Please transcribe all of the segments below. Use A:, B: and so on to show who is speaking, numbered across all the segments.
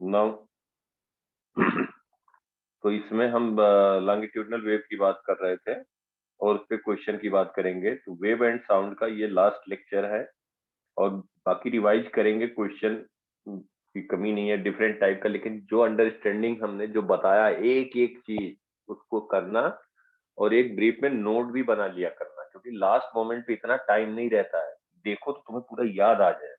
A: Now तो इसमें हम लॉन्गिट्यूडनल वेव की बात कर रहे थे और उस पे क्वेश्चन की बात करेंगे। तो वेव एंड साउंड का ये लास्ट लेक्चर है और बाकी रिवाइज करेंगे। क्वेश्चन की कमी नहीं है डिफरेंट टाइप का, लेकिन जो अंडरस्टैंडिंग हमने जो बताया एक एक चीज उसको करना और एक ब्रीफ में नोट भी बना लिया करना, क्योंकि लास्ट मोमेंट पे इतना टाइम नहीं रहता है। देखो तो तुम्हें पूरा याद आ जाए।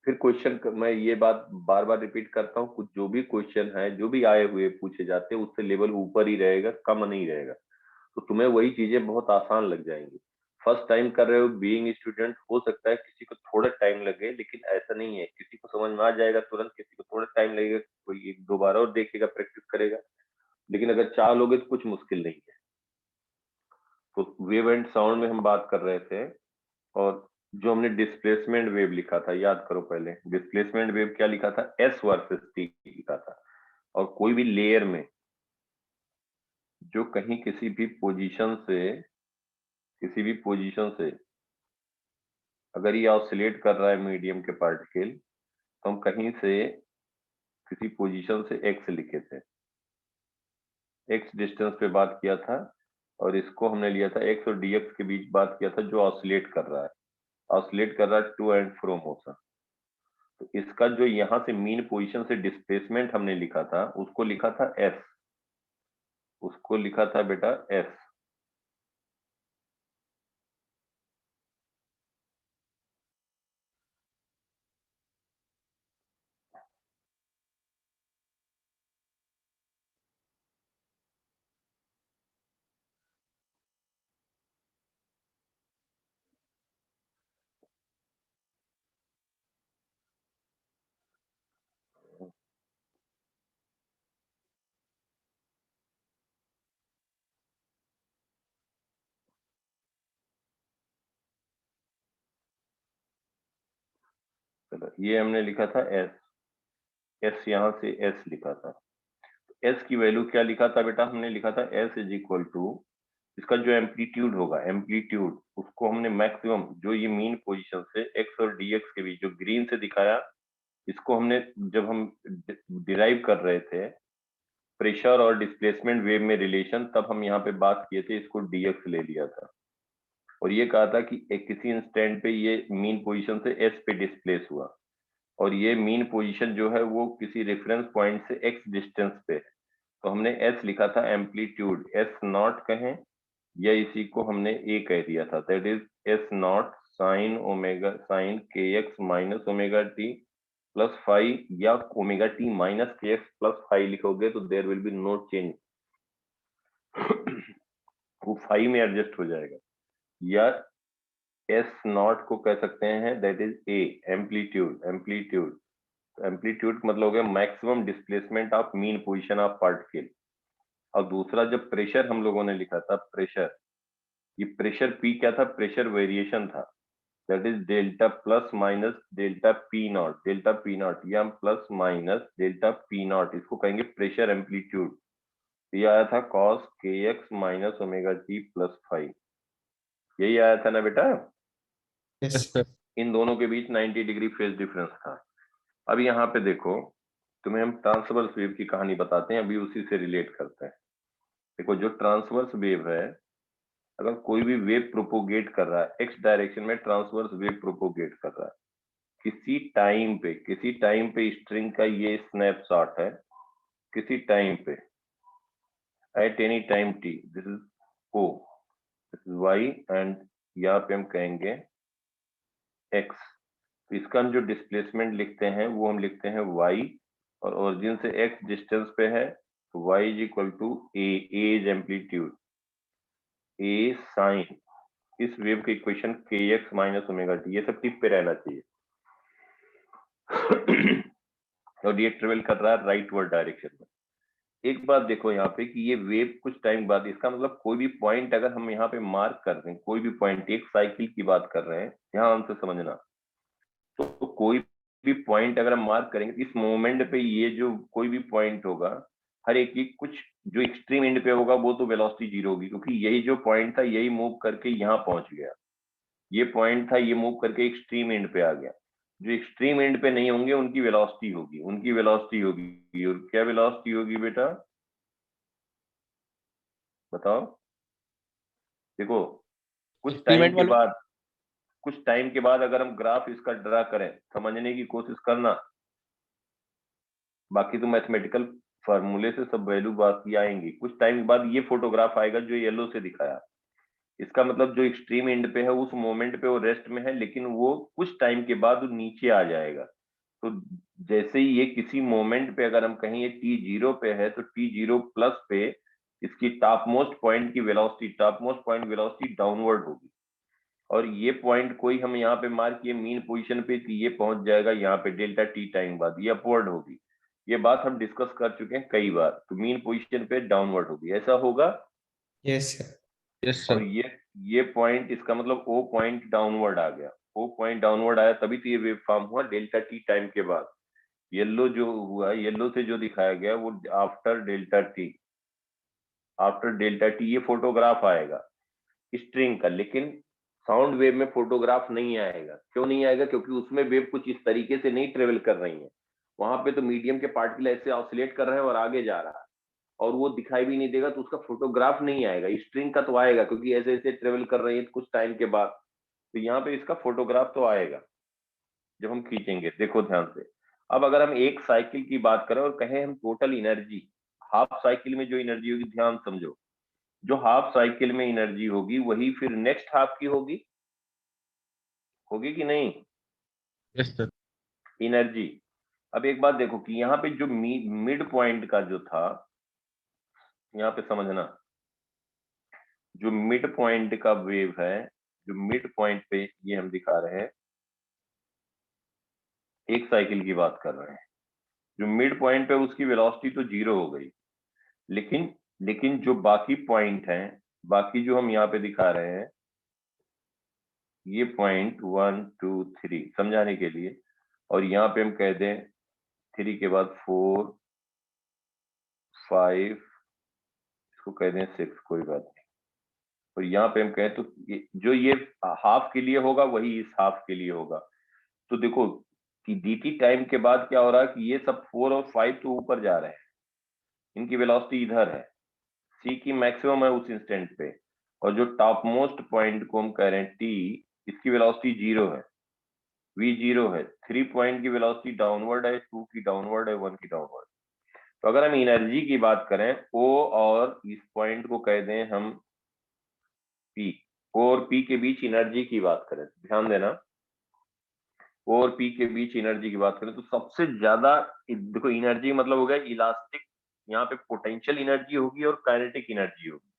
A: फिर क्वेश्चन मैं ये बात बार बार रिपीट करता हूँ, कुछ जो भी क्वेश्चन है जो भी आए हुए पूछे जाते हैं उससे लेवल ऊपर ही रहेगा, कम नहीं रहेगा। तो तुम्हें वही चीजें बहुत आसान लग जाएंगी। फर्स्ट टाइम कर रहे हो बीइंग स्टूडेंट, हो सकता है किसी को थोड़ा टाइम लगे, लेकिन ऐसा नहीं है, किसी को समझ में आ जाएगा तुरंत, किसी को थोड़ा टाइम लगेगा, कोई एक दो बार और देखेगा, प्रैक्टिस करेगा। लेकिन अगर चाह लोगे तो कुछ मुश्किल नहीं है। तो वेव एंड साउंड में हम बात कर रहे थे, और जो हमने डिस्प्लेसमेंट वेव लिखा था याद करो। पहले डिस्प्लेसमेंट वेव क्या लिखा था, एस वर्सेस टी लिखा था। और कोई भी लेयर में जो कहीं किसी भी पोजीशन से अगर ये ऑसिलेट कर रहा है मीडियम के पार्टिकल, तो हम कहीं से किसी पोजीशन से एक्स लिखे थे, एक्स डिस्टेंस पे बात किया था। और इसको हमने लिया था एक्स और डीएक्स के बीच बात किया था, जो ऑसिलेट कर रहा है, ऑसिलेट कर रहा है टू एंड फ्रो मोशन। तो इसका जो यहाँ से मीन पोजीशन से डिस्प्लेसमेंट हमने लिखा था, उसको लिखा था एस, उसको लिखा था बेटा एस। चलो ये हमने लिखा था एस, एस यहाँ से एस लिखा था। एस की वैल्यू क्या लिखा था बेटा, हमने लिखा था एस इज इक्वल टू इसका जो एम्पलीट्यूड होगा, एम्पलीट्यूड उसको हमने मैक्सिमम, जो ये मीन पोजीशन से एक्स और डीएक्स के बीच जो ग्रीन से दिखाया, इसको हमने जब हम डिराइव कर रहे थे प्रेशर और डिस्प्लेसमेंट वेव में रिलेशन, तब हम यहाँ पे बात किए थे, इसको डीएक्स ले लिया था। और ये कहा था कि एक किसी इंस्टेंट पे ये मीन पोजीशन से एस पे डिस्प्लेस हुआ, और ये मीन पोजीशन जो है वो किसी रेफरेंस पॉइंट से एक्स डिस्टेंस पे है। तो हमने एस लिखा था एम्पलीट्यूड, एस नॉट कहें या इसी को हमने ए कह दिया था, that is S naught sine omega sine के x minus omega T plus five, या omega t minus k x plus five लिखोगे तो there will be no change, वो फाइव में एडजस्ट हो जाएगा। या एस नॉट को कह सकते हैं that is A amplitude, amplitude मतलब हो गया maximum displacement of mean position of particle. और दूसरा जब प्रेशर हम लोगों ने लिखा था प्रेशर, ये प्रेशर पी क्या था, प्रेशर वेरिएशन था, that is delta plus minus delta P naught, delta P naught या plus minus delta P naught, इसको कहेंगे प्रेशर एम्पलीट्यूड। ये आया था cos k x minus omega T plus five, यही आया था ना बेटा।
B: Yes sir.
A: इन दोनों के बीच 90 डिग्री फेज डिफरेंस था। अब यहाँ पे देखो, तुम्हें हम ट्रांसवर्स वेव की कहानी बताते हैं, अभी उसी से रिलेट करते हैं। देखो जो ट्रांसवर्स वेव है, अगर कोई भी वेव प्रोपोगेट कर रहा है एक्स डायरेक्शन में, ट्रांसवर्स वेव प्रोपोगेट कर रहा है किसी टाइम पे स्ट्रिंग का ये स्नैपशॉट है, किसी टाइम पे at any time T, this is O, this is Y, and यहाँ पे हम कहेंगे एक्स। तो इसका हम जो डिस्प्लेसमेंट लिखते हैं वो हम लिखते हैं वाई, और ओरिजिन से एक्स डिस्टेंस पे है, तो Y is equal to A is amplitude, A sine इस वेव के इक्वेशन के एक्स माइनस ओमेगा टी, ये सब टिप पे रहना चाहिए। और ये ट्रेवल कर रहा है राइट वर्ड डायरेक्शन में। एक बात देखो यहाँ पे कि ये वेव कुछ टाइम बाद, इसका मतलब कोई भी पॉइंट अगर हम यहाँ पे मार्क कर रहे हैं, कोई भी पॉइंट, एक साइकिल की बात कर रहे हैं, ध्यान से समझना। तो कोई भी पॉइंट अगर हम मार्क करेंगे, इस मोमेंट पे ये जो कोई भी पॉइंट होगा, हर एक की कुछ जो एक्सट्रीम एंड पे होगा वो तो वेलोसिटी जीरो होगी, क्योंकि यही जो पॉइंट था यही मूव करके यहाँ पहुंच गया, ये पॉइंट था ये मूव करके एक्सट्रीम एंड पे आ गया। जो एक्सट्रीम एंड पे नहीं होंगे उनकी वेलोसिटी होगी, उनकी वेलोसिटी होगी। और क्या वेलोसिटी होगी बेटा, बताओ। देखो कुछ टाइम
B: एक्सपेरिमेंट
A: के
B: वालों।
A: बाद, कुछ टाइम के बाद अगर हम ग्राफ इसका ड्रा करें, समझने की कोशिश करना। बाकी तो मैथमेटिकल फार्मूले से सब वैल्यू बाकी आएंगी। कुछ टाइम के बाद ये फोटोग्राफ आएगा जो येलो से दिखाया। इसका मतलब जो एक्सट्रीम एंड पे है उस मोमेंट पे वो रेस्ट में है, लेकिन वो कुछ टाइम के बाद वो नीचे आ जाएगा। तो जैसे ही ये किसी मोमेंट पे अगर हम कहें ये t0 पे है, तो t0 प्लस पे इसकी टॉप मोस्ट पॉइंट की velocity, top most point velocity downward होगी। और ये पॉइंट कोई हम यहाँ पे मार्क किए मीन पोजीशन पे थी, ये पहुंच जाएगा यहाँ पे डेल्टा टी टाइम बाद, ये अपवर्ड होगी। ये बात हम डिस्कस कर चुके हैं कई बार। तो मीन पोजीशन पे डाउनवर्ड होगी, ऐसा होगा।
B: Yes sir.
C: यस
A: और
C: सर।
A: ये पॉइंट, इसका मतलब ओ पॉइंट डाउनवर्ड आ गया। ओ पॉइंट डाउनवर्ड आया तभी तो ये वेव फॉर्म हुआ डेल्टा टी टाइम के बाद। येलो जो हुआ, येलो से जो दिखाया गया वो after delta T, after delta T ये फोटोग्राफ आएगा स्ट्रिंग का। लेकिन साउंड वेव में फोटोग्राफ नहीं आएगा। क्यों नहीं आएगा? क्योंकि उसमें वेव कुछ इस तरीके से नहीं ट्रेवल कर रही है। वहां पे तो मीडियम के पार्टिकल ऐसे ऑसिलेट कर रहे हैं और आगे जा रहा है, और वो दिखाई भी नहीं देगा, तो उसका फोटोग्राफ नहीं आएगा। स्ट्रिंग का तो आएगा क्योंकि ऐसे ऐसे ट्रेवल कर रही है कुछ टाइम के बाद, तो यहाँ पे इसका फोटोग्राफ तो आएगा जब हम खींचेंगे। देखो ध्यान से, अब अगर हम एक साइकिल की बात करें और कहें हम टोटल एनर्जी, हाफ साइकिल में जो एनर्जी होगी, ध्यान समझो, जो हाफ साइकिल में एनर्जी होगी वही फिर नेक्स्ट हाफ की होगी, होगी कि नहीं
C: यस सर।
A: एनर्जी। अब एक बात देखो कि यहाँ पे जो मिड पॉइंट का जो था, यहाँ पे समझना, जो मिड पॉइंट का वेव है, जो मिड पॉइंट पे ये हम दिखा रहे हैं, एक साइकिल की बात कर रहे हैं, जो मिड पॉइंट पे उसकी वेलोसिटी तो जीरो हो गई। लेकिन लेकिन जो बाकी पॉइंट हैं, बाकी जो हम यहाँ पे दिखा रहे हैं, ये पॉइंट 1 2 3 समझाने के लिए, और यहाँ पे हम कह दें 3 के बाद 4 5, इसको कह दें 6, कोई बात नहीं। और यहाँ पे हम कहें तो जो ये हाफ के लिए होगा वही इस हाफ के लिए होगा। तो देखो कि dt टाइम के बाद क्या हो रहा है कि ये सब 4 और 5 तो ऊपर जा रहे हैं, इनकी वेलोसिटी इधर है, c की मैक्सिमम है उस इंस्टेंट पे। और जो टॉप मोस्ट पॉइंट को हम कह रहे हैं t, इसकी वेलोसिटी जीरो है, v जीरो है। 3 पॉइंट की वेलोसिटी डाउनवर्ड है, 2 की डाउनवर्ड है, 1 की डाउनवर्ड। तो अगर हम एनर्जी की बात करें, o और इस पॉइंट को कह दें हम p, o और p के बीच एनर्जी की बात करें, ध्यान देना, o और p के बीच एनर्जी की बात करें तो सबसे ज्यादा, देखो एनर्जी मतलब हो गया इलास्टिक, यहाँ पे पोटेंशियल एनर्जी होगी और काइनेटिक एनर्जी होगी।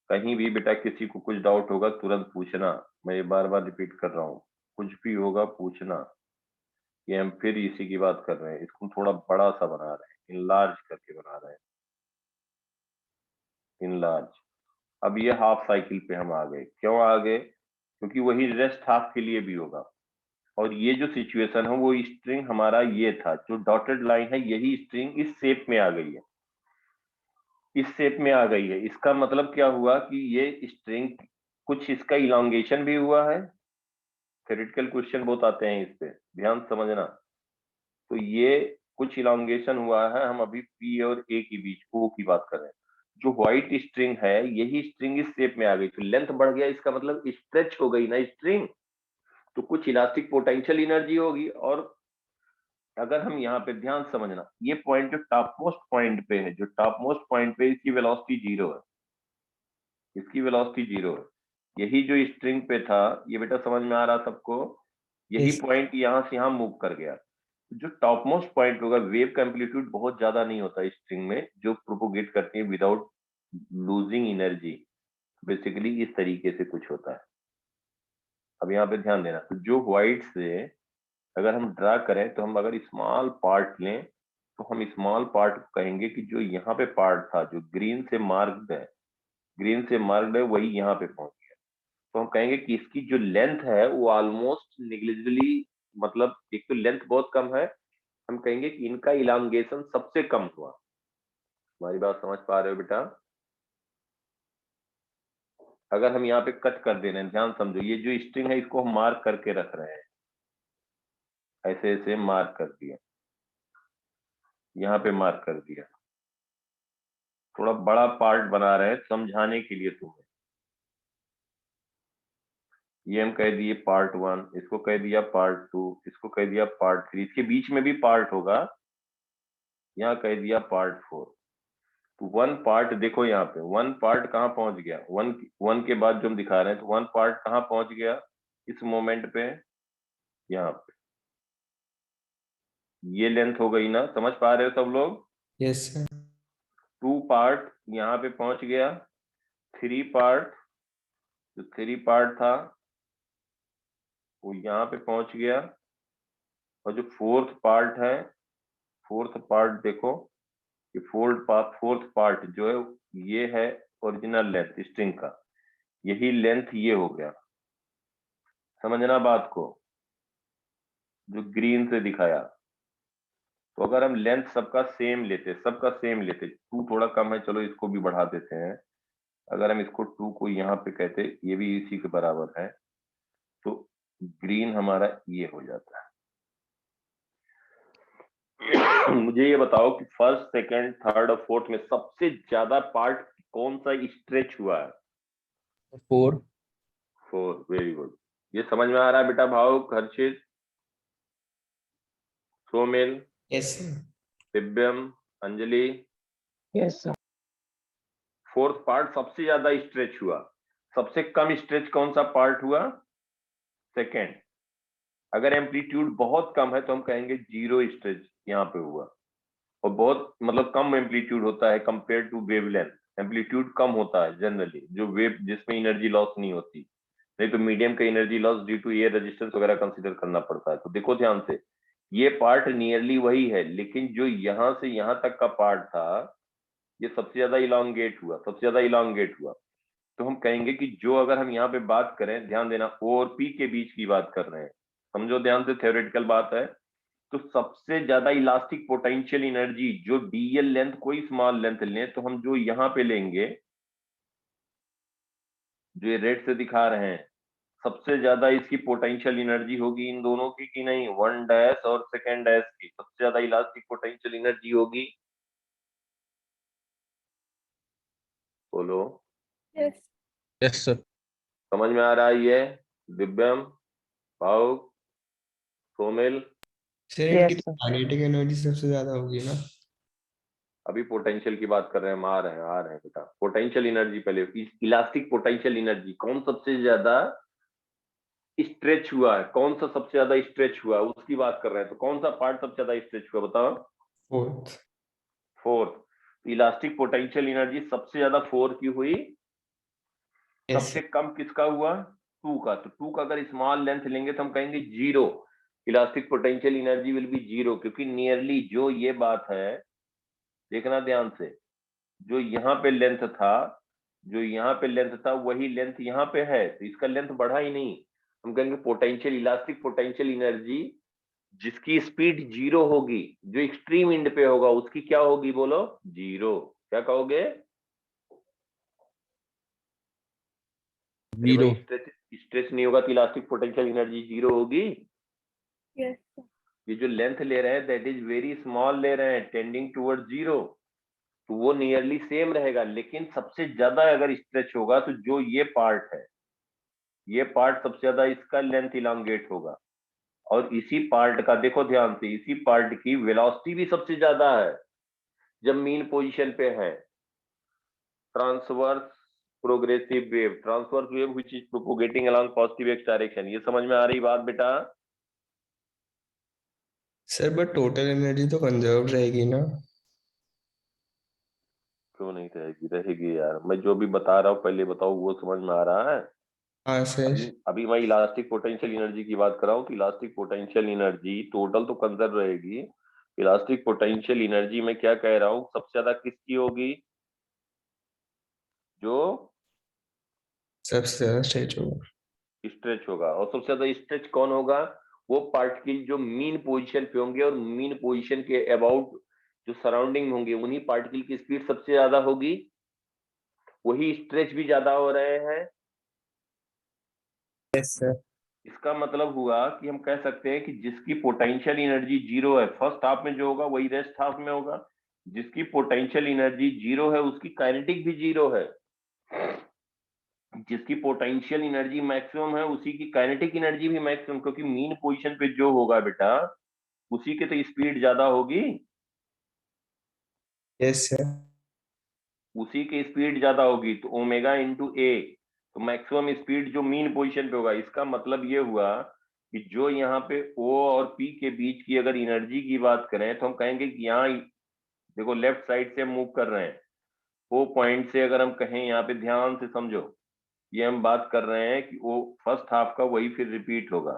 A: कहीं भी बेटा किसी को कुछ डाउट होगा तुरंत पूछना, मैं ये बार बार रिपीट कर रहा हूँ, कुछ भी होगा पूछना। ये हम फिर इसी की बात कर रहे हैं, इसको थोड़ा बड़ा सा बना रहे हैं, इनलार्ज करके बना रहे हैं, इनलार्ज। अब ये हाफ साइकिल पे हम आ गए। क्यों आ गए? क्योंकि वही रेस्ट हाफ के लिए भी होगा। और ये जो सिचुएशन है वो स्ट्रिंग हमारा ये था, जो डॉटेड लाइन है यही स्ट्रिंग इस शेप में आ गई है, इस शेप में आ गई है। इसका मतलब क्या हुआ कि ये स्ट्रिंग कुछ इसका इलांगेशन भी हुआ है। थ्योरेटिकल क्वेश्चन बहुत आते हैं इस पे, ध्यान समझना। तो ये कुछ इलांगेशन हुआ है, हम अभी पी और ए के बीच ओ की बात कर रहे हैं। जो व्हाइट स्ट्रिंग है यही स्ट्रिंग इस शेप में आ गई, तो लेंथ बढ़ गया, इसका मतलब स्ट्रेच हो गई ना स्ट्रिंग, तो कुछ इलास्टिक पोटेंशियल एनर्जी होगी। और अगर हम यहाँ पे ध्यान समझना, ये पॉइंट जो टॉप मोस्ट पॉइंट पे है, जो टॉप मोस्ट पॉइंट पे इसकी वेलोसिटी जीरो है, इसकी वेलोसिटी जीरो है। यही जो स्ट्रिंग पे था, ये बेटा समझ में आ रहा सबको, यही
B: यस।
A: पॉइंट यहाँ से यहाँ मूव कर गया। जो टॉप मोस्ट पॉइंट होगा, वेव का एम्पलीट्यूड बहुत ज्यादा नहीं होता स्ट्रिंग में, जो प्रोपोगेट करती है विदाउट लूजिंग एनर्जी, बेसिकली इस तरीके से कुछ होता है। अब यहाँ पे ध्यान देना, तो जो व्हाइट से अगर हम ड्रा करें, तो हम अगर स्मॉल पार्ट लें, तो हम स्मॉल पार्ट को कहेंगे कि जो यहाँ पे पार्ट था, जो ग्रीन से मार्क्ड है, ग्रीन से मार्क्ड है, वही यहाँ पे पहुंच गया। तो हम कहेंगे कि इसकी जो लेंथ है वो ऑलमोस्ट निग्लिजिबली, मतलब एक तो लेंथ बहुत कम है, हम कहेंगे कि इनका इलांगेशन सबसे कम हुआ। हमारी बात समझ पा रहे हो बेटा? अगर हम यहाँ पे कट कर दे रहे हैं, ध्यान समझो, ये जो स्ट्रिंग है इसको हम मार्क करके रख रहे हैं, ऐसे ऐसे मार्क कर दिया, यहाँ पे मार्क कर दिया। थोड़ा बड़ा पार्ट बना रहे हैं समझाने के लिए तुम्हें। ये हम कह दिए पार्ट 1, इसको कह दिया पार्ट 2, इसको कह दिया पार्ट 3, इसके बीच में भी पार्ट होगा, यहाँ कह दिया पार्ट 4। तो 1 पार्ट देखो यहाँ पे 1 पार्ट कहाँ पहुंच गया, 1 के बाद जो हम दिखा रहे हैं, तो 1 पार्ट कहाँ पहुंच गया इस मोमेंट पे, यहाँ पे। ये लेंथ हो गई ना, समझ पा रहे हो सब लोग?
B: Yes sir.
A: 2 पार्ट यहाँ पे पहुंच गया, 3 पार्ट, जो 3 पार्ट था वो यहाँ पे पहुंच गया, और जो 4th पार्ट है, 4th पार्ट देखो, ये 4th पार्ट जो है ये है ओरिजिनल लेंथ स्ट्रिंग का, यही लेंथ ये हो गया। समझना बात को, जो ग्रीन से दिखाया। तो अगर हम लेंथ सबका सेम लेते, 2 थोड़ा कम है, चलो इसको भी बढ़ा देते हैं। अगर हम इसको 2 को यहाँ पे कहते, ये भी इसी के बराबर है, तो ग्रीन हमारा ये हो जाता है। मुझे ये बताओ कि फर्स्ट, सेकंड, थर्ड और फोर्थ में सबसे ज्यादा पार्ट कौन सा स्ट्रेच हुआ है?
C: 4
A: 4, वेरी गुड। ये समझ में आ रहा है बेटा भाव, हर चीज? Somil,
B: yes sir.
A: Divyam, Anjali,
C: yes sir
A: 4th part सबसे ज्यादा स्ट्रेच हुआ। सबसे कम स्ट्रेच कौन सा पार्ट हुआ? सेकंड। अगर एम्पलीट्यूड बहुत कम है तो हम कहेंगे 0 स्ट्रेच यहाँ पे हुआ, और बहुत मतलब कम एम्पलीट्यूड होता है कंपेयर टू वेवलेंथ, एम्पलीट्यूड कम होता है जनरली, जो वेव जिसमें एनर्जी लॉस नहीं होती। नहीं तो मीडियम का energy loss due to air resistance वगैरह कंसीडर करना पड़ता है। तो देखो ध्यान से, ये पार्ट नियरली वही है, लेकिन जो यहाँ से यहाँ तक का पार्ट था ये सबसे ज्यादा इलांगेट हुआ, तो हम कहेंगे कि जो, अगर हम यहाँ पे बात करें, ध्यान देना, ओ और पी के बीच की बात कर रहे हैं, समझो ध्यान से, थ्योरेटिकल बात है। तो सबसे ज्यादा इलास्टिक पोटेंशियल एनर्जी जो डीएल लेंथ, कोई स्मॉल लेंथ लें, तो हम जो यहाँ पे लेंगे, जो ये रेड से दिखा रहे हैं, सबसे ज्यादा इसकी पोटेंशियल एनर्जी होगी इन दोनों की, कि नहीं? 1 डैश और सेकेंड डैश की सबसे ज्यादा इलास्टिक पोटेंशियल एनर्जी होगी। बोलो।
C: यस सर
A: समझ में आ रहा है ये? दिव्यम, भाव, सोमिल?
B: सर इनकी तो काइनेटिक एनर्जी सबसे ज्यादा होगी ना?
A: अभी पोटेंशियल की बात कर रहे हैं, हम आ रहे हैं बेटा। पोटेंशियल एनर्जी पहले, इलास्टिक पोटेंशियल एनर्जी कौन सबसे ज्यादा स्ट्रेच हुआ है, कौन सा सबसे ज्यादा स्ट्रेच हुआ है उसकी बात कर रहे हैं। तो कौन सा पार्ट सबसे ज्यादा स्ट्रेच हुआ, बताओ?
B: 4th।
A: 4th। Elastic potential energy सबसे ज्यादा 4 की हुई,
B: यस
A: सबसे कम किसका हुआ? 2 का। तो 2 का अगर स्मॉल लेंथ लेंगे तो हम कहेंगे 0, elastic potential energy will be 0, क्योंकि नियरली जो ये बात है, देखना ध्यान से, जो यहाँ पे लेंथ था, वही लेंथ यहाँ पे है, तो इसका लेंथ बढ़ा ही नहीं। हम कहेंगे पोटेंशियल, इलास्टिक पोटेंशियल एनर्जी जिसकी स्पीड 0 होगी, जो एक्सट्रीम एंड पे होगा, उसकी क्या होगी? बोलो 0। क्या कहोगे?
C: 0
A: स्ट्रेच नहीं होगा तो इलास्टिक पोटेंशियल एनर्जी 0 होगी। ये जो लेंथ ले रहे हैं दैट इज वेरी स्मॉल ले रहे हैं, टेंडिंग टूवर्ड 0, तो वो नियरली सेम रहेगा। लेकिन सबसे ज्यादा अगर स्ट्रेच होगा तो जो ये पार्ट है, ये पार्ट सबसे ज्यादा इसका लेंथ इलांगेट होगा, और इसी पार्ट का, देखो ध्यान से, इसी पार्ट की वेलोसिटी भी सबसे ज्यादा है जब मीन पोजीशन पे है। Transverse progressive wave which is propagating along positive X direction. ये समझ में आ रही बात बेटा?
B: सर बट टोटल एनर्जी तो कंजर्व रहेगी ना?
A: क्यों नहीं रहेगी? रहेगी यार, मैं जो भी बता रहा हूँ पहले बताओ, वो समझ में आ रहा है?
B: हाँ सर।
A: अभी मैं इलास्टिक पोटेंशियल एनर्जी की बात कर रहा हूँ, तो इलास्टिक पोटेंशियल एनर्जी टोटल तो कंजर्व रहेगी। इलास्टिक पोटेंशियल एनर्जी में क्या कह रहा हूँ, सबसे ज्यादा किसकी होगी? जो
B: सबसे ज्यादा स्ट्रेच होगा।
A: स्ट्रेच होगा। और सबसे ज्यादा स्ट्रेच कौन होगा? वो पार्टिकल जो मीन पोजीशन पे होंगे, और मीन पोजीशन के अबाउट जो सराउंडिंग होंगे, उन्हीं पार्टिकल की स्पीड सबसे ज्यादा होगी, वही स्ट्रेच भी ज्यादा हो रहे हैं।
B: Yes sir.
A: इसका मतलब हुआ कि हम कह सकते हैं कि जिसकी पोटेंशियल एनर्जी 0 है, फर्स्ट हाफ में जो होगा वही रेस्ट हाफ में होगा। जिसकी पोटेंशियल एनर्जी 0 है उसकी काइनेटिक भी 0 है। जिसकी पोटेंशियल एनर्जी मैक्सिमम है उसी की काइनेटिक एनर्जी भी मैक्सिमम, क्योंकि मीन पोजीशन पे जो होगा बेटा उसी के तो स्पीड ज्यादा होगी।
B: Yes sir.
A: उसी की स्पीड ज्यादा होगी, तो ओमेगा इंटू ए, तो मैक्सिमम स्पीड जो मीन पोजीशन पे होगा। इसका मतलब ये हुआ कि जो यहाँ पे O और P के बीच की अगर एनर्जी की बात करें तो हम कहेंगे कि यहाँ देखो लेफ्ट साइड से मूव कर रहे हैं। O पॉइंट से अगर हम कहें, यहाँ पे ध्यान से समझो, ये हम बात कर रहे हैं कि वो फर्स्ट हाफ का वही फिर रिपीट होगा।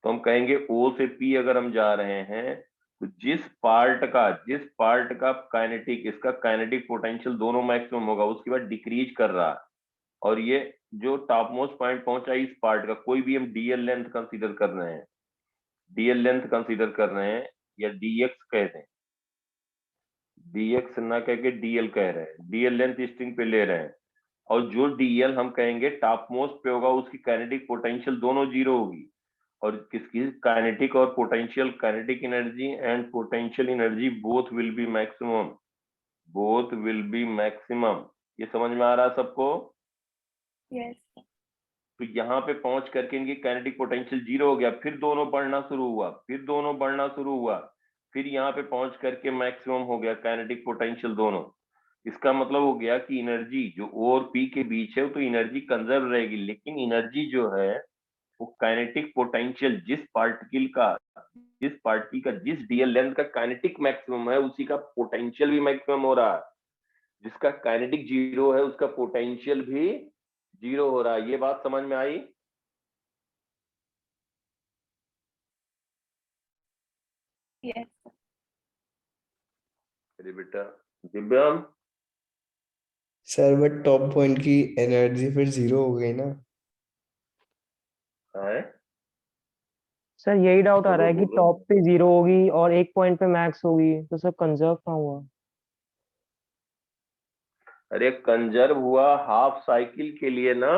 A: तो हम कहेंगे O से P अगर हम जा रहे हैं तो जिस पार्ट का काइनेटिक, इसका काइनेटिक पोटेंशियल दोनों मैक्सिमम होगा, उसके बाद डिक्रीज कर रहा है। और ये जो टॉप मोस्ट पॉइंट पहुंचा इस पार्ट का, कोई भी हम डीएल लेंथ कंसीडर कर रहे हैं, या डीएक्स कह दें, डीएक्स ना कह के डीएल कह रहे हैं, डीएल लेंथ स्ट्रिंग पे ले रहे हैं। और जो डीएल हम कहेंगे टॉप मोस्ट पे होगा उसकी काइनेटिक पोटेंशियल दोनों 0 होगी। और किसकी काइनेटिक और potential, kinetic energy and potential energy both will be maximum. ये समझ में आ रहा है सबको?
D: यस।
A: तो यहाँ पे पहुंच करके इनकी काइनेटिक पोटेंशियल 0 हो गया, फिर दोनों बढ़ना शुरू हुआ, फिर यहाँ पे पहुंच करके मैक्सिमम हो गया काइनेटिक पोटेंशियल दोनों। इसका मतलब हो गया कि एनर्जी जो O और P के बीच है तो एनर्जी कंजर्व रहेगी, लेकिन एनर्जी जो है वो काइनेटिक पोटेंशियल जिस पार्टिकल का जिस डीएल लेंथ का काइनेटिक मैक्सिमम है उसी का पोटेंशियल भी मैक्सिमम हो रहा है। जिसका काइनेटिक 0 है उसका पोटेंशियल भी 0 हो रहा है। ये बात समझ में आई?
D: यस।
A: अरे बेटा दिव्यम,
B: सर बट टॉप पॉइंट की एनर्जी फिर 0 हो गई ना।
A: है
C: सर यही डाउट आ रहा है कि
A: बोलो।
C: टॉप पे 0 होगी और एक पॉइंट पे मैक्स होगी, तो सर कंजर्व कहाँ हुआ?
A: अरे कंजर्व हुआ हाफ साइकिल के लिए ना,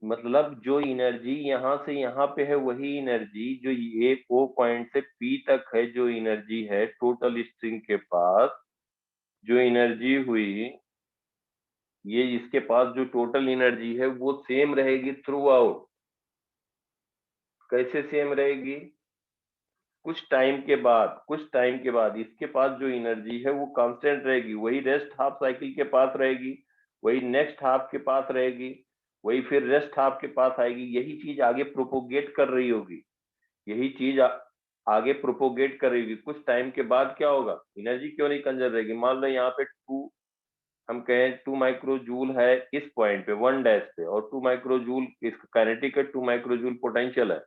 A: मतलब जो एनर्जी यहाँ से यहाँ पे है वही एनर्जी जो ये O पॉइंट से P तक है, जो एनर्जी है टोटल स्ट्रिंग के पास जो एनर्जी हुई, ये इसके पास जो टोटल एनर्जी है वो सेम रहेगी थ्रू आउट। कैसे सेम रहेगी? कुछ टाइम के बाद इसके पास जो एनर्जी है वो कांस्टेंट रहेगी, वही रेस्ट हाफ साइकिल के पास रहेगी, वही नेक्स्ट हाफ के पास रहेगी, वही फिर रेस्ट हाफ के पास आएगी। यही चीज आगे प्रोपोगेट कर रही होगी, आगे प्रोपोगेट कर रही होगी। कुछ टाइम के बाद क्या होगा, एनर्जी क्यों नहीं कंजर्व रहेगी? मान लो यहाँ पे हम कहें 2 माइक्रोजूल है इस पॉइंट पे 1 डैश पे, और 2 माइक्रोजूल इसका काइनेटिक है, 2 माइक्रोजूल पोटेंशियल है।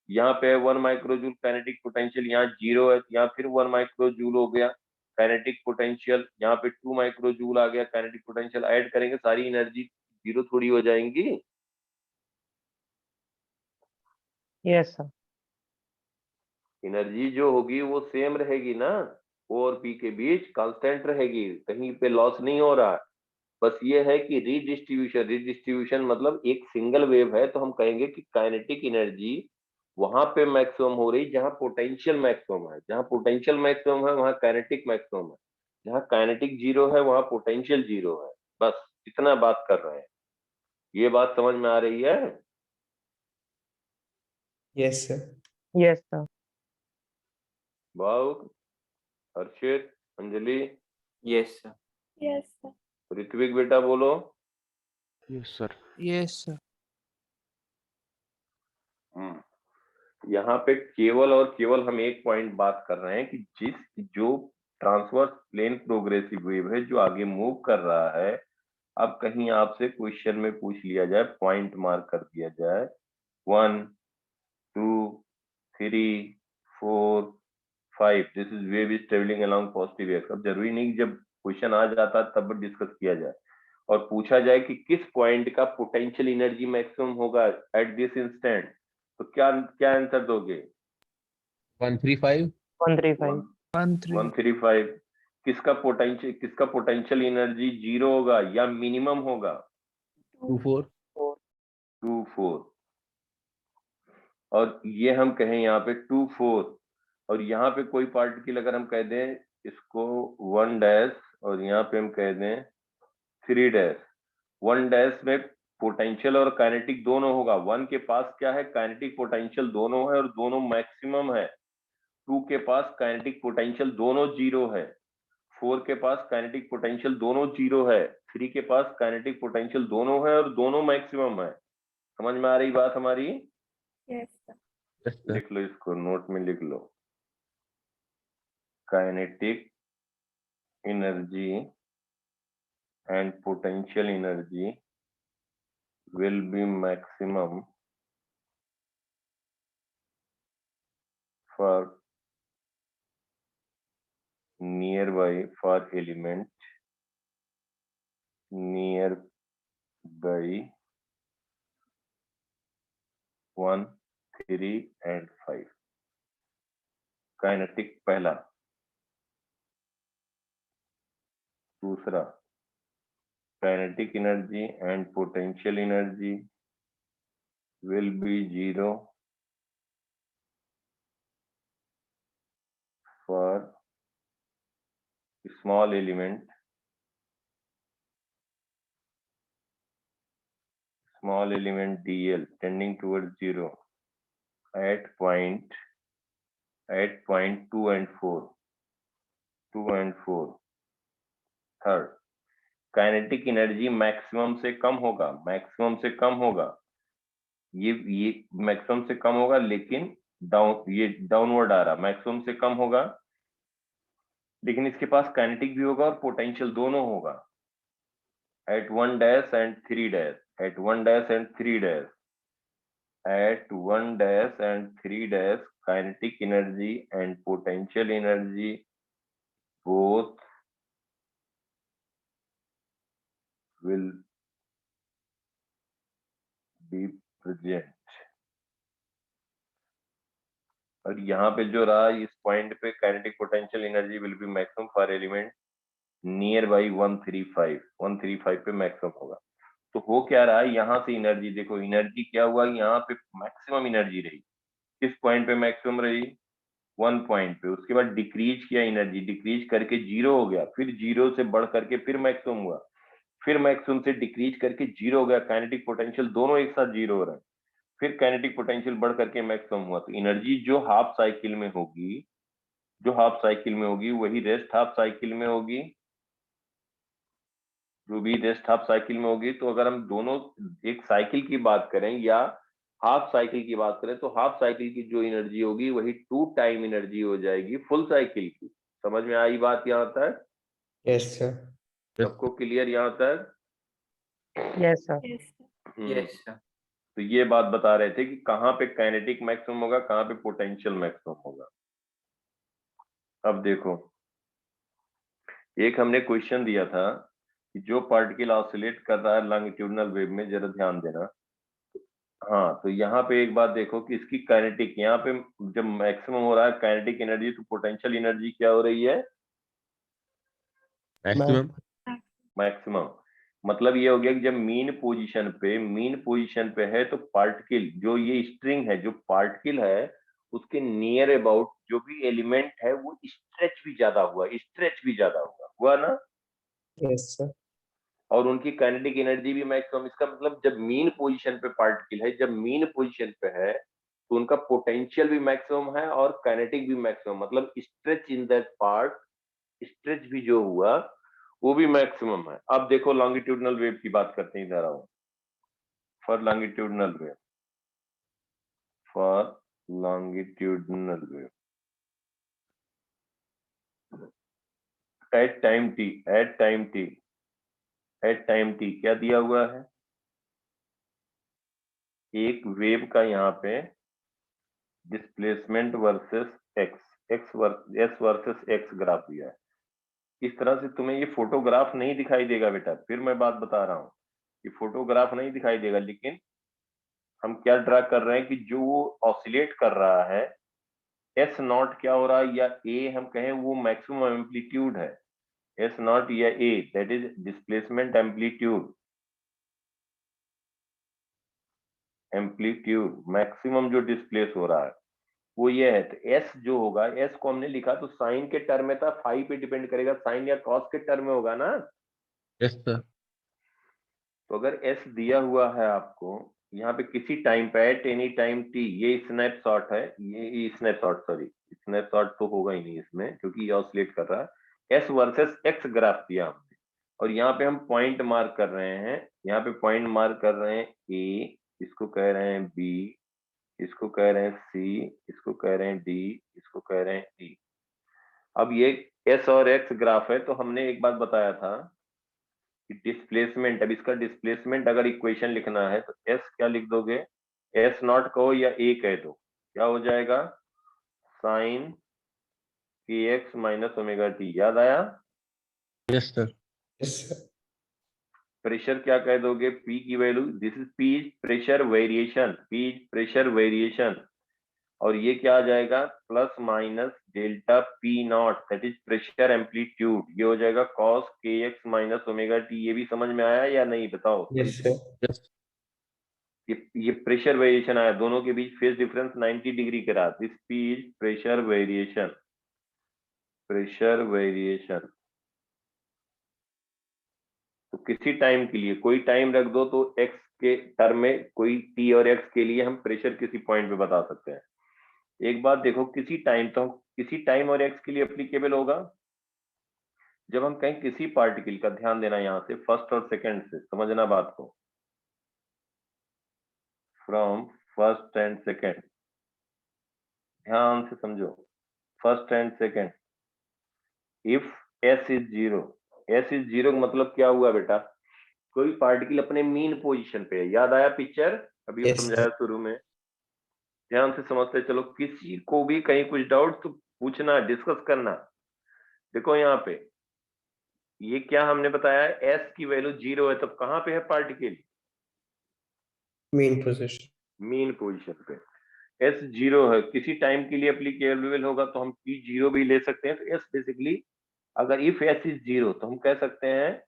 A: यहाँ पे 1 माइक्रोजूल काइनेटिक पोटेंशियल, यहाँ 0 है, यहाँ फिर 1 माइक्रोजूल हो गया काइनेटिक पोटेंशियल, यहाँ पे 2 माइक्रोजूल आ गया काइनेटिक पोटेंशियल। ऐड करेंगे सारी एनर्जी 0 थोड़ी हो जाएंगी।
C: Yes sir.
A: एनर्जी जो होगी वो सेम रहेगी ना, O और P के बीच कांस्टेंट रहेगी, कहीं पे लॉस नहीं हो रहा। बस ये है कि रिडिस्ट्रीब्यूशन मतलब एक सिंगल वेव है तो हम कहेंगे कि काइनेटिक एनर्जी वहां पे मैक्सिमम हो रही जहां पोटेंशियल मैक्सिमम है, जहां पोटेंशियल मैक्सिमम है वहां काइनेटिक मैक्सिमम है, जहां काइनेटिक 0 है वहां पोटेंशियल 0 है। बस इतना बात कर रहे हैं। ये बात समझ में आ रही है?
B: Yes sir.
C: Yes sir.
A: Bhav, Harshit, Anjali,
E: yes sir.
D: Yes sir.
A: Ritvik बेटा बोलो।
C: Yes sir.
E: Yes sir.
A: यहाँ पे केवल और केवल हम एक पॉइंट बात कर रहे हैं कि जो ट्रांसवर्स प्लेन प्रोग्रेसिव वेव है जो आगे मूव कर रहा है, अब कहीं आपसे क्वेश्चन में पूछ लिया जाए, पॉइंट मार्क कर दिया जाए 1 2 3 4 5, this is wave is travelling along positive x. अब जरूरी नहीं जब क्वेश्चन आ जाता तब डिस्कस किया जाए, और पूछा जाए कि किस पॉइंट का पोटेंशियल एनर्जी मैक्सिमम होगा एट दिस इंस्टेंट, तो क्या क्या आंसर दोगे?
C: 135। 135।
A: 135। किसका पोटेंशियल एनर्जी 0 होगा या मिनिमम होगा?
C: 24।
A: 24। और ये हम कहें यहाँ पे 2 4, और यहाँ पे कोई पार्टिकल अगर हम कह दें इसको 1 डैश और यहाँ पे हम कह दें 3 डैश। 1 डैश में पोटेंशियल और काइनेटिक दोनों होगा। 1 के पास क्या है, काइनेटिक पोटेंशियल दोनों है और दोनों मैक्सिमम है। 2 के पास काइनेटिक पोटेंशियल दोनों 0 है। 4 के पास काइनेटिक पोटेंशियल दोनों 0 है। 3 के पास काइनेटिक पोटेंशियल दोनों है और दोनों मैक्सिमम है। समझ में आ रही बात हमारी?
D: Yes, sir.
A: लिख लो इसको, नोट में लिख लो। Kinetic energy and potential energy will be maximum for nearby for element nearby 1 3 and 5। Kinetic पहला। दूसरा, kinetic energy and potential energy will be 0 for small element dl tending towards 0 at point 2 and 4। Third, kinetic energy maximum से कम होगा। ये maximum से कम होगा, लेकिन ये downward आ रहा। मैक्सिमम से कम होगा लेकिन इसके पास काइनेटिक भी होगा और पोटेंशियल दोनों होगा। at 1 dash and 3 dash, at 1 dash and 3 dash, at 1 dash and 3 dash, kinetic energy and potential energy both will be present। और यहाँ पे जो रहा, इस पॉइंट पे kinetic potential energy will be maximum for element near by 135 पे maximum होगा। तो हो क्या रहा है, यहाँ से एनर्जी देखो, एनर्जी क्या हुआ, यहाँ पे मैक्सिमम एनर्जी रही। किस पॉइंट पे मैक्सिमम रही? 1 पॉइंट पे। उसके बाद डिक्रीज किया एनर्जी, डिक्रीज करके 0 हो गया, फिर 0 से बढ़ करके फिर मैक्सिमम हुआ, फिर मैक्सिमम से डिक्रीज करके 0 हो गया। काइनेटिक पोटेंशियल दोनों एक साथ 0 हो रहे हैं, फिर काइनेटिक पोटेंशियल बढ़ करके मैक्सिमम हुआ। तो एनर्जी जो हाफ साइकिल में होगी, वही रेस्ट हाफ साइकिल में होगी, तो अगर हम दोनों एक साइकिल की बात करें या हाफ साइकिल की बात करें, तो हाफ साइकिल की जो एनर्जी होगी वही 2 टाइम एनर्जी हो जाएगी फुल साइकिल की। समझ में आई बात यहाँ तक?
B: Yes sir.
A: सबको क्लियर यहाँ तक?
C: Yes sir.
D: Yes, sir.
E: Yes, sir.
A: तो ये बात बता रहे थे कि कहाँ पे काइनेटिक मैक्सिमम होगा, कहाँ पे पोटेंशियल मैक्सिमम होगा। अब देखो, एक हमने क्वेश्चन दिया था कि जो पार्टिकल ऑसिलेट कर रहा है लॉन्गिट्यूडिनल वेव में, जरा ध्यान देना। हाँ, तो यहाँ पे एक बात देखो कि इसकी काइनेटिक, यहाँ पे जब मैक्सिमम हो रहा है काइनेटिक एनर्जी, तो पोटेंशियल एनर्जी क्या हो रही है? मैक्सिमम। मतलब ये हो गया कि जब मीन पोजीशन पे है, तो पार्टिकल, जो ये स्ट्रिंग है, जो पार्टिकल है, उसके नियर अबाउट जो भी एलिमेंट है वो स्ट्रेच भी ज्यादा हुआ ना?
B: Yes sir.
A: और उनकी काइनेटिक एनर्जी भी मैक्सिमम। इसका मतलब जब मीन पोजीशन पे पार्टिकल है, तो उनका पोटेंशियल भी मैक्सिमम है और काइनेटिक भी मैक्सिमम। मतलब stretch in that part, stretch भी जो हुआ वो भी मैक्सिमम है। अब देखो लॉन्गिट्यूडिनल वेव की बात करते हैं इधर आओ। For longitudinal wave at time T क्या दिया हुआ है? एक वेव का यहाँ पे displacement versus S versus x graph दिया है। इस तरह से तुम्हें ये फोटोग्राफ नहीं दिखाई देगा बेटा, फिर मैं बात बता रहा हूँ, ये फोटोग्राफ नहीं दिखाई देगा, लेकिन हम क्या ड्रा कर रहे हैं कि जो वो ऑसिलेट कर रहा है, एस नॉट क्या हो रहा है, या ए हम कहें, वो मैक्सिमम एम्पलीट्यूड है। एस नॉट या A, that is displacement amplitude. Amplitude maximum जो डिस्प्लेस हो रहा है वो ये है। तो एस जो होगा, एस को हमने लिखा तो साइन के टर्म में था, फाई पे डिपेंड करेगा, साइन या कॉस के टर्म में होगा ना।
F: Yes sir.
A: तो अगर एस दिया हुआ है आपको यहाँ पे किसी टाइम पे एट एनी टाइम टी, ये स्नैपशॉट है, ये स्नैपशॉट सॉरी स्नैपशॉट तो होगा ही नहीं इसमें क्योंकि ये ऑसिलेट कर रहा है। एस वर्सेस एक्स ग्राफ दिया हमने और यहाँ पे हम पॉइंट मार्क कर रहे हैं, यहाँ पे पॉइंट मार्क कर रहे हैं ए, इसको कह रहे हैं बी, इसको कह रहे हैं सी, इसको कह रहे हैं डी, इसको कह रहे हैं ई। अब ये एस और एक्स ग्राफ है तो हमने एक बात बताया था कि डिस्प्लेसमेंट, अब इसका डिस्प्लेसमेंट अगर इक्वेशन लिखना है तो एस क्या लिख दोगे, एस नॉट कहो या ए कह दो, क्या हो जाएगा, साइन के एक्स माइनस ओमेगा टी। याद आया?
F: Yes sir.
B: Yes sir.
A: Pressure क्या कह दोगे, पी की value, this is P is pressure variation, P is pressure variation, और ये क्या आ जाएगा, plus minus delta P not that is pressure amplitude, ये हो जाएगा cos k x minus omega T. ये भी समझ में आया या नहीं, बताओ?
B: Yes sir.
F: यस।
A: ये प्रेशर वेरिएशन आया, दोनों के बीच फेज डिफरेंस 90 डिग्री के रहा, this P is pressure variation, pressure variation. तो किसी टाइम के लिए कोई टाइम रख दो तो एक्स के टर्म में कोई टी और एक्स के लिए हम प्रेशर किसी पॉइंट पे बता सकते हैं। एक बात देखो, किसी टाइम तो किसी टाइम और एक्स के लिए एप्लीकेबल होगा जब हम कहें किसी पार्टिकल का, ध्यान देना यहाँ से फर्स्ट और सेकंड से समझना बात को, फ्रॉम फर्स्ट एंड सेकंड, ध्यान से समझो, first and second, if S is zero, S is zero का मतलब क्या हुआ बेटा, कोई पार्टिकल अपने मीन पोजीशन पे है। याद आया पिक्चर, अभी
B: Yes,
A: समझाया शुरू में, ध्यान से समझते चलो। किसी को भी कहीं कुछ डाउट तो पूछना, डिस्कस करना। देखो यहाँ पे ये क्या हमने बताया है, एस की वैल्यू जीरो है, तब कहाँ पे है particle,
B: main position.
A: Mean position पे। एस जीरो है, किसी टाइम के लिए एप्लीकेबल होगा तो हम पी जीरो भी ले सकते हैं। तो एस बेसिकली, अगर इफ एस इज जीरो तो हम कह सकते हैं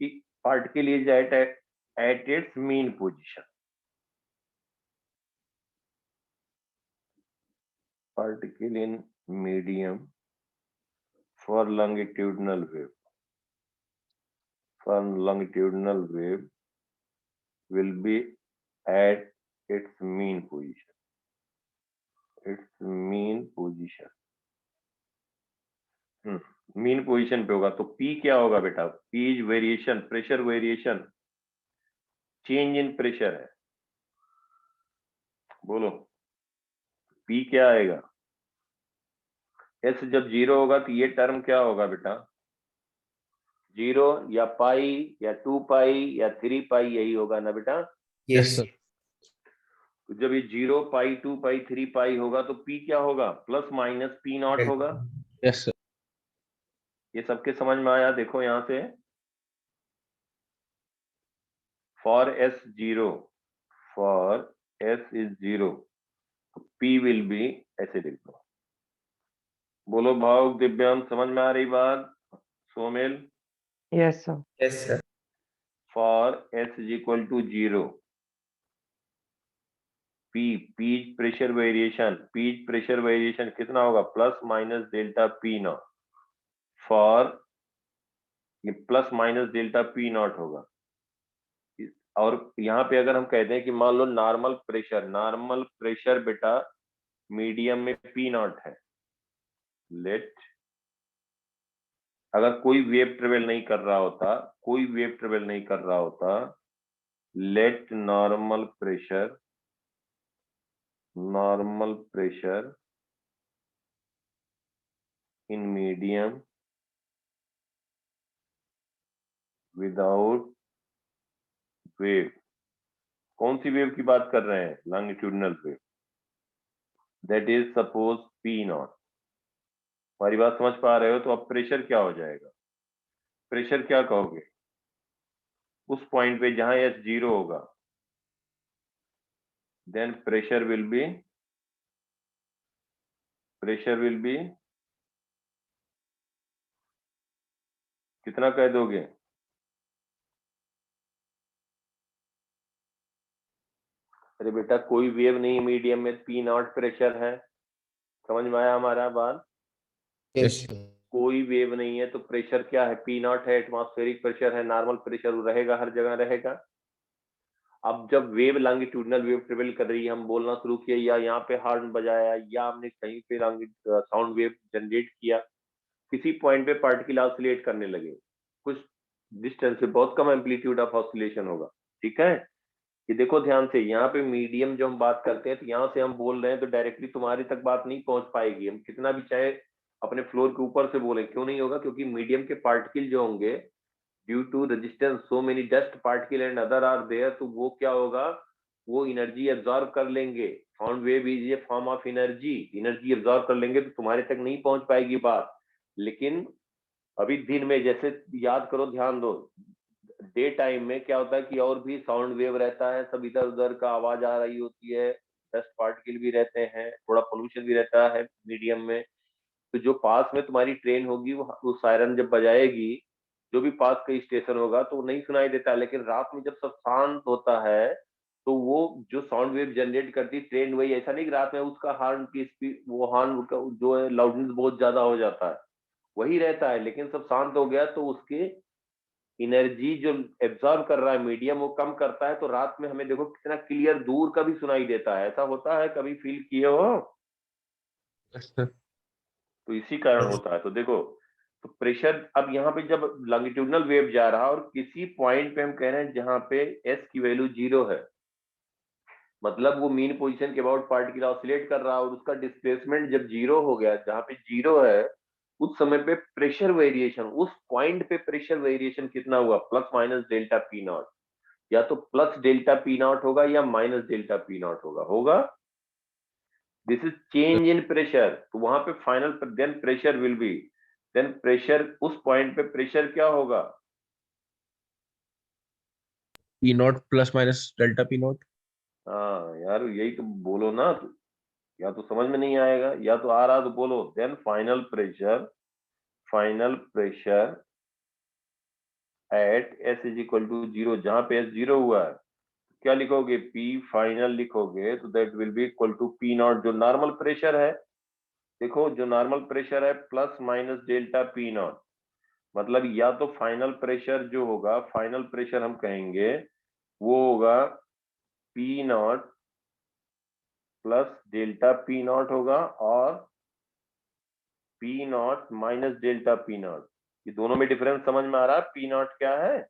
A: कि particle is at its mean position, particle in medium for longitudinal wave. For longitudinal wave will be at its mean position. Its mean position. Mean position पे होगा तो P क्या होगा बेटा, P is variation, pressure variation, change in pressure है। बोलो P क्या आएगा, S जब जीरो होगा तो ये टर्म क्या होगा बेटा, जीरो या पाई या 2 पाई या 3 पाई, यही होगा ना बेटा।
B: Yes sir.
A: तो जब ये 0 पाई 2 पाई 3 पाई होगा तो P क्या होगा, प्लस माइनस P नॉट होगा।
F: Yes sir.
A: ये सबके समझ में आया? देखो यहां से, for S zero, for S is zero, P will be, ऐसे लिख दो। बोलो भाव दिव्यांग, समझ में आ रही बात? Somil,
C: yes sir.
B: Yes sir.
A: For S is equal to zero, P pressure variation, P pressure variation कितना होगा, plus minus delta P naught, for ये plus minus delta P naught होगा। और यहाँ पे अगर हम कहते हैं कि मान लो नॉर्मल प्रेशर बेटा मीडियम में P नॉट है, लेट, अगर कोई वेव ट्रेवल नहीं कर रहा होता, कोई वेव ट्रेवल नहीं कर रहा होता, let normal pressure in medium without wave, कौन सी वेव की बात कर रहे हैं, longitudinal wave, that is suppose P naught. हमारी बात समझ पा रहे हो? तो अब प्रेशर क्या हो जाएगा, प्रेशर क्या कहोगे, उस पॉइंट पे जहां एस जीरो होगा, देन प्रेशर विल बी कितना कह दोगे, अरे बेटा कोई वेव नहीं मीडियम में, पी नॉट प्रेशर है, समझ में आया हमारा बात?
B: यस
A: कोई वेव नहीं है तो प्रेशर क्या है? पी नॉट है, एटमॉस्फेरिक प्रेशर है, नॉर्मल प्रेशर रहेगा, हर जगह रहेगा। अब जब वेव लॉन्गिट्यूडनल वेव ट्रेवल कर रही है, हम बोलना शुरू किया या यहाँ पे हॉर्न बजाया या हमने कहीं पे साउंड वेव जनरेट किया, किसी पॉइंट पे पार्टिकल ऑसिलेट करने लगे, कुछ डिस्टेंस पे बहुत कम एम्पलीट्यूड ऑफ ऑसिलेशन होगा, ठीक है? ये देखो ध्यान से, यहाँ पे मीडियम जो हम बात करते हैं तो यहाँ से हम बोल रहे हैं तो डायरेक्टली तुम्हारे तक बात नहीं पहुंच पाएगी, हम कितना भी चाहे अपने फ्लोर के ऊपर से बोले, क्यों नहीं होगा? क्योंकि मीडियम के पार्टिकल जो होंगे due to resistance so many dust particle and other are there, तो वो क्या होगा, वो एनर्जी एब्जॉर्ब कर लेंगे। Sound wave is a form of energy, energy absorb कर लेंगे तो तुम्हारे तक नहीं पहुंच पाएगी बात। लेकिन अभी दिन में जैसे याद करो, ध्यान दो, डे टाइम में क्या होता है कि और भी साउंड वेव रहता है, सब इधर उधर का आवाज आ रही होती है, डस्ट पार्टिकल भी रहते हैं, थोड़ा पोल्यूशन भी रहता है मीडियम में। तो जो पास में तुम्हारी ट्रेन होगी वो सायरन जब बजाएगी, जो भी पास का स्टेशन होगा तो नहीं सुनाई देता, लेकिन रात में जब सब शांत होता है तो वो जो साउंड वेव जनरेट करती ट्रेन, वही, ऐसा नहीं कि रात में उसका हॉर्न की स्पीड, वो हॉर्न का जो है लाउडनेस बहुत ज्यादा हो जाता है, वही रहता है, लेकिन सब शांत हो गया तो उसके एनर्जी जो एब्जॉर्ब कर रहा है मीडियम वो कम करता है, तो रात में हमें देखो कितना क्लियर दूर का भी सुनाई देता है। ऐसा होता है, कभी फील किए हो?
F: Yes sir.
A: तो इसी कारण होता है। तो देखो, तो प्रेशर अब यहाँ पे जब लॉन्गिट्यूडनल वेव जा रहा है और किसी पॉइंट पे हम कह रहे हैं जहां पे एस की वैल्यू 0 है, मतलब वो मीन पोजीशन के अबाउट पार्टिकल ऑसिलेट कर रहा है और उसका डिस्प्लेसमेंट जब 0 हो गया, जहां पे 0 है उस समय पे प्रेशर वेरिएशन, उस पॉइंट पे प्रेशर वेरिएशन कितना हुआ? Plus minus delta P naught, या तो प्लस डेल्टा पी नॉट होगा या माइनस डेल्टा पी नॉट होगा। This is change in pressure. तो वहां पे final then pressure will be, then pressure उस पॉइंट पे प्रेशर क्या होगा?
F: P naught plus minus delta P naught.
A: हाँ यार यही तो बोलो ना, या तो समझ में नहीं आएगा या तो आ रहा तो बोलो। Then final pressure at S is equal to 0, जहां पे एस 0 हुआ है क्या लिखोगे? पी फाइनल लिखोगे तो that will be equal to P naught, जो नॉर्मल प्रेशर है। देखो जो नॉर्मल प्रेशर है plus minus delta P naught, मतलब या तो फाइनल प्रेशर जो होगा, फाइनल प्रेशर हम कहेंगे वो होगा P naught plus delta P naught होगा, और P naught minus delta P not. ये दोनों में डिफरेंस समझ में आ रहा है? पी नॉट क्या है?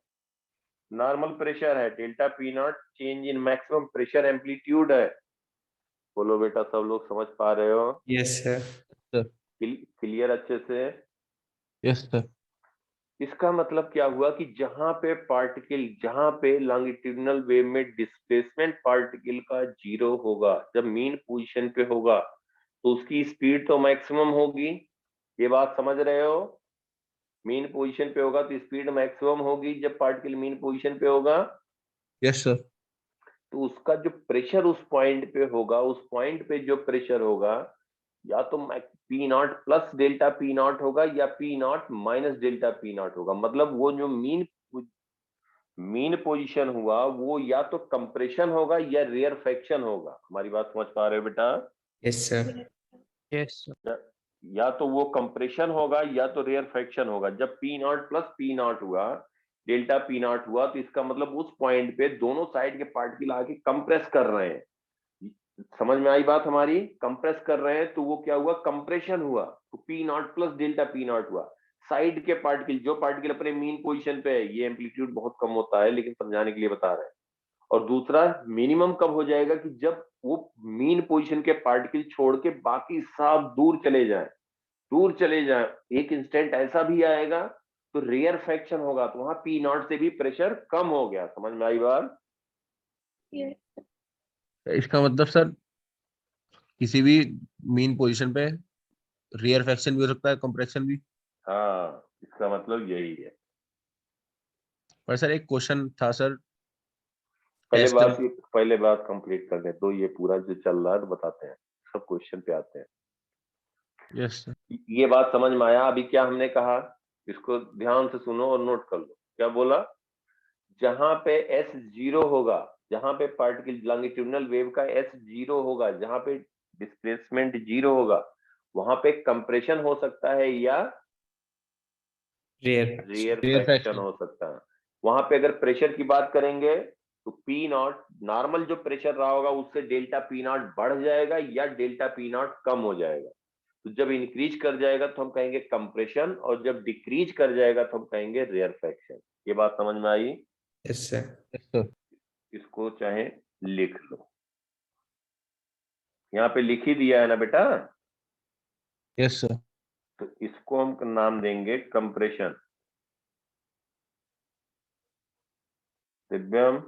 A: नॉर्मल प्रेशर है, delta P not change in maximum pressure amplitude है। बोलो बेटा, सब लोग समझ पा रहे हो?
B: यस सर
A: क्लियर अच्छे से?
F: Yes sir.
A: इसका मतलब क्या हुआ कि जहां पे पार्टिकल, जहां पे लॉन्गिट्यूडिनल वेव में डिस्प्लेसमेंट पार्टिकल का 0 होगा, जब मीन पोजीशन पे होगा तो उसकी स्पीड तो मैक्सिमम होगी, ये बात समझ रहे हो? मीन पोजीशन पे होगा तो स्पीड मैक्सिमम होगी जब पार्टिकल मीन पोजीशन पे होगा।
F: Yes sir.
A: तो उसका जो प्रेशर उस पॉइंट पे होगा, उस पॉइंट पे जो प्रेशर होगा या तो P naught plus delta P naught होगा या P naught minus delta P naught होगा। मतलब वो जो मीन पोजीशन हुआ वो या तो कंप्रेशन होगा या रेयरफेक्शन होगा। हमारी बात समझ पा रहे हो बेटा?
B: Yes sir
E: Yes, sir.
A: या तो वो कंप्रेशन होगा या तो रेयरफेक्शन होगा। जब P naught plus P not हुआ, डेल्टा पी नॉट हुआ, तो इसका मतलब उस पॉइंट पे दोनों साइड के पार्टिकल आके कंप्रेस कर रहे हैं। समझ में आई बात हमारी? कंप्रेस कर रहे हैं तो वो क्या हुआ? कंप्रेशन हुआ, तो P naught plus delta P not हुआ। साइड के पार्टिकल, जो पार्टिकल अपने मीन पोजीशन पे है, ये एम्पलीट्यूड बहुत कम होता है लेकिन समझाने के लिए बता रहे हैं। और दूसरा मिनिमम कब हो जाएगा? कि जब वो मीन पोजीशन के पार्टिकल छोड़ के बाकी सब दूर चले जाए। एक इंस्टेंट ऐसा भी आएगा तो रेयरफेक्शन होगा, तो वहां पी नॉट से भी प्रेशर कम हो गया। समझ में आई बात?
D: yes,
F: इसका मतलब सर किसी भी मीन पोजीशन पे रेयरफेक्शन भी हो सकता है, कंप्रेशन भी।
A: हाँ, इसका मतलब यही है।
F: पर सर एक क्वेश्चन था सर।
A: पहले बात कंप्लीट कर दे तो ये पूरा जो चल रहा है तो बताते हैं, सब क्वेश्चन पे आते हैं।
F: Yes sir.
A: ये बात समझ में आया? अभी क्या हमने कहा, इसको ध्यान से सुनो और नोट कर लो। क्या बोला? जहां पे S 0 होगा, जहां पे पार्टिकल लॉन्गिट्यूडनल वेव का एस 0 होगा, जहां पे डिस्प्लेसमेंट 0 होगा, वहां पे कंप्रेशन हो सकता है या
B: रेयर
A: रेयरफेक्शन हो सकता है। वहां पे अगर प्रेशर की बात करेंगे तो पी नॉट नॉर्मल जो प्रेशर रहा होगा उससे डेल्टा पी नॉट बढ़ जाएगा या डेल्टा पी नॉट कम हो जाएगा। तो जब इंक्रीज कर जाएगा तो हम कहेंगे कंप्रेशन, और जब डिक्रीज कर जाएगा तो हम कहेंगे रेयरफेक्शन। ये बात समझ में आई?
B: Yes sir.
F: Yes sir.
A: इसको चाहे लिख लो, यहाँ पे लिख ही दिया है ना बेटा।
F: Yes sir.
A: तो इसको हम नाम देंगे compression. Divyam,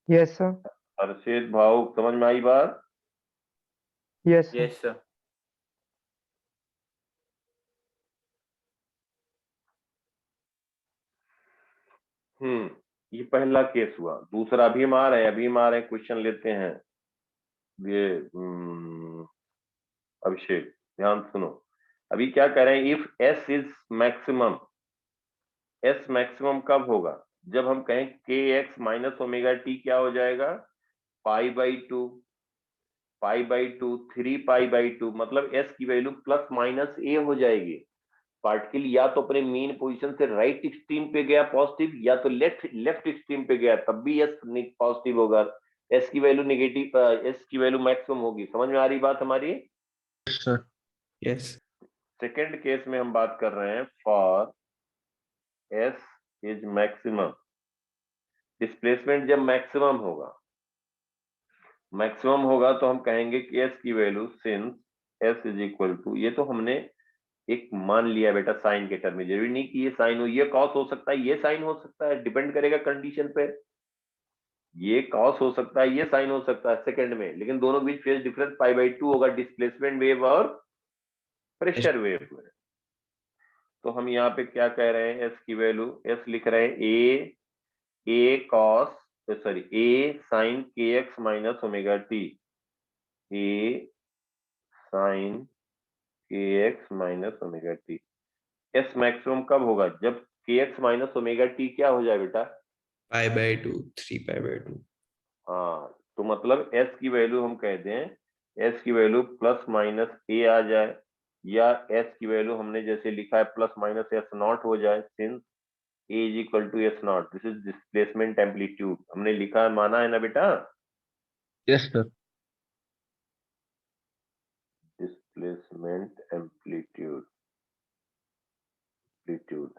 C: yes sir.
A: Harshit, Bhavuk, समझ में आई बात?
C: Yes sir.
E: Yes, sir.
A: ये पहला केस हुआ। दूसरा अभी हम आ रहे हैं, क्वेश्चन लेते हैं। ये अभिषेक ध्यान सुनो। अभी क्या कह रहे हैं, if S is maximum. S maximum कब होगा? जब हम कहें के एक्स माइनस ओमेगा टी क्या हो जाएगा? Pi by two, 3 pi by 2, मतलब एस की वैल्यू प्लस माइनस ए हो जाएगी। पार्टिकल या तो अपने मीन पोजीशन से राइट एक्सट्रीम पे गया पॉजिटिव, या तो लेफ्ट एक्सट्रीम पे गया, तब भी एस पॉजिटिव होगा। एस की वैल्यू नेगेटिव, एस की वैल्यू मैक्सिमम होगी। समझ में आ रही बात हमारी?
F: Yes sir.
B: Yes
A: second case में हम बात कर रहे हैं for S is maximum. Displacement जब मैक्सिमम होगा तो हम कहेंगे कि एस की value since S is equal to, ये तो हमने एक मान लिया बेटा साइन के टर्म में। जरूरी नहीं कि ये साइन हो, ये कॉस हो सकता है, ये साइन हो सकता है, डिपेंड करेगा कंडीशन पे। ये कॉस हो सकता है, ये साइन हो सकता है सेकंड में, लेकिन दोनों के बीच फेज डिफरेंस पाई बाई 2 होगा, डिस्प्लेसमेंट वेव और प्रेशर वेव में। तो हम यहाँ पे क्या कह रहे हैं, एस की वैल्यू, एस लिख रहे हैं ए कॉस, सॉरी ए साइन के एक्स माइनस ओमेगा टी, ए साइन के x minus omega T. S maximum कब होगा? जब के एक्स माइनस ओमेगा टी क्या हो जाए बेटा?
B: पाई बाई 2, 3 पाई बाई 2।
A: हाँ, तो मतलब एस की वैल्यू हम कह दें, एस की वैल्यू प्लस माइनस ए आ जाए, या एस की वैल्यू हमने जैसे लिखा है प्लस माइनस एस नॉट हो जाए, since A is equal to S naught, this is displacement amplitude. हमने लिखा है, माना है ना बेटा?
F: Yes sir.
A: डिस्प्लेसमेंट एम्पलीट्यूड,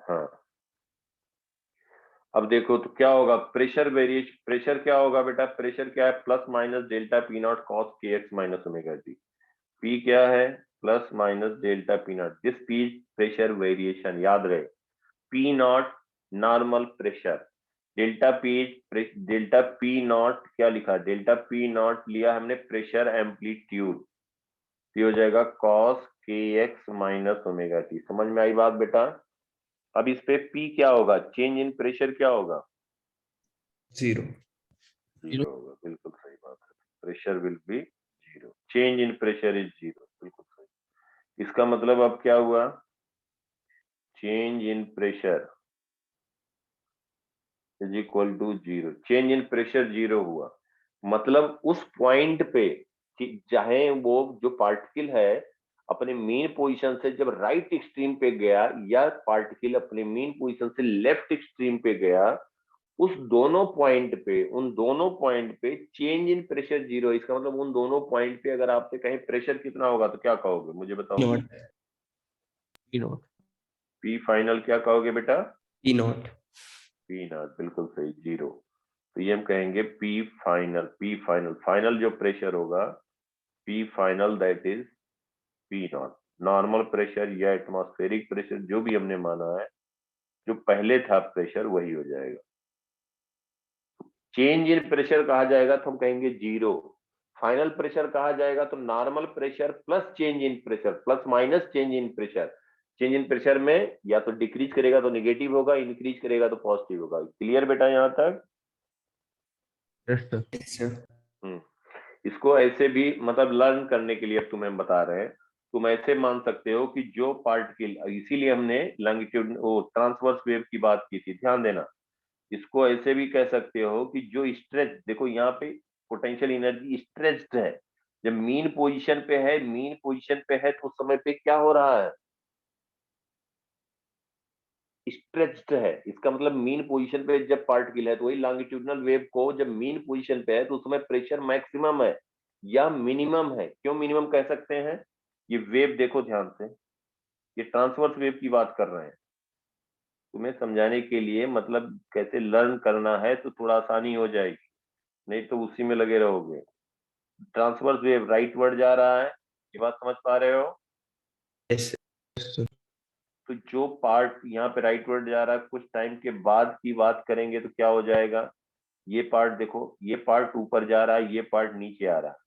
A: हाँ। अब देखो तो क्या होगा, प्रेशर वेरिएशन, प्रेशर क्या होगा बेटा? प्रेशर क्या है? Plus minus delta P naught cos k x minus omega t. P क्या है? Plus minus delta P naught, this P pressure variation, याद रहे। P naught normal pressure, delta P naught क्या लिखा? डेल्टा पी नॉट लिया हमने pressure amplitude, ये हो जाएगा cos k x minus omega T. समझ में आई बात बेटा? अब इस पे पी क्या होगा? चेंज इन प्रेशर क्या होगा?
B: 0
A: होगा, बिल्कुल सही बात है। Pressure will be 0, change in pressure is 0, बिल्कुल सही। इसका मतलब अब क्या हुआ? Change in pressure is equal to 0, change in pressure 0 हुआ। मतलब उस पॉइंट पे कि चाहे वो जो पार्टिकल है अपने मेन पोजीशन से जब राइट एक्सट्रीम पे गया, या पार्टिकल अपने मेन पोजीशन से लेफ्ट एक्सट्रीम पे गया, उन दोनों पॉइंट पे चेंज इन प्रेशर 0। इसका मतलब उन दोनों पॉइंट पे अगर आपसे कहें प्रेशर कितना होगा तो क्या कहोगे? मुझे बताओ।
B: Not
F: P naught.
A: P final क्या कहोगे बेटा?
B: पी नॉट
A: पी नॉट, बिल्कुल सही, 0। तो ये हम कहेंगे पी फाइनल, फाइनल जो प्रेशर होगा P final, that is P naught. Normal pressure या एटमॉस्फेरिक प्रेशर जो भी हमने माना है, जो पहले था प्रेशर वही हो जाएगा। चेंज इन प्रेशर कहा जाएगा तो हम कहेंगे 0। फाइनल प्रेशर कहा जाएगा तो normal pressure plus change in pressure, plus minus change in pressure. Change in pressure में या तो डिक्रीज करेगा तो नेगेटिव होगा, इंक्रीज करेगा तो पॉजिटिव होगा। क्लियर बेटा यहाँ तक?
F: Yes sir.
B: Yes sir.
A: इसको ऐसे भी मतलब लर्न करने के लिए अब तुम्हें बता रहे हैं। तुम ऐसे मान सकते हो कि जो पार्टिकल, इसीलिए हमने लॉन्गिट्यूड वो ट्रांसवर्स वेव की बात की थी, ध्यान देना। इसको ऐसे भी कह सकते हो कि जो स्ट्रेच, देखो यहाँ पे पोटेंशियल एनर्जी स्ट्रेच्ड है, जब मीन पोजीशन पे है, मीन पोजीशन पे है तो उस समय पे क्या हो रहा है, स्ट्रेच्ड है। इसका मतलब मीन पोजीशन पे जब पार्टिकल है तो वही लॉन्गिट्यूडिनल वेव को जब मीन पोजीशन पे है तो उस समय प्रेशर मैक्सिमम है या मिनिमम है। क्यों मिनिमम कह सकते हैं, ये वेव देखो ध्यान से, ये ट्रांसवर्स वेव की बात कर रहे हैं। तुम्हें समझाने के लिए, मतलब कैसे लर्न करना है तो थोड़ा आसानी हो जाएगी, नहीं तो उसी में लगे रहोगे। ट्रांसवर्स वेव राइटवर्ड जा रहा है, ये बात समझ पा रहे हो।
B: yes sir,
A: तो जो पार्ट यहाँ पे राइटवर्ड जा रहा है, कुछ टाइम के बाद की बात करेंगे तो क्या हो जाएगा, ये पार्ट देखो, ये पार्ट ऊपर जा रहा है, ये पार्ट नीचे आ रहा है,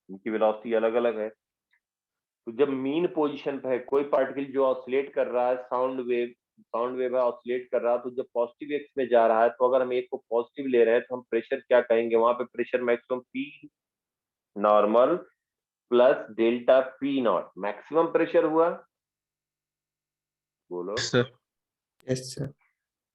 A: इनकी वेलोसिटी अलग अलग है। तो जब मीन पोजीशन पे है कोई पार्टिकल जो ऑसिलेट कर रहा है, साउंड वेव है, ऑसिलेट कर रहा है, तो जब पॉजिटिव एक्स में जा रहा है, तो अगर हम एक को पॉजिटिव ले रहे हैं तो हम प्रेशर क्या कहेंगे, वहां पे pressure maximum P normal plus delta P not, maximum pressure हुआ। बोलो।
F: सर
B: yes sir,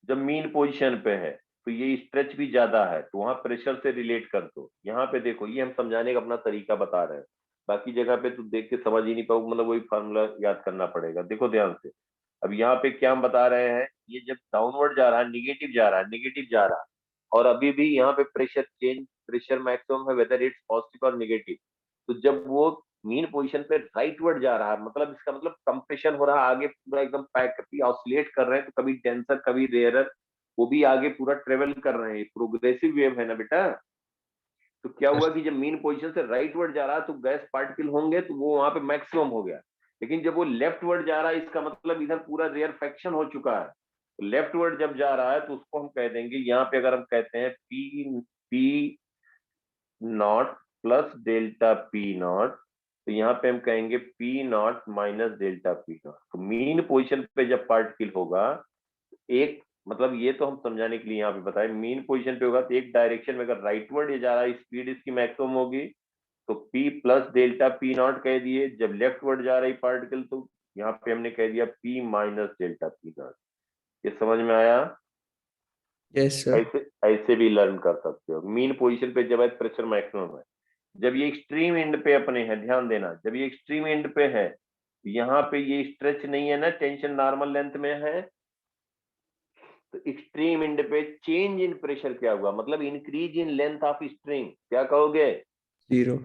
A: जब मीन पोजीशन पे है तो ये स्ट्रेच भी ज्यादा है, तो वहां प्रेशर से रिलेट कर दो। यहाँ पे देखो, ये हम समझाने का अपना तरीका बता रहे हैं, बाकी जगह पे तो देख के समझ ही नहीं पाओगे, मतलब वही फार्मूला याद करना पड़ेगा। देखो ध्यान से, अब यहाँ पे क्या हम बता रहे हैं, ये जब डाउनवर्ड जा रहा है, निगेटिव जा रहा है, निगेटिव जा रहा है, और अभी भी यहाँ पे प्रेशर मैक्सिमम है, वेदर इट्स पॉजिटिव और निगेटिव। तो जब वो मीन पोजीशन पे राइटवर्ड जा रहा है, मतलब इसका मतलब कंप्रेशन हो रहा है, आगे पूरा एकदम पैक ऑसिलेट कर रहे हैं, तो कभी डेंसर कभी रेयरर, वो भी आगे पूरा ट्रेवल कर रहे हैं, प्रोग्रेसिव वेव है ना बेटा। तो क्या हुआ कि जब मीन पोजीशन से राइटवर्ड जा रहा है तो गैस पार्टिकल होंगे, तो वो वहां पे मैक्सिमम हो गया। लेकिन जब वो लेफ्टवर्ड जा रहा है, इसका मतलब इधर पूरा रेयरफेक्शन हो चुका है। तो लेफ्टवर्ड जब जा रहा है तो उसको हम कह देंगे, यहाँ पे अगर हम कहते हैं P naught plus delta P not, तो यहाँ पे हम कहेंगे P naught minus delta P not. तो मीन पोजीशन पे जब पार्टिकल होगा, एक मतलब ये तो हम समझाने के लिए यहाँ पे बताए, मीन पोजीशन पे होगा तो एक डायरेक्शन में अगर राइटवर्ड ये जा रहा है, स्पीड इसकी मैक्सिमम होगी, तो P plus delta P not कह दिए। जब लेफ्टवर्ड जा रही पार्टिकल तो यहाँ पे हमने कह दिया P minus delta P not. ये समझ में आया।
B: yes sir,
A: ऐसे ऐसे भी लर्न कर सकते हो। मीन पोजीशन पे जब प्रेशर मैक्सिमम है, जब ये एक्सट्रीम एंड पे अपने है, ध्यान देना, जब ये एक्सट्रीम एंड पे है, यहाँ पे ये स्ट्रेच नहीं है ना, टेंशन नॉर्मल लेंथ में है, तो एक्सट्रीम एंड पे चेंज इन प्रेशर क्या हुआ, मतलब increase in length of string, क्या कहोगे,
B: 0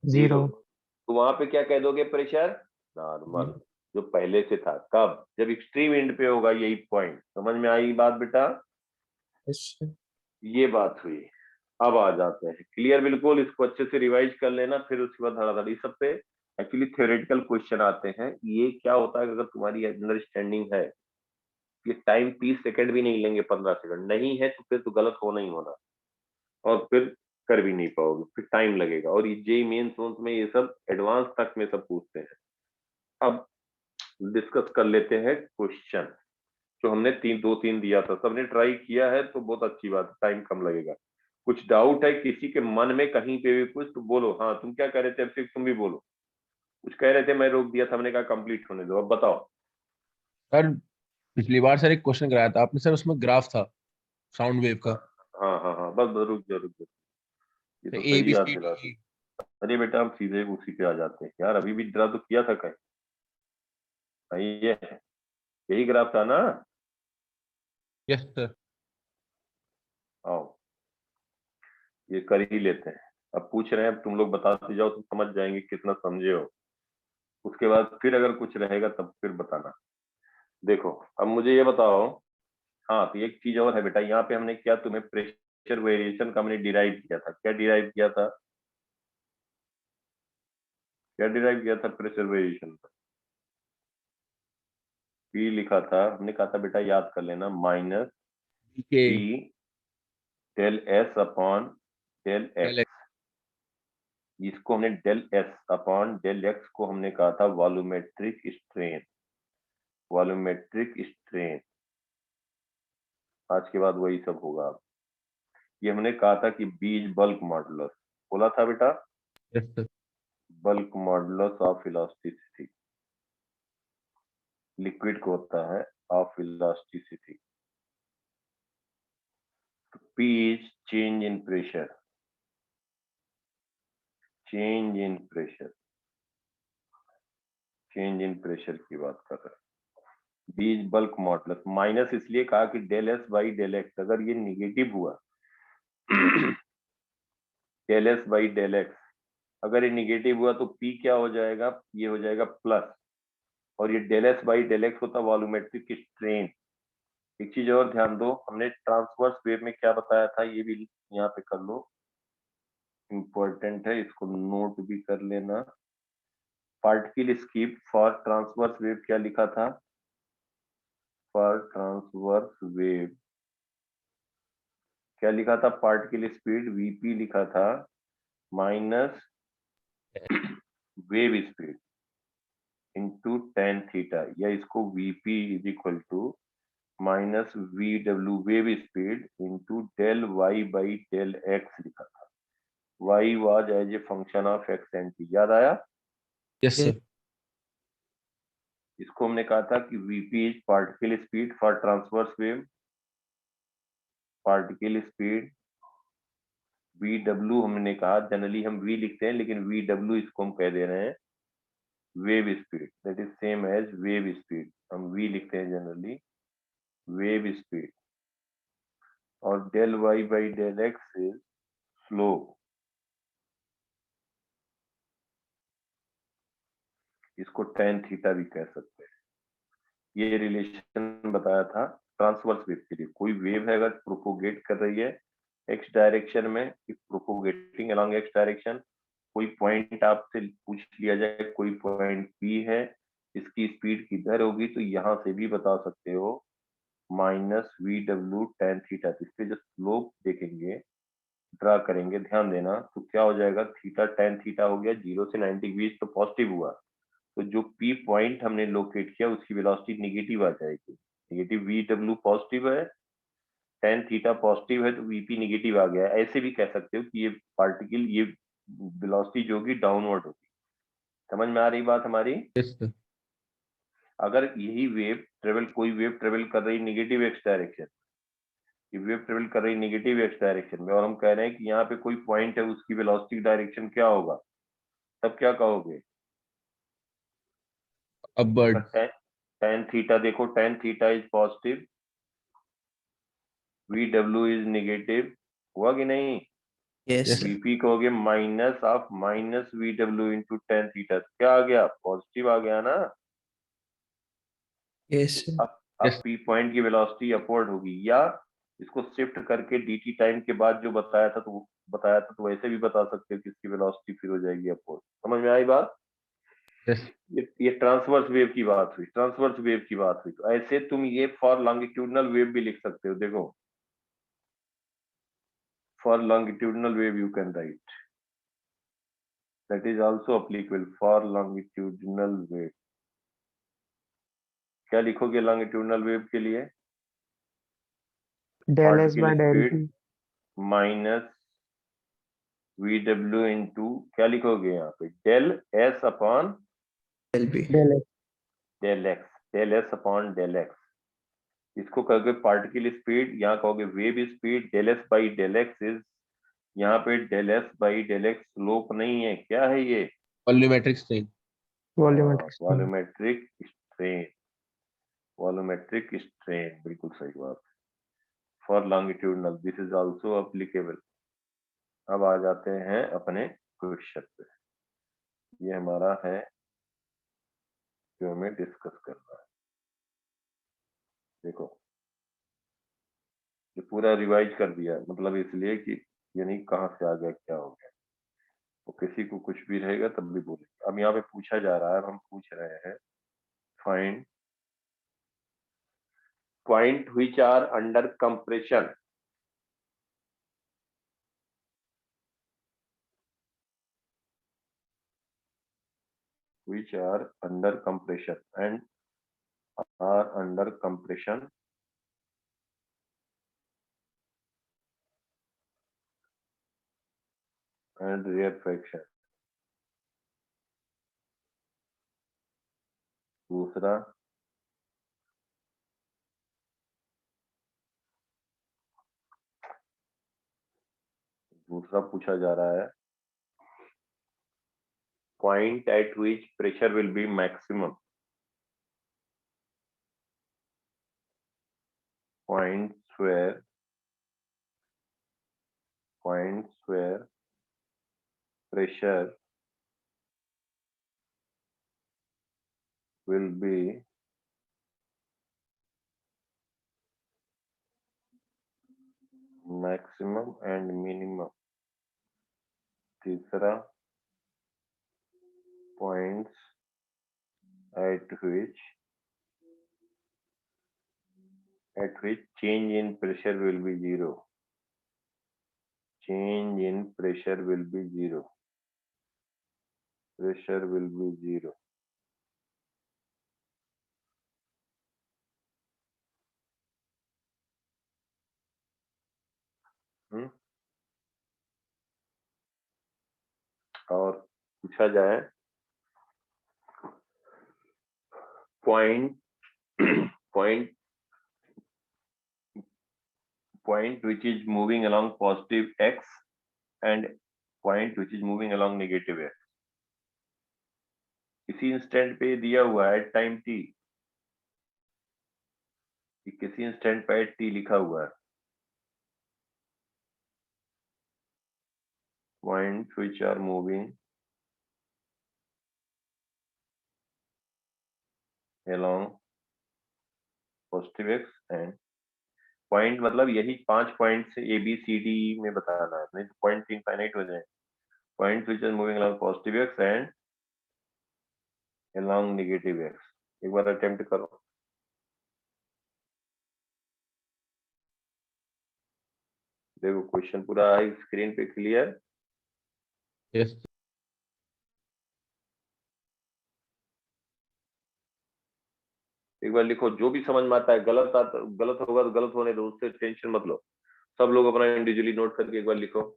C: 0
A: तो वहां पे क्या कह दोगे, प्रेशर नॉर्मल जो पहले से था। कब, जब एक्सट्रीम एंड पे होगा, यही पॉइंट। समझ में आई बात बेटा,
B: yes sir,
A: ये बात हुई। अब आ जाते हैं, क्लियर बिल्कुल, इसको अच्छे से रिवाइज कर लेना, फिर उसके बाद धड़ाधड़ी सब पे एक्चुअली थ्योरेटिकल क्वेश्चन आते हैं। ये क्या होता है, अगर तुम्हारी अंडरस्टैंडिंग है, ये टाइम 30 सेकंड भी नहीं लेंगे, 15 सेकंड नहीं है तो फिर तो गलत होना ही होना, और फिर कर भी नहीं पाओगे, फिर टाइम लगेगा। और ये जेई मेंस में ये सब एडवांस तक में सब पूछते हैं। अब डिस्कस कर लेते हैं क्वेश्चन जो हमने दो तीन दिया था, सबने ट्राई किया है तो बहुत अच्छी बात है, टाइम कम लगेगा। कुछ डाउट है किसी के मन में कहीं पे भी कुछ, तो बोलो। हाँ, तुम क्या कह रहे थे अभिषेक, तुम भी बोलो। कुछ कह रहे थे, मैं रोक दिया था, हमने कहा कंप्लीट होने दो, अब बताओ।
F: सर पिछली बार सर एक क्वेश्चन कराया था आपने सर, उसमें ग्राफ था साउंड वेव का,
A: हाँ हाँ हाँ, बस रुक जाओ रुक जाओ, ये तो
F: ए
A: सही
F: बी
A: याद
F: सी
A: दिला
F: डी।
A: दी। अरे बेटा, हम सीधे उसी पे आ जाते हैं यार, अभी भी ड्रा तो किया था कहीं। हाँ, ये है, यही ग्राफ था ना।
F: Yes sir.
A: आओ, ये कर ही लेते हैं। अब पूछ रहे हैं, अब तुम लोग बताते जाओ तो समझ जाएंगे कितना समझे हो। उसके बाद फिर अगर कुछ रहेगा तब फिर बताना। देखो, अब मुझे ये बताओ। हाँ, तो एक चीज और है बेटा, यहाँ पे हमने क्या, तुम्हें प्रेशर वेरिएशन का हमने डिराइव किया था। क्या डिराइव किया था, क्या डिराइव किया था प्रेशर वेरिएशन का? पी लिखा था, हमने कहा था बेटा याद कर लेना, माइनस
F: के
A: P del S upon del X. जिसको हमने del S upon del X को हमने कहा था वॉल्यूमेट्रिक स्ट्रेन, वॉल्यूमेट्रिक स्ट्रेन। आज के बाद वही सब होगा। ये हमने कहा था कि बीज बल्क मॉडुलस, बोला था बेटा,
F: yes sir.
A: Bulk modulus of elasticity liquid को होता है of elasticity. P is change in pressure. Change in pressure, change in pressure की बात कर रहे हैं। B is bulk modulus. Minus इसलिए कहा कि del S by del X, अगर ये निगेटिव हुआ del S by del X, अगर ये निगेटिव हुआ तो पी क्या हो जाएगा, ये हो जाएगा प्लस, और ये del S by del X होता वॉल्यूमेट्रिक स्ट्रेन। एक चीज और ध्यान दो, हमने ट्रांसवर्स वेव में क्या बताया था, ये भी यहाँ पे कर लो, इंपॉर्टेंट है, इसको नोट भी कर लेना। Particle skip for transverse wave क्या लिखा था, फॉर ट्रांसवर्स वेव क्या लिखा था, पार्टिकल स्पीड वीपी लिखा था minus wave speed into tan theta, या इसको VP is equal to minus V W wave speed into del Y by del X लिखा था। Y was as a function of X and T, याद आया?
F: Yes sir.
A: इसको हमने कहा था कि VP is particle speed for transverse wave, particle speed V W हमने कहा, जनरली हम वी लिखते हैं लेकिन वी डब्ल्यू इसको हम कह दे रहे हैं wave speed, that is same as wave speed, हम वी लिखते हैं जनरली वेव स्पीड, और del Y by del X is slope. इसको टेन थीटा भी कह सकते हैं। ये रिलेशन बताया था ट्रांसवर्स वेव के लिए। कोई वेव है अगर प्रोपोगेट कर रही है एक्स डायरेक्शन में, प्रोपोगेटिंग अलोंग एक्स डायरेक्शन, कोई पॉइंट आपसे पूछ लिया जाए कोई पॉइंट पी है, इसकी स्पीड किधर होगी, तो यहाँ से भी बता सकते हो minus V W tan theta. इस पे जो स्लोप देखेंगे, ड्रा करेंगे, ध्यान देना, तो क्या हो जाएगा, थीटा टेन थीटा हो गया, 0 से 90 के बीच तो पॉजिटिव हुआ, तो जो पी पॉइंट हमने लोकेट किया उसकी वेलोसिटी निगेटिव आ जाएगी। निगेटिव वी डब्ल्यू पॉजिटिव है, टेन थीटा पॉजिटिव है, तो वीपी निगेटिव आ गया। ऐसे भी कह सकते हो कि ये पार्टिकल, ये वेलोसिटी जो होगी डाउनवर्ड होगी। समझ में आ रही बात हमारी?
F: Yes sir.
A: अगर यही वेव ट्रेवल, कोई वेव ट्रेवल कर रही नेगेटिव एक्स डायरेक्शन, ये वेव ट्रेवल कर रही नेगेटिव एक्स डायरेक्शन में, और हम कह रहे हैं कि यहाँ पे कोई पॉइंट है उसकी वेलोसिटी डायरेक्शन क्या होगा, तब क्या कहोगे?
F: अपवर्ड।
A: टेन थीटा देखो, tan theta is positive, V W is negative, हुआ कि नहीं?
B: Yes,
F: Yes.
B: sir.
A: वीपी कहोगे minus of minus V W into tan theta, क्या आ गया, पॉजिटिव आ गया ना।
B: Yes, sir.
A: अब
F: Yes.
A: पी पॉइंट की वेलोसिटी अपवर्ड होगी, या इसको शिफ्ट करके dt टाइम के बाद जो बताया था तो वैसे भी बता सकते हो कि इसकी वेलोसिटी फिर हो जाएगी अपवर्ड। समझ में आई बात?
F: Yes.
A: ये ट्रांसवर्स वेव की बात हुई, ट्रांसवर्स वेव की बात हुई। तो ऐसे तुम ये फॉर लॉन्गिट्यूडनल वेव भी लिख सकते हो। देखो, for longitudinal wave you can write, that is also applicable for longitudinal wave. क्या लिखोगे लॉन्गिट्यूडनल वेव के लिए?
C: Del S by
A: particle
C: del
A: speed
C: P.
A: Minus V W into क्या लिखोगे यहाँ पे, del S upon
B: LP.
C: Del S.
A: Del X, del S upon del X. इसको कहोगे पार्टिकल स्पीड, यहाँ कहोगे wave speed, del S by del X is, यहाँ पे del S by del x slope नहीं है, क्या है ये,
F: volumetric strain.
C: Volumetric strain.
A: Volumetric strain, volumetric strain, बिल्कुल सही बात। For longitudinal this is also applicable. अब आ जाते हैं अपने क्वेश्चन पे, ये हमारा है जो हमें डिस्कस करना है। देखो, ये पूरा रिवाइज कर दिया, मतलब इसलिए कि ये नहीं कहाँ से आ गया क्या हो गया, तो किसी को कुछ भी रहेगा तब भी बोलेंगे। अब यहाँ पे पूछा जा रहा है, हम पूछ रहे हैं find point which are under compression, which are under compression and are under compression and rarefaction। दूसरा दूसरा पूछा जा रहा है, point at which pressure will be maximum. Points where pressure will be maximum and minimum. तीसरा, points at which change in pressure will be zero. Change in pressure will be zero. Pressure will be zero. और पूछा जाए point which is moving along positive x and point which is moving along negative x. इसी instant पे दिया हुआ है time t, किसी instant पे t लिखा हुआ है. Points which are moving along positive x and point मतलब यही 5 पॉइंट से ए बी सी डी में बताना है, नहीं तो पॉइंट इनफाइनाइट हो जाए. Point which are moving along positive X and along negative X. एक बार अटेम्प्ट करो. देखो क्वेश्चन पूरा स्क्रीन पे क्लियर.
F: यस
A: एक बार लिखो, जो भी समझ में आता है. गलत होगा तो गलत होने दो, उससे टेंशन मत लो. सब लोग अपना इंडिविजुअली नोट करके एक बार लिखो.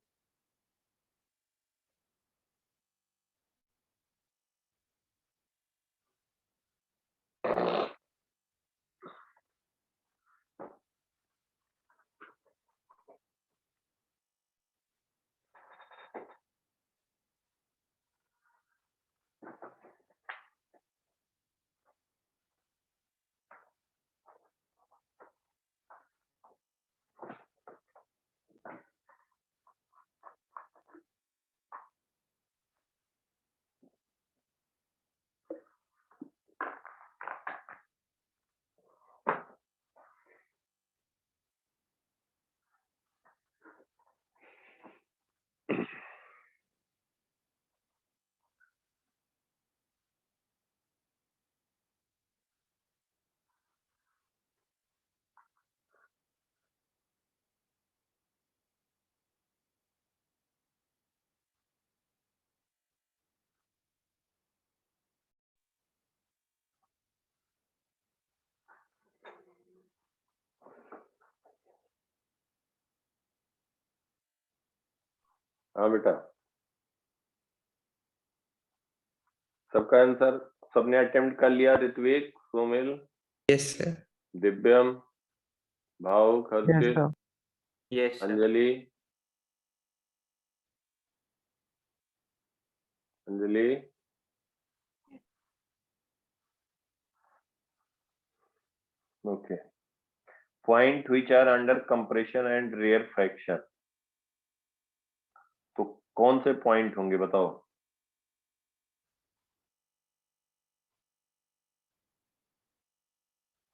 A: हाँ बेटा, सबका आंसर सबने अटेम्प्ट कर लिया. Ritvik, Somil,
B: yes sir.
A: Divyam, Bhav,
C: yes
A: खर्चित,
C: sir.
E: Yes, sir.
A: Anjali. Okay. Point which are under compression and rarefaction. तो कौन से पॉइंट होंगे बताओ.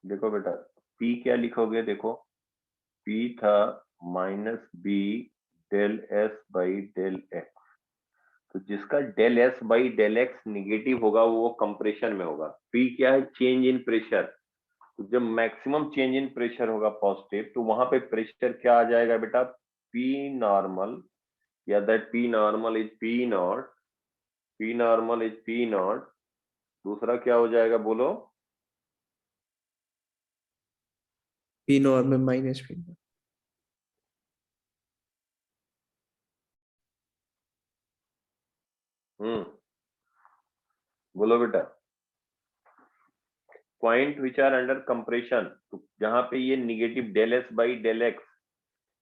A: देखो बेटा, P क्या लिखोगे. देखो P था minus B del S by del X. तो जिसका del S by del X negative होगा वो कंप्रेशन में होगा. P क्या है, चेंज इन प्रेशर. तो जब मैक्सिमम चेंज इन प्रेशर होगा पॉजिटिव, तो वहां पे प्रेशर क्या आ जाएगा बेटा, P नॉर्मल, या that P normal is P naught. P normal is P naught. दूसरा क्या हो जाएगा बोलो.
B: P normal minus P.
A: बोलो बेटा. Point which are under compression, तो जहां पे ये negative del S by del X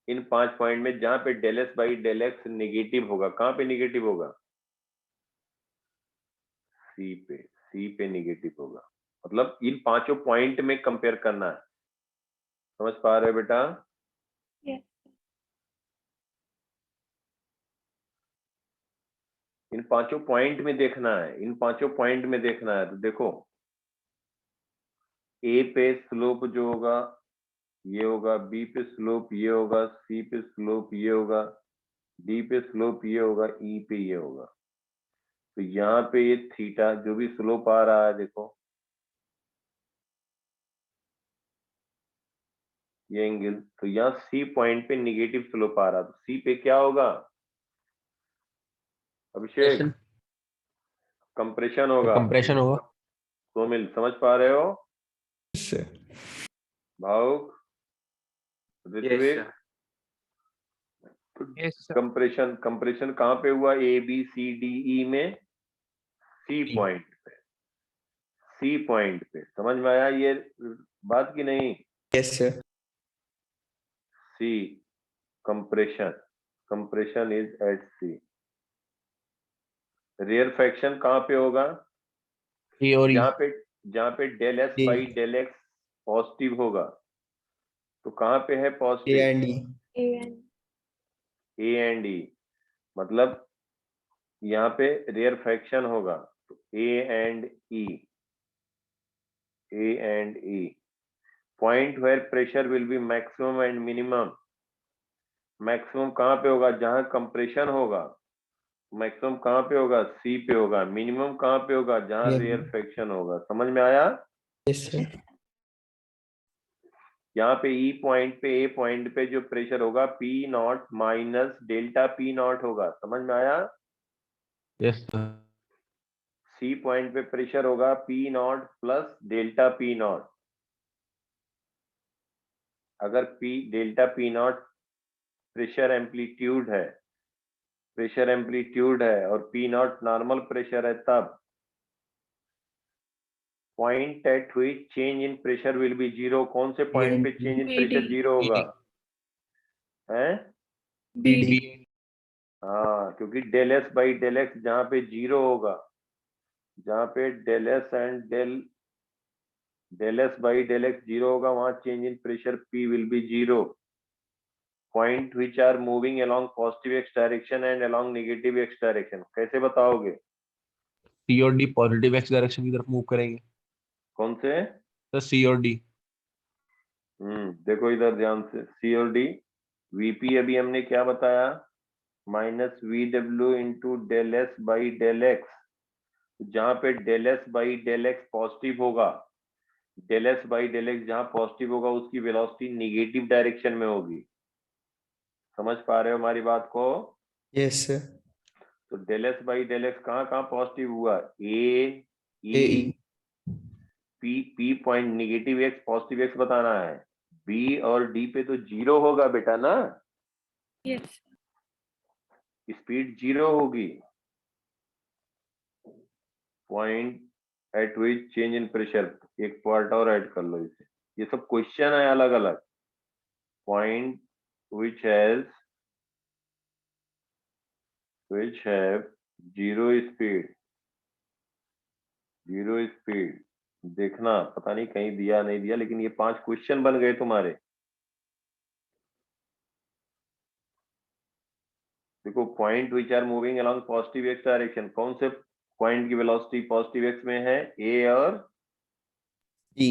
A: इन 5 पॉइंट में जहां पे del S by del X negative होगा, कहां पे निगेटिव होगा? सी पे निगेटिव होगा। मतलब इन पांचों पॉइंट में कंपेयर करना है। समझ पा रहे हो बेटा?
D: Yes.
A: इन पांचों पॉइंट में देखना है, इन पांचों पॉइंट में देखना है। तो देखो, ए पे स्लोप जो होगा ये होगा, बी पे स्लोप ये होगा, सी पे स्लोप ये होगा, डी पे स्लोप ये होगा, ई पे ये होगा। तो यहाँ पे ये थीटा जो भी स्लोप आ रहा है, देखो ये एंगल, तो यहाँ सी पॉइंट पे निगेटिव स्लोप आ रहा है, तो सी पे क्या होगा अभिषेक? कंप्रेशन होगा।
F: कंप्रेशन होगा।
A: सोमिल समझ पा रहे हो?
B: Yes, sir.
A: Bhavuk,
E: Yes,
A: Ritvik,
E: sir.
C: Yes sir.
A: Compression compression कहाँ पे हुआ? A B C D E में सी
F: E.
A: पॉइंट पे, सी पॉइंट पे। समझ में आया ये बात की नहीं?
B: Yes, sir.
A: C compression, compression is at C. Rarefaction कहाँ पे होगा?
F: E और E.
A: जहाँ पे del S
B: E.
A: By del X positive होगा, तो कहाँ पे है
B: A
A: positive?
B: and E.
D: And
A: A and E, मतलब यहाँ पे रेयरफेक्शन होगा, तो A and E, A and E. Point where pressure will be maximum and minimum. Maximum कहाँ पे होगा? जहां कंप्रेशन होगा। मैक्सिमम कहाँ पे होगा? सी पे होगा। मिनिमम कहाँ पे होगा? जहां
B: Yeah.
A: रेयरफेक्शन होगा। समझ में आया?
B: Yes, sir.
A: यहाँ पे ई पॉइंट पे, ए पॉइंट पे जो प्रेशर होगा P naught minus delta P naught होगा। समझ में आया?
F: Yes sir.
A: सी पॉइंट पे प्रेशर होगा P naught plus delta P naught. अगर P delta P naught pressure amplitude है, प्रेशर एम्पलीट्यूड है और पी नॉट नॉर्मल प्रेशर है, तब point at which change in pressure will be zero. कौन से पॉइंट पे change in pressure
D: BD.
A: Zero होगा? हैं?
D: BD.
A: हाँ, क्योंकि del S by del X जहां पे जीरो होगा, जहां पे del S and del S by del X zero होगा, वहां change in pressure P will be zero. Point which are moving along positive X direction and along negative X direction. कैसे बताओगे?
F: C और D positive X direction की तरफ move करेंगे।
A: कौन से?
F: सर C और D।
A: देखो इधर ध्यान से, सी और डी। वीपी अभी हमने क्या बताया? Minus V W into del S by del X. जहां पे del S by del X positive होगा, del S by del X जहां पॉजिटिव होगा उसकी वेलोसिटी निगेटिव डायरेक्शन में होगी। समझ पा रहे हो हमारी बात को?
B: Yes, sir.
A: तो del S by del X कहाँ कहाँ पॉजिटिव हुआ? A E
B: AE.
A: P, P point negative X positive X बताना है। बी और डी पे तो जीरो होगा बेटा ना,
D: Yes.
A: स्पीड जीरो होगी। Point eight which change in pressure, एक पार्ट और ऐड कर लो इसे, ये सब क्वेश्चन है अलग अलग। Point which have zero speed, zero speed. देखना, पता नहीं कहीं दिया नहीं दिया, लेकिन ये 5 क्वेश्चन बन गए तुम्हारे। देखो, point which are moving along positive X direction, कौन से पॉइंट की वेलोसिटी पॉजिटिव एक्स में है? ए और
B: E.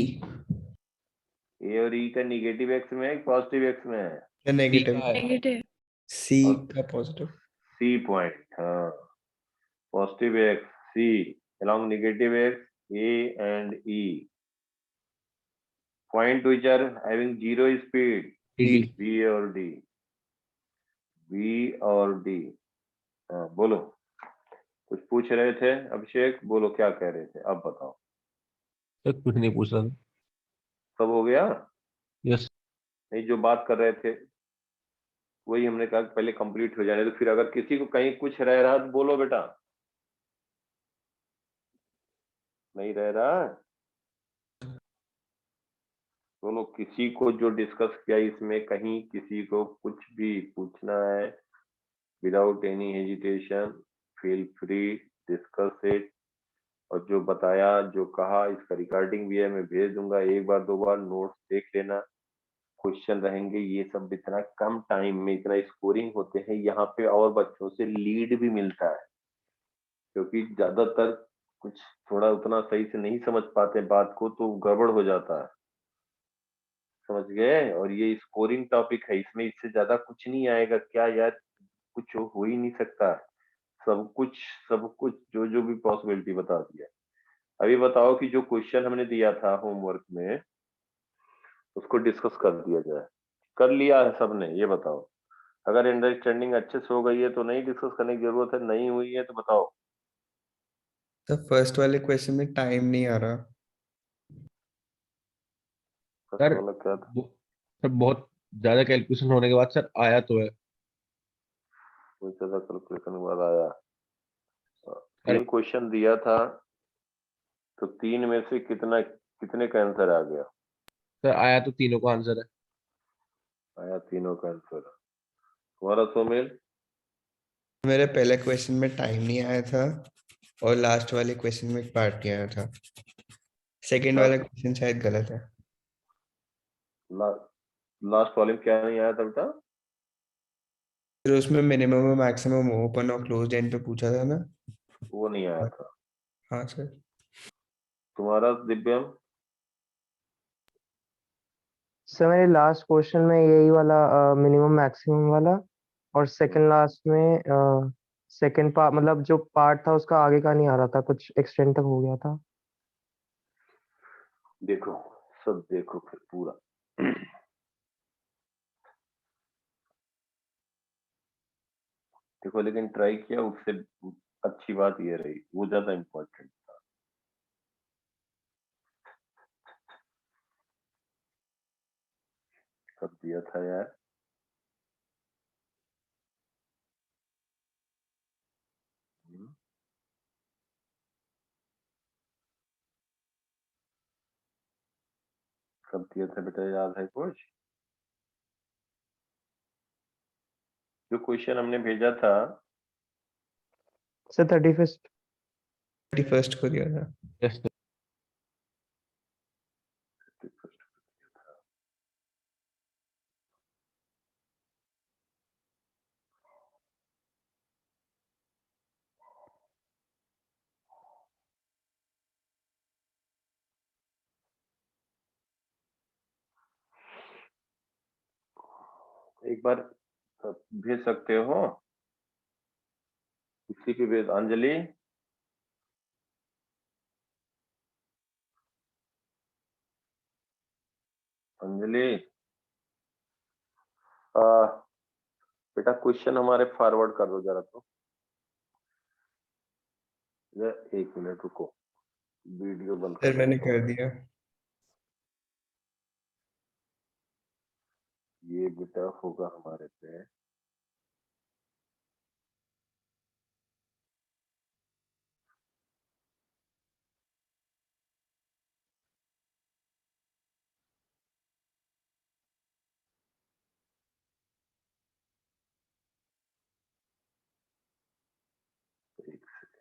A: का निगेटिव एक्स में है, पॉजिटिव एक्स में है?
B: The negative.
D: Negative.
B: C
A: और
B: का positive.
A: सी पॉइंट, हाँ, positive X C along negative X A and E. Point which are having zero speed,
B: D.
A: B और डी, बी और डी। हाँ, बोलो, कुछ पूछ रहे थे अभिषेक? बोलो क्या कह रहे थे, अब बताओ।
F: सर कुछ नहीं पूछ रहा था।
A: सब हो गया?
F: यस।
A: नहीं, जो बात कर रहे थे वही हमने कहा कि पहले कंप्लीट हो जाने, तो फिर अगर किसी को कहीं कुछ रह रहा तो बोलो बेटा। नहीं रह रहा? चलो किसी को जो डिस्कस किया इसमें कहीं किसी को कुछ भी पूछना है without any hesitation feel free discuss it. और जो बताया जो कहा इसका रिकॉर्डिंग भी है, मैं भेज दूंगा, एक बार दो बार नोट्स देख लेना। क्वेश्चन रहेंगे ये सब, इतना कम टाइम में इतना स्कोरिंग होते हैं यहाँ पे, और बच्चों से लीड भी मिलता है क्योंकि ज्यादातर कुछ थोड़ा उतना सही से नहीं समझ पाते बात को तो गड़बड़ हो जाता है, समझ गए। और ये स्कोरिंग टॉपिक है, इसमें इससे ज्यादा कुछ नहीं आएगा क्या यार, कुछ हो ही नहीं सकता। सब कुछ सब कुछ जो जो भी पॉसिबिलिटी बता दिया। अभी बताओ कि जो क्वेश्चन हमने दिया था होमवर्क में उसको डिस्कस कर दिया जाए। कर लिया है सबने, ये बताओ। अगर अंडरस्टैंडिंग अच्छे से हो गई है तो नहीं डिस्कस करने की जरूरत है, नहीं हुई है तो बताओ।
B: तो फर्स्ट वाले क्वेश्चन में टाइम नहीं आ रहा।
F: सर
A: वाला क्या था?
F: सर बहुत ज्यादा कैलकुलेशन होने के बाद सर आया तो है।
A: कोई ज्यादा कैलकुलेशन के बाद आया?
F: सर
A: 3 क्वेश्चन दिया था तो 3 में से कितने का आंसर आ गया?
F: सर आया तो तीनों का आंसर है।
A: आया तीनों का आंसर। तुम्हारा सोमेल?
B: मेरे पहले क्वेश्चन में टाइम नहीं आया था और लास्ट वाले क्वेश्चन में पार्ट नहीं आया था। सेकंड वाला क्वेश्चन शायद गलत है।
A: लास्ट वाले में क्या नहीं आया था बेटा?
B: फिर उसमें मिनिमम और मैक्सिमम ओपन और क्लोज्ड एंड पे पूछा था ना।
A: वो नहीं आया था।
B: हाँ सर।
A: तुम्हारा दिव्यम?
C: सर मेरे लास्ट क्वेश्चन में यही वाला मिनिमम मैक्सिमम वाला, और सेकंड लास्ट में सेकंड पार्ट मतलब जो पार्ट था उसका आगे का नहीं आ रहा था, कुछ एक्सटेंड तक हो गया था।
A: देखो, सब देखो फिर पूरा। देखो लेकिन ट्राई किया, उससे अच्छी बात ये रही, वो ज्यादा इम्पोर्टेंट था। कब दिया था यार? हम्म, कब दिया था बेटा, याद है कुछ? जो क्वेश्चन हमने भेजा था
C: सर 31st।
B: 31st को दिया था।
F: Yes sir.
A: एक बार भेज सकते हो किसी भी भेज। अंजलि, अंजलि आ, बेटा क्वेश्चन हमारे फॉरवर्ड कर दो जरा तो। एक मिनट रुको, वीडियो बंद कर
B: सर मैंने
A: देता हूँ।
B: कर दिया।
A: ये बेटा होगा हमारे पे। एक सेकंड।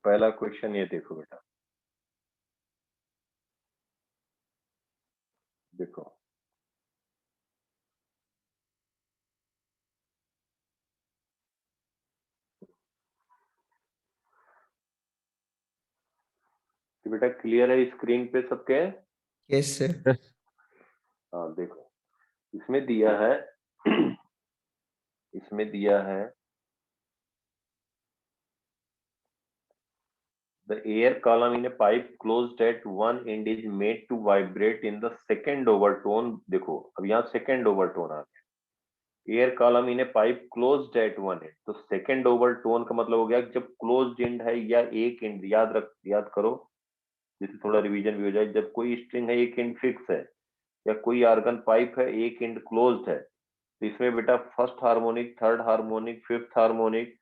A: पहला क्वेश्चन ये देखो बेटा, देखो कि बेटा क्लियर है स्क्रीन पे सबके?
B: Yes sir.
F: यस
A: हाँ देखो, इसमें दिया है इसमें दिया है the air column in a pipe closed at one end is made to vibrate in the second overtone. देखो अब यहाँ second overtone आ गया, air column in a pipe closed at one end, तो second overtone का मतलब हो गया जब closed end है या एक end, याद करो जिससे थोड़ा रिवीजन भी हो जाए। जब कोई स्ट्रिंग है एक एंड फिक्स है या कोई आर्गन पाइप है एक एंड क्लोज्ड है, तो इसमें बेटा first harmonic, third harmonic, fifth harmonic,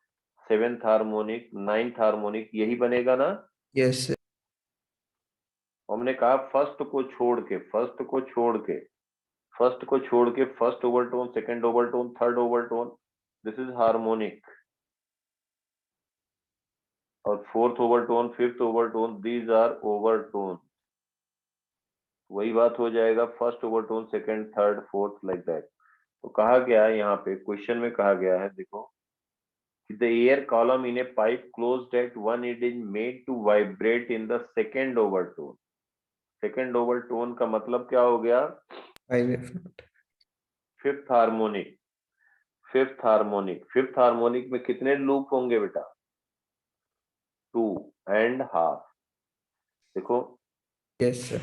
A: seventh harmonic, ninth harmonic यही बनेगा ना।
B: Yes sir.
A: हमने कहा फर्स्ट को छोड़ के first overtone, second overtone, third overtone, this is harmonic, और fourth overtone, fifth overtone, these are overtone. वही बात हो जाएगा first overtone, second, third, fourth, like that. तो कहा गया है यहाँ पे क्वेश्चन में कहा गया है, देखो the air column in a pipe closed at one end is made to vibrate in the second overtone. Second overtone का मतलब क्या हो गया? Fifth harmonic. फिफ्थ हार्मोनिक में कितने लूप होंगे बेटा? 2.5। देखो
B: यस सर।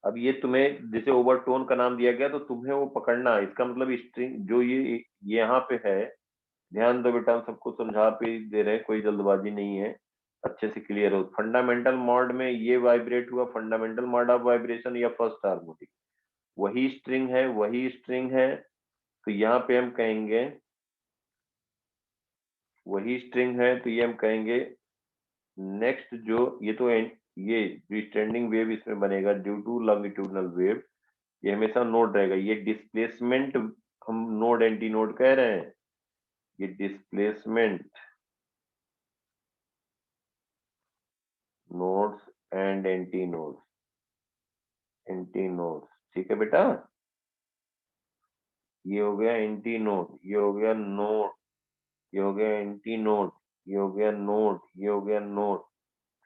A: अब ये तुम्हें जैसे ओवरटोन का नाम दिया गया तो तुम्हें वो पकड़ना है। इसका मतलब स्ट्रिंग जो ये यहाँ पे है, ध्यान दो बेटा, हम सबको समझा पे दे रहे हैं, कोई जल्दबाजी नहीं है, अच्छे से क्लियर हो। फंडामेंटल मोड में ये वाइब्रेट हुआ, फंडामेंटल मोड ऑफ वाइब्रेशन या फर्स्ट हार्मोनिक, वही स्ट्रिंग है, तो यहाँ पे हम कहेंगे वही स्ट्रिंग है, तो ये हम कहेंगे नेक्स्ट जो ये जो स्टैंडिंग वेव इसमें बनेगा ड्यू टू लॉन्गिट्यूडनल वेव, ये हमेशा नोड रहेगा। ये डिस्प्लेसमेंट हम नोड एंटी नोड कह रहे हैं, ये displacement nodes and anti nodes, ठीक है बेटा। ये हो गया एंटी नोड, ये हो गया नोड, ये हो गया एंटी नोड, ये हो गया नोड, ये हो गया नोड।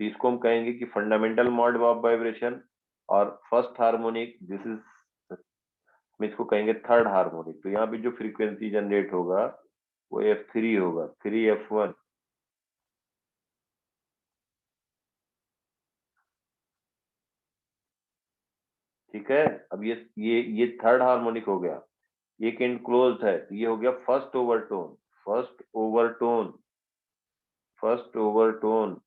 A: तो इसको हम कहेंगे कि फंडामेंटल मोड ऑफ वाइब्रेशन और फर्स्ट हार्मोनिक, दिस इज, हम इसको कहेंगे थर्ड हार्मोनिक। तो यहाँ पे जो फ्रीक्वेंसी जनरेट होगा वो F3 होगा, 3F1। ठीक है। अब ये थर्ड हार्मोनिक हो गया, एक एंड क्लोज्ड है, तो ये हो गया फर्स्ट ओवरटोन।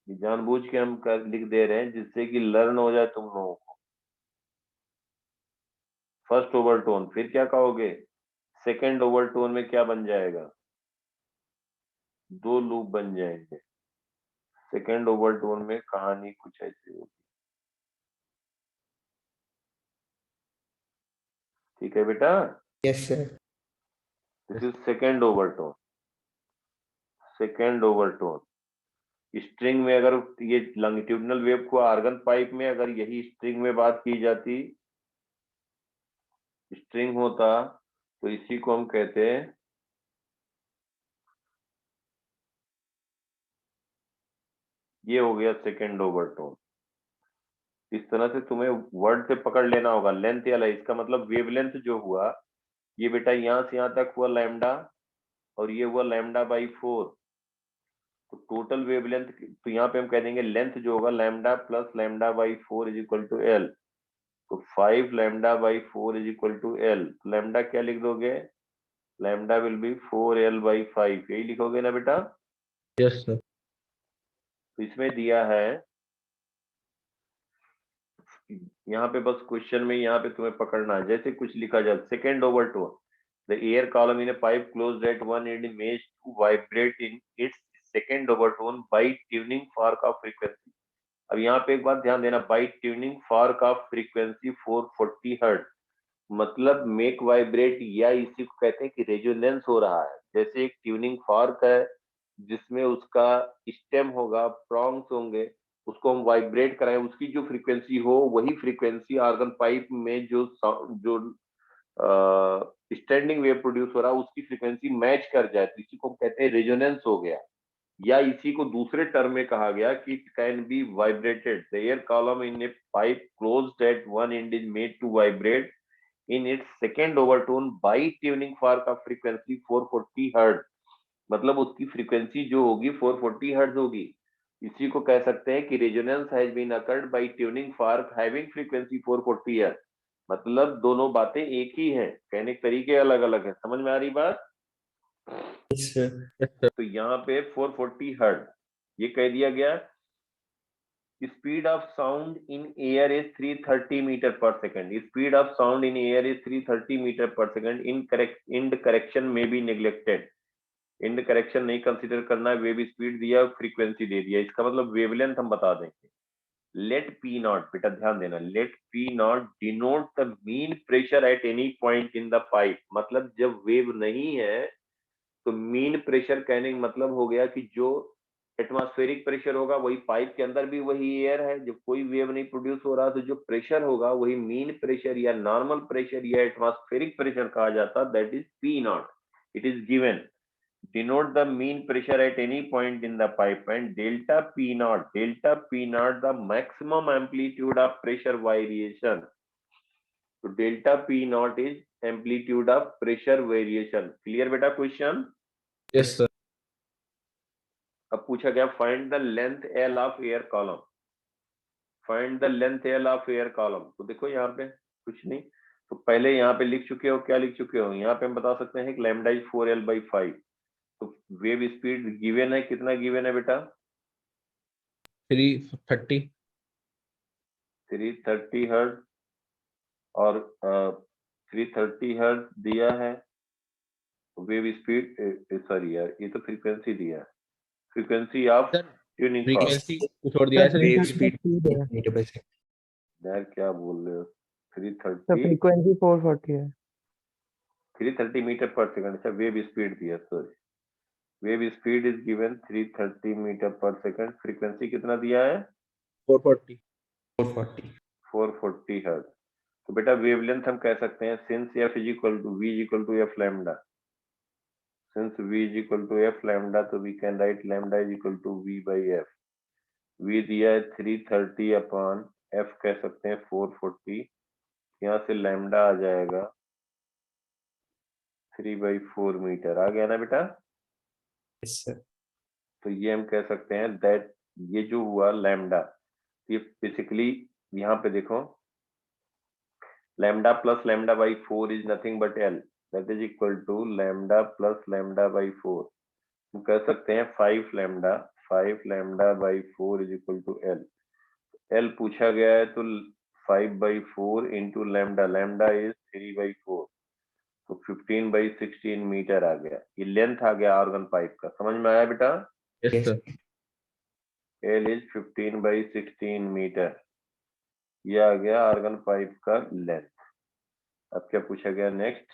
A: ये जानबूझ के हम लिख दे रहे हैं जिससे कि लर्न हो जाए तुम लोगों को। फर्स्ट ओवरटोन, फिर क्या कहोगे? सेकेंड ओवरटोन में क्या बन जाएगा? 2 लूप बन जाएंगे। सेकेंड ओवरटोन में कहानी कुछ ऐसी होगी। ठीक है बेटा।
B: Yes sir.
A: This is second overtone. String में अगर ये लॉन्गिट्यूडनल वेव को आर्गन पाइप में अगर यही स्ट्रिंग में बात की जाती, स्ट्रिंग होता, तो इसी को हम कहते हैं ये हो गया सेकेंड ओवरटोन। इस तरह से तुम्हें वर्ड से पकड़ लेना होगा। लेंथ या इसका मतलब वेवलेंथ जो हुआ, ये बेटा यहाँ से यहाँ तक हुआ लैम्डा, और ये हुआ λ/4, तो टोटल वेवलेंथ, तो यहाँ पे हम कह देंगे लेंथ जो होगा lambda plus λ/4 is equal to L. तो 5 λ/4 is equal to L. Lambda क्या लिख दोगे? लैम्डा विल बी 4l/5, यही लिखोगे ना बेटा?
F: Yes sir.
A: तो इसमें दिया है यहाँ पे, बस क्वेश्चन में यहाँ पे तुम्हें पकड़ना है, जैसे कुछ लिखा जाए second overtone, the air column in a pipe closed at one end made to vibrate in its second overtone by tuning fork of frequency. अब यहाँ पे एक बात ध्यान देना, by tuning fork of frequency 440 hertz, मतलब मेक वाइब्रेट, या इसी को कहते हैं कि रेजोनेंस हो रहा है। जैसे एक ट्यूनिंग फॉर्क है जिसमें उसका स्टेम होगा, प्रॉन्ग्स होंगे, उसको हम वाइब्रेट कराएं, उसकी जो फ्रीक्वेंसी हो वही फ्रीक्वेंसी आर्गन पाइप में जो स्टैंडिंग वेव प्रोड्यूस हो रहा है उसकी फ्रीक्वेंसी मैच कर जाए, तो इसी को कहते हैं रेजोनेंस हो गया। या इसी को दूसरे टर्म में कहा गया कि it can be vibrated, the air column in a pipe closed at one end is made to vibrate in its second overtone by tuning fork of frequency 440 hertz. मतलब उसकी फ्रीक्वेंसी जो होगी 440 हर्ट्ज होगी। इसी को कह सकते हैं कि resonance has been occurred by tuning fork having frequency 440 hertz. मतलब दोनों बातें एक ही हैं, कहने के तरीके अलग अलग हैं। समझ में आ रही बात?
B: Yes, sir.
A: तो यहाँ पे 440 हर्ट्ज ये कह दिया गया। Speed of sound in air is 330 metre per second. Speed of sound in air is 330 metre per second. End correction में बी नेग्लेक्टेड। इंड करेक्शन नहीं कंसीडर करना है, वेव स्पीड दिया, फ्रीक्वेंसी दे दिया, इसका मतलब वेवलेंथ हम बता देंगे। लेट पी नॉट, बेटा ध्यान देना, let P naught denote the mean pressure at any point in the pipe. मतलब जब वेव नहीं है तो मीन प्रेशर कहने का मतलब हो गया कि जो एटमॉस्फेरिक प्रेशर होगा वही पाइप के अंदर भी वही एयर है। जब कोई वेव नहीं प्रोड्यूस हो रहा तो जो प्रेशर होगा वही मीन प्रेशर या नॉर्मल प्रेशर या एटमॉस्फेरिक प्रेशर कहा जाता, that is P not. It is given. Denote the mean pressure at any point in the pipe, and delta P naught, the maximum amplitude of pressure variation. So delta P naught is amplitude of pressure variation. Clear बेटा question?
F: Yes, sir.
A: अब पूछा गया find the length L of air column. Find the length L of air column. तो देखो यहाँ पे कुछ नहीं, तो पहले यहाँ पे लिख चुके हो, क्या लिख चुके हो? यहाँ पे हम बता सकते हैं कि लैम्डा इज 4L/5। तो वेव स्पीड गिवन है, कितना गिवन है बेटा?
F: 330
A: हर्ट्ज और 330 हर्ट्ज दिया है। वेव स्पीड सॉरी यार, ये तो फ्रीक्वेंसी दिया है, frequency of
F: sir
A: tuning fork.
F: Frequency छोड़ दिया है सर।
B: Wave
C: 330
B: speed
C: speed है।
B: meter per second.
A: यार क्या बोल रहे हो?
C: तो
A: 330
C: फ्रीक्वेंसी 440 है।
A: 330 मीटर पर सेकंड। अच्छा वेव स्पीड दिया, sorry, wave speed is given 330 metre per second. Frequency कितना दिया है?
F: 440।
B: 440.
A: 440 हर्ट्ज। तो बेटा वेवलेंथ हम कह सकते हैं since f is equal to v is equal to f lambda, since v is equal to f lambda, तो we can write lambda is equal to v by f। v दिया है 330 upon f कह सकते हैं 440। यहाँ से lambda आ जाएगा 3/4 metre. आ गया ना बेटा?
B: Yes, sir.
A: तो ये हम कह सकते हैं दैट ये जो हुआ lambda, ये बेसिकली यहाँ पे देखो lambda plus lambda by 4 is nothing but L, that is equal to lambda plus lambda by 4। हम कह सकते हैं 5 lambda by 4 is equal to L. L पूछा गया है तो 5/4 इंटू लैम्डा, लैम्डा इज 3/4, तो 15/16 मीटर आ गया। ये लेंथ आ गया आर्गन पाइप का। समझ में आया बेटा?
F: Yes,
B: Yes.
F: sir.
A: L is 15/16 metre. ये आ गया आर्गन पाइप का लेंथ। अब क्या पूछा गया next?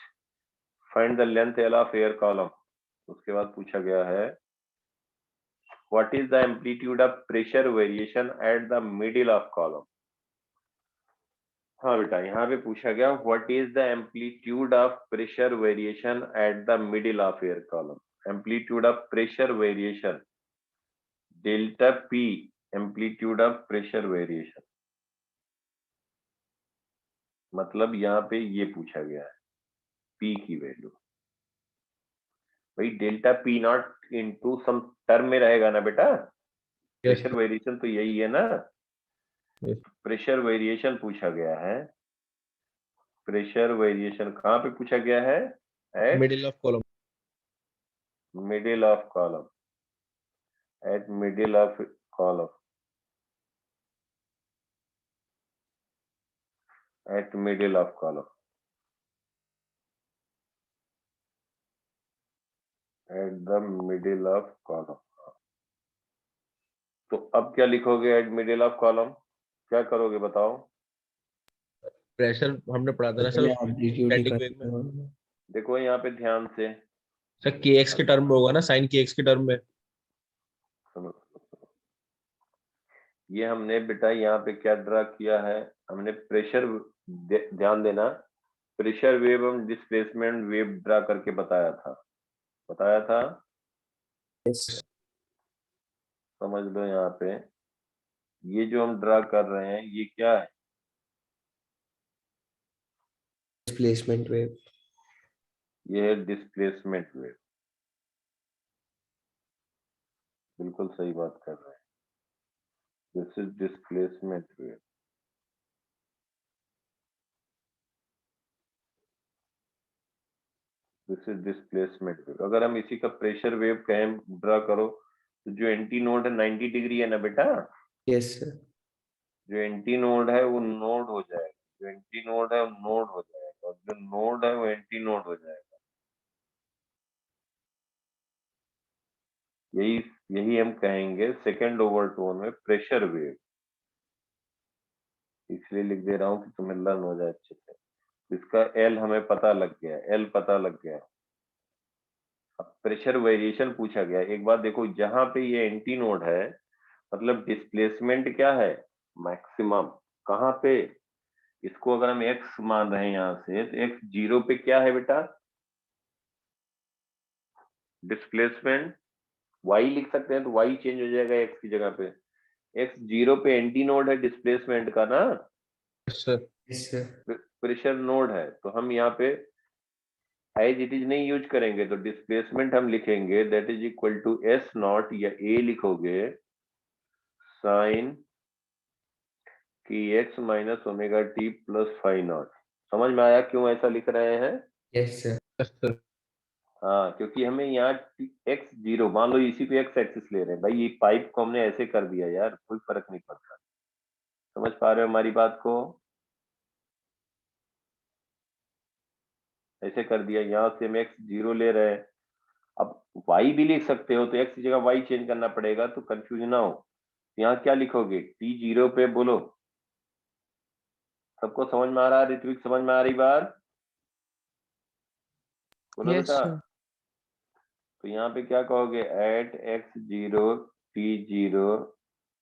A: Find the length L of air column. उसके बाद पूछा गया है what is the amplitude of pressure variation at the middle of column। हाँ बेटा यहाँ पे पूछा गया what is the amplitude of pressure variation at the middle of air column। amplitude of pressure variation delta p, amplitude of pressure variation, मतलब यहाँ पे ये पूछा गया है p की वैल्यू। भाई delta P naught into some term में रहेगा ना बेटा?
F: Yes,
A: प्रेशर वेरिएशन तो यही है ना?
F: Yes.
A: प्रेशर वेरिएशन पूछा गया है। प्रेशर वेरिएशन कहाँ पे पूछा गया है? At
F: middle of column।
A: Middle of column, at middle of column, at middle of column, at the middle of column. तो अब क्या लिखोगे एट मिडिल ऑफ कॉलम? क्या करोगे बताओ?
F: प्रेशर हमने पढ़ा था ना सर
B: Amplitude
F: स्टैटिक
B: निकाल
F: वेग में।
B: लो।
A: देखो यहाँ पे ध्यान से
F: सर kx के टर्म में होगा ना, साइन kx के टर्म में।
A: सुनो। ये हमने बेटा यहाँ पे क्या ड्रा किया है? हमने प्रेशर, ध्यान देना, प्रेशर वेव एवं डिस्प्लेसमेंट वेव ड्रा करके बताया था।
B: Yes.
A: समझ लो यहाँ पे ये जो हम ड्रा कर रहे हैं ये क्या है?
B: Displacement wave.
A: ये है डिस्प्लेसमेंट वेव। बिल्कुल सही बात कर रहे हैं। This is displacement wave. This is displacement wave. अगर हम इसी का प्रेशर वेव कहें ड्रा करो तो जो एंटी नोड है 90 डिग्री है ना बेटा,
B: यस सर।
A: जो एंटी नोड है वो नोड हो जाएगा, जो एंटी नोड है वो नोड हो जाएगा, और जो नोड है वो एंटी नोड हो जाएगा। यही यही हम कहेंगे सेकेंड ओवरटोन में प्रेशर वेव। इसलिए लिख दे रहा हूँ कि तुम्हें लर्न हो जाए अच्छे से। इसका एल हमें पता लग गया, एल पता लग गया। अब प्रेशर वेरिएशन पूछा गया। एक बात देखो, जहां पे ये एंटी नोड है मतलब डिस्प्लेसमेंट क्या है, मैक्सिमम। कहाँ पे, इसको अगर हम एक्स मान रहे हैं यहाँ से, तो एक्स जीरो पे क्या है बेटा, डिस्प्लेसमेंट। वाई लिख सकते हैं तो वाई चेंज हो जाएगा एक्स की जगह पे। एक्स जीरो पे एंटी नोड है डिस्प्लेसमेंट का ना,
F: sir
B: yes sir.
A: Pressure node है। तो हम यहाँ पे एज इट इज नहीं यूज करेंगे, तो डिस्प्लेसमेंट हम लिखेंगे that is equal to S naught, या ए लिखोगे साइन की X minus omega T plus phi naught. समझ में आया क्यों ऐसा लिख रहे हैं?
B: Yes sir.
F: सर
A: हाँ, क्योंकि हमें यहाँ एक्स जीरो, मान लो इसी पे एक्स एक्सिस ले रहे हैं भाई, ये पाइप को हमने ऐसे कर दिया यार, कोई फर्क नहीं पड़ता। समझ पा रहे हो हमारी बात को? ऐसे कर दिया, यहाँ से हम एक्स जीरो ले रहे हैं। अब y भी लिख सकते हो, तो x की जगह y चेंज करना पड़ेगा, तो कंफ्यूजन ना हो। यहाँ क्या लिखोगे, t जीरो पे, बोलो सबको समझ में आ रहा है? ऋत्विक समझ में आ रही बात? बोलो
C: यस
A: बेटा।
C: सर।
A: तो यहाँ पे क्या कहोगे, at x zero t zero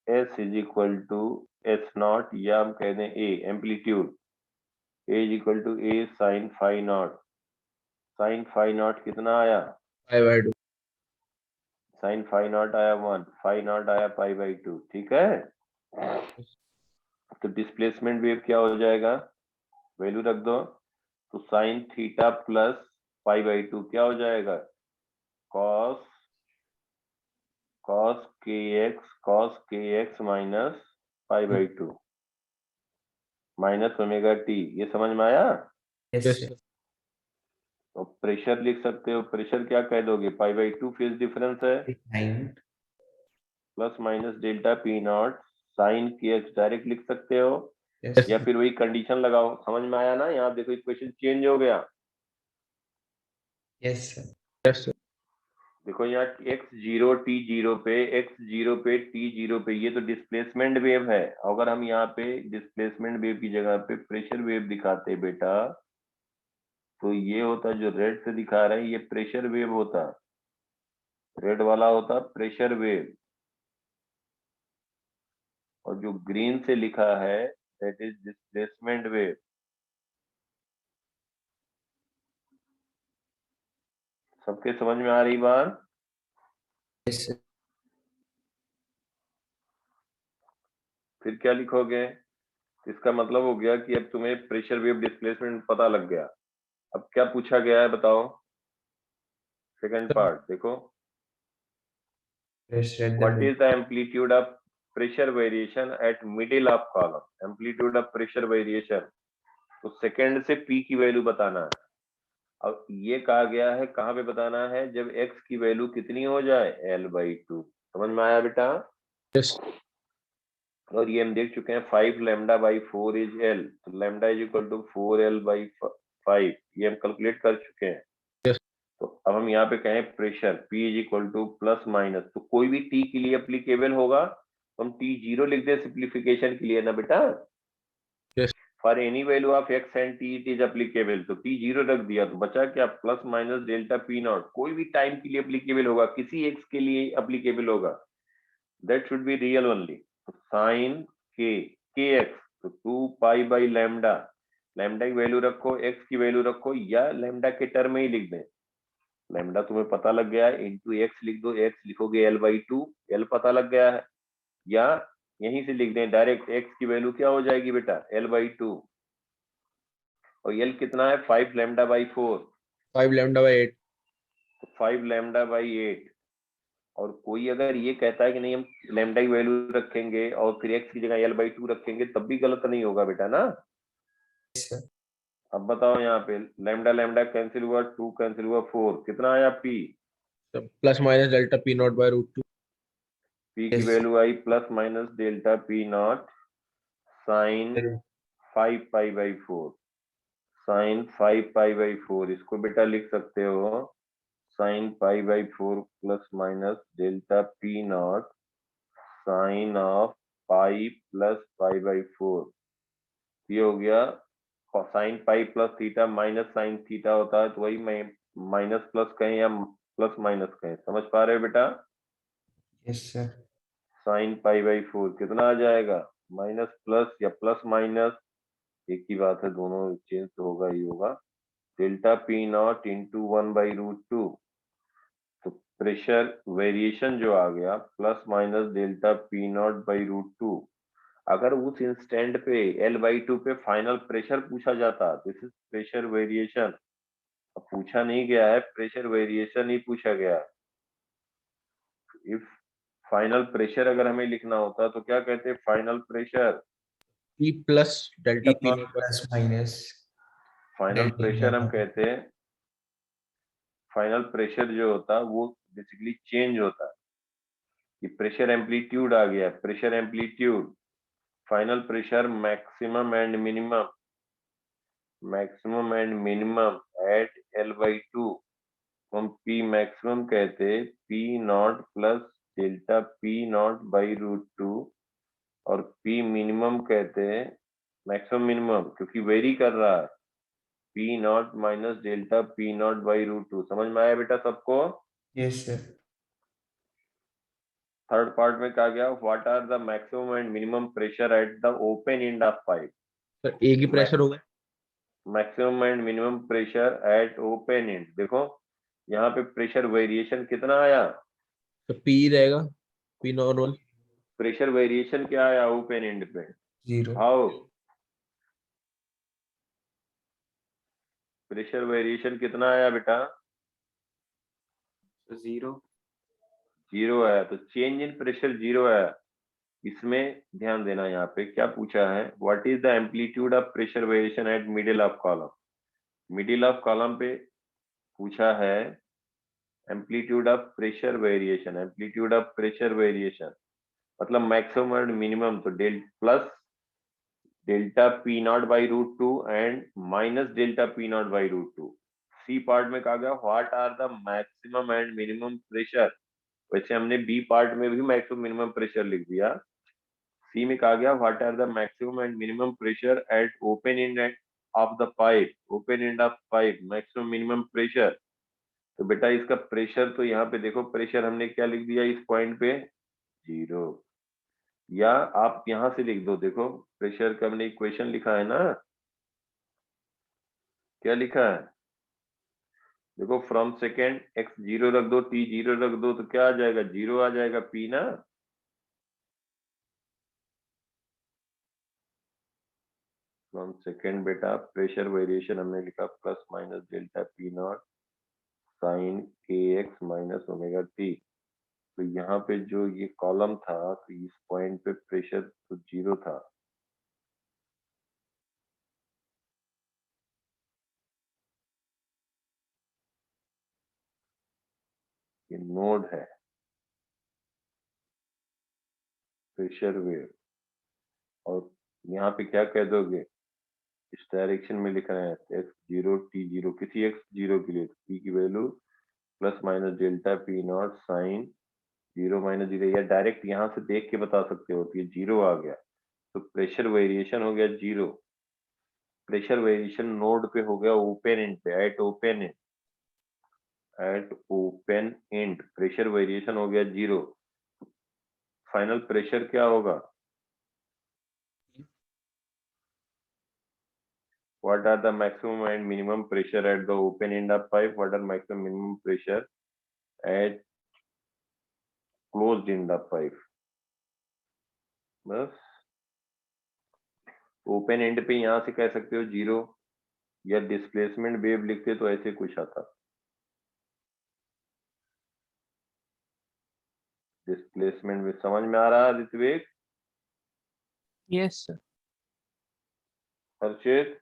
A: s is equal to S naught, या हम कह दें a amplitude, a is equal to a sine phi naught. Sine phi naught कितना आया,
F: I/2
A: साइन फाइव नॉट आया 1, फाइव नॉट आया पाई बाई 2। ठीक है, तो डिस्प्लेसमेंट वेव क्या हो जाएगा, वैल्यू रख दो। तो sine theta plus pi by 2 क्या हो जाएगा, cos cos k x minus pi by 2 minus omega T. ये समझ में आया?
B: Yes
F: yes
B: sir.
F: सर
A: तो प्रेशर लिख सकते हो, प्रेशर क्या कह दोगे, पाई बाई 2 फेज डिफरेंस है,
B: 9
A: plus minus delta P naught sine के एक्स डायरेक्ट लिख सकते हो,
B: यस
A: या फिर वही कंडीशन लगाओ। समझ में आया ना? यहाँ देखो इक्वेशन चेंज हो गया।
B: Yes sir.
F: यस सर
A: देखो यहाँ x जीरो टी जीरो पे, x जीरो पे t जीरो पे, ये तो डिस्प्लेसमेंट वेव है। अगर हम यहाँ पे डिस्प्लेसमेंट वेव की जगह पे प्रेशर वेव दिखाते बेटा, तो ये होता, जो रेड से दिखा रहे हैं ये प्रेशर वेव होता, रेड वाला होता प्रेशर वेव, और जो ग्रीन से लिखा है दैट इज डिस्प्लेसमेंट वेव। सबके समझ में आ रही बात?
B: Yes sir.
A: फिर क्या लिखोगे, इसका मतलब हो गया कि अब तुम्हें प्रेशर वेव डिस्प्लेसमेंट पता लग गया। अब क्या पूछा गया है बताओ, सेकंड पार्ट देखो,
B: Pressure at the
A: what
B: middle.
A: is the amplitude of pressure variation at middle of column, amplitude of pressure variation। तो सेकंड से p की वैल्यू बताना है। अब ये कहा गया है कहाँ पे बताना है, जब x की वैल्यू कितनी हो जाए, l/2। समझ में आया बेटा?
F: यस
A: और ये हम देख चुके हैं 5 लैम्डा बाई 4 इज l, तो lambda is equal to 4l/5, ये हम कैलकुलेट कर चुके हैं।
F: यस
A: तो अब हम यहाँ पे कहें pressure P is equal two plus minus, तो कोई भी T के लिए अप्लीकेबल होगा, तो हम T जीरो लिख दे सिंप्लीफिकेशन के लिए ना बेटा।
F: Yes
A: for any value of x and t it is applicable, तो T जीरो रख दिया, तो बचा क्या, plus minus delta P not. कोई भी टाइम के लिए अप्लीकेबल होगा, किसी x के लिए अप्लीकेबल होगा, that should be real only. तो साइन के एक्स, तो 2 पाई बाई लैम्डा, लैम्डा की वैल्यू रखो, x की वैल्यू रखो, या लैम्डा के टर्म में ही लिख दें। लैम्डा तुम्हें पता लग गया है, इंटू एक्स लिख दो, एक्स लिखोगे l/2, l पता लग गया है, या यहीं से लिख दें डायरेक्ट, x की वैल्यू क्या हो जाएगी बेटा, l/2। और यल कितना है 5 लैम्डा बाई 4,
F: 5 लैम्डा बाई 8।
A: तो 5 लैम्डा बाई 8। और कोई अगर ये कहता है कि नहीं हम लैम्डा की वैल्यू रखेंगे और फिर एक्स की जगह L बाई 2 रखेंगे तब भी गलत नहीं होगा बेटा ना।
B: Yes, sir.
A: अब बताओ यहाँ पे लैम्डा लैम्डा कैंसिल हुआ, 2 कैंसिल हुआ, 4 कितना आया P।
F: Plus minus delta P naught by root 2।
A: P की
B: Yes.
A: वैल्यू आई plus minus delta P naught sine 5 pi by 4, sine 5 pi by 4। इसको बेटा लिख सकते हो sine pi by 4 plus minus delta P naught sine of pi plus pi by 4। ये हो गया sine pi plus theta minus sine theta होता है, तो वही मैं माइनस प्लस कहें या प्लस माइनस कहें, समझ पा रहे हो बेटा।
B: Yes, sir.
A: Sign pi by 4 कितना आ जाएगा, माइनस प्लस या प्लस माइनस एक ही बात है, दोनों चेंज तो होगा ही होगा। Delta P naught into 1 by root 2, तो प्रेशर वेरिएशन जो आ गया plus minus delta P naught by root 2। अगर उस इंस्टेंट पे L/2 पे फाइनल प्रेशर पूछा जाता, दिस इज प्रेशर वेरिएशन, अब पूछा नहीं गया है, प्रेशर वेरिएशन ही पूछा गया। इफ फाइनल प्रेशर अगर हमें लिखना होता तो क्या कहते हैं, final pressure,
F: P plus delta
B: P
F: P
B: naught
F: naught by.
B: plus minus
A: final
B: delta
A: pressure हम
B: gamma.
A: कहते हैं, फाइनल प्रेशर जो होता है वो बेसिकली चेंज होता है। ये प्रेशर एम्पलीट्यूड आ गया, pressure amplitude, final pressure maximum and minimum, maximum and minimum at L/2 हम P मैक्सिमम कहते P naught plus delta P naught by root 2, और P मिनिमम कहते हैं मैक्सिमम मिनिमम क्योंकि वेरी कर रहा है, P naught minus delta P naught by root 2। समझ में आया बेटा सबको।
B: Yes, sir.
A: थर्ड पार्ट में कहा गया what are the maximum and minimum pressure at the open end of pipe.
F: Sir एक ही प्रेशर होगा।
A: Maximum and minimum pressure at open end, देखो यहाँ पे प्रेशर वेरिएशन कितना आया,
F: तो पी रहेगा, पी नॉर्मल।
A: प्रेशर वेरिएशन क्या आया ओपन एंड पे,
B: 0.
A: हाउ प्रेशर वेरिएशन कितना आया बेटा,
E: 0।
A: 0 आया, तो चेंज इन प्रेशर 0 आया। इसमें ध्यान देना, यहाँ पे क्या पूछा है, what is the amplitude of pressure variation at middle of column. Middle of column पे पूछा है amplitude of pressure variation, amplitude of pressure variation मतलब मैक्सिमम एंड मिनिमम, तो plus delta P naught by root 2 and minus delta P naught by root 2। C part में कहा गया what are the maximum and minimum pressure, वैसे हमने B part में भी maximum minimum pressure लिख दिया। सी में कहा गया what are the maximum and minimum pressure at open end of the pipe, open end of pipe maximum minimum pressure. तो बेटा इसका प्रेशर तो यहाँ पे देखो, प्रेशर हमने क्या लिख दिया इस पॉइंट पे 0, या आप यहां से लिख दो, देखो प्रेशर का हमने इक्वेशन लिखा है ना, क्या लिखा है, देखो फ्रॉम सेकेंड x 0 रख दो, t 0 रख दो, तो क्या आ जाएगा 0 आ जाएगा p ना। फ्रॉम सेकेंड बेटा प्रेशर वेरिएशन हमने लिखा plus minus delta p naught sine kx minus omega t। तो यहाँ पे जो ये कॉलम था तो इस पॉइंट पे प्रेशर तो 0 था, ये नोड है प्रेशर वेव, और यहाँ पे क्या कह दोगे, इस डायरेक्शन में लिख रहे हैं x0 t0 किसी x0 के लिए, p की value plus minus delta p naught sine 0 minus 0, या डायरेक्ट यहाँ से देख के बता सकते हो, तो ये 0 आ गया, तो प्रेशर वेरिएशन हो गया 0। प्रेशर वेरिएशन नोड पे हो गया ओपन एंड पे, eight open and, eight open and pressure variation हो गया 0। फाइनल प्रेशर क्या होगा, what are the maximum and minimum pressure at the open end of pipe, what are maximum minimum pressure at closed end of pipe। बस open and पे यहां से कह सकते हो 0, या डिस्प्लेसमेंट वेव लिखते तो ऐसे कुछ आता। डिस्प्लेसमेंट वेव समझ में आ रहा है ऋत्विक?
F: Yes sir.
A: हर्षित?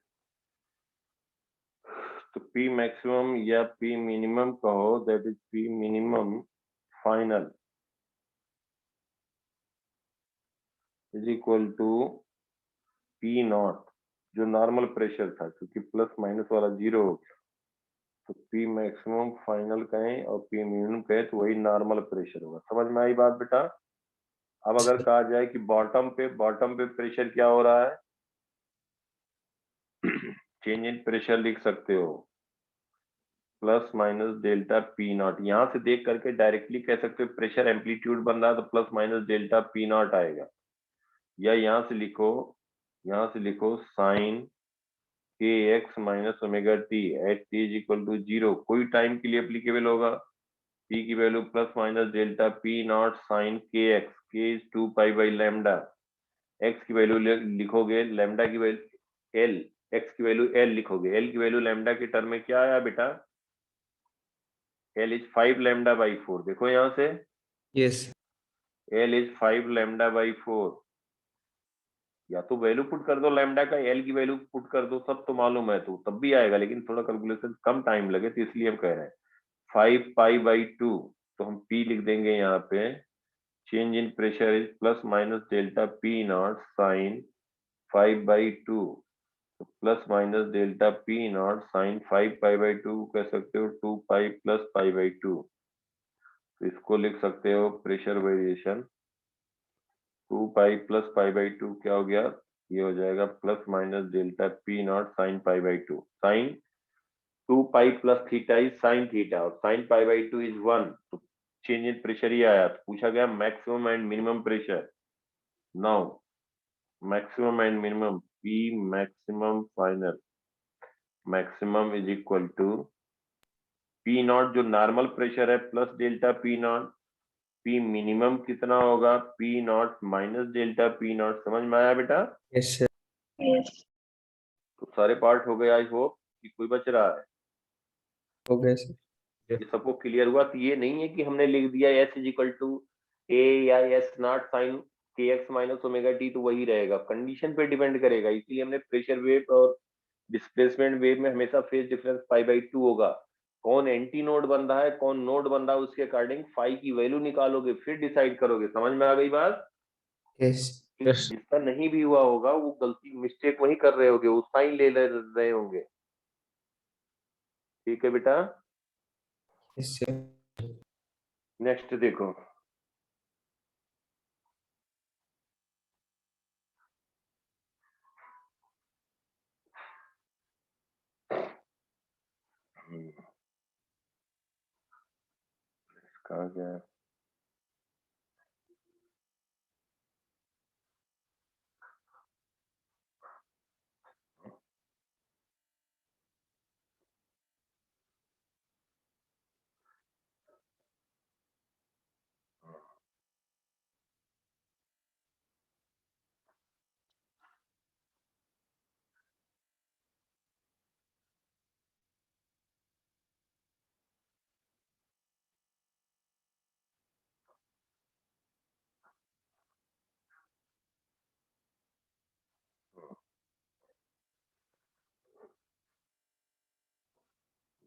A: तो P मैक्सिमम या P मिनिमम कहो, that is P minimum final is equal to P naught, जो नॉर्मल प्रेशर था, क्योंकि प्लस माइनस वाला जीरो हो गया, तो P मैक्सिमम फाइनल कहें और P मिनिमम कहें तो वही नॉर्मल प्रेशर होगा। समझ में आई बात बेटा? अब अगर कहा जाए कि बॉटम पे प्रेशर क्या हो रहा है, चेंज इन प्रेशर लिख सकते हो plus minus delta P not. यहां से देख करके डायरेक्टली कह सकते हो प्रेशर एम्पलीट्यूड बन रहा है तो plus minus delta P naught आएगा, या यहां से लिखो साइन के x minus omega T at T is equal to zero, कोई टाइम के लिए एप्लीकेबल होगा। पी की value plus minus delta P naught sine के X, K is 2 pi by lambda, X की वैल्यू लिखोगे लैम्डा की वैल्यू एल, एक्स की वैल्यू एल लिखोगे, एल की वैल्यू लैम्डा के टर्म में क्या आया बेटा? एल इज 5 लैम्डा बाई 4, देखो यहां से
B: yes
A: L is 5 lambda by 4, या तो वैल्यू पुट कर दो लैम्डा का, एल की वैल्यू पुट कर दो, सब तो मालूम है तो तब भी आएगा, लेकिन थोड़ा कैलकुलेशन कम टाइम लगे तो इसलिए हम कह रहे हैं 5 पाई बाई 2, तो हम पी लिख देंगे यहाँ पे, change in pressure is plus minus delta P naught sine 5 by 2, तो plus minus delta P naught sine 5 pi by 2 कह सकते हो 2 पाई प्लस पाई बाई 2, तो इसको लिख सकते हो pressure variation 2 pi plus pi by 2 क्या हो गया, ये हो जाएगा plus minus delta P naught sine pi by 2, sine 2 pi plus theta is sine theta और साइन पाई बाई 2 इज 1, तो चेंज इन प्रेशर ही आया। तो पूछा गया maximum and minimum pressure, now maximum and minimum, P maximum final, maximum is equal to P naught जो normal pressure है plus delta P naught, P minimum कितना होगा, P naught minus delta P naught. समझ में आया बेटा?
B: Yes sir
D: Yes.
A: तो सारे पार्ट हो गए, आई होप कि कोई बच रहा है,
B: हो गया सर।
A: ये सबको क्लियर हुआ। तो ये नहीं है कि हमने लिख दिया एस इज इक्वल टू ए या एस नॉट साइन के एक्स माइनस ओमेगा टी तो वही रहेगा, कंडीशन पे डिपेंड करेगा, इसलिए हमने प्रेशर वेव और डिस्प्लेसमेंट वेव में हमेशा फेज डिफरेंस पाई बाई 2 होगा। कौन एंटी नोड बन रहा है कौन नोड बन रहा है उसके अकॉर्डिंग फाई की वैल्यू निकालोगे, फिर डिसाइड करोगे। समझ में आ गई बात?
B: यस
F: यस
A: जिसका नहीं भी हुआ होगा वो गलती मिस्टेक वही कर रहे होगे, वो साइन ले रहे होंगे। ठीक है बेटा?
B: Yes sir.
A: नेक्स्ट देखो, कहा गया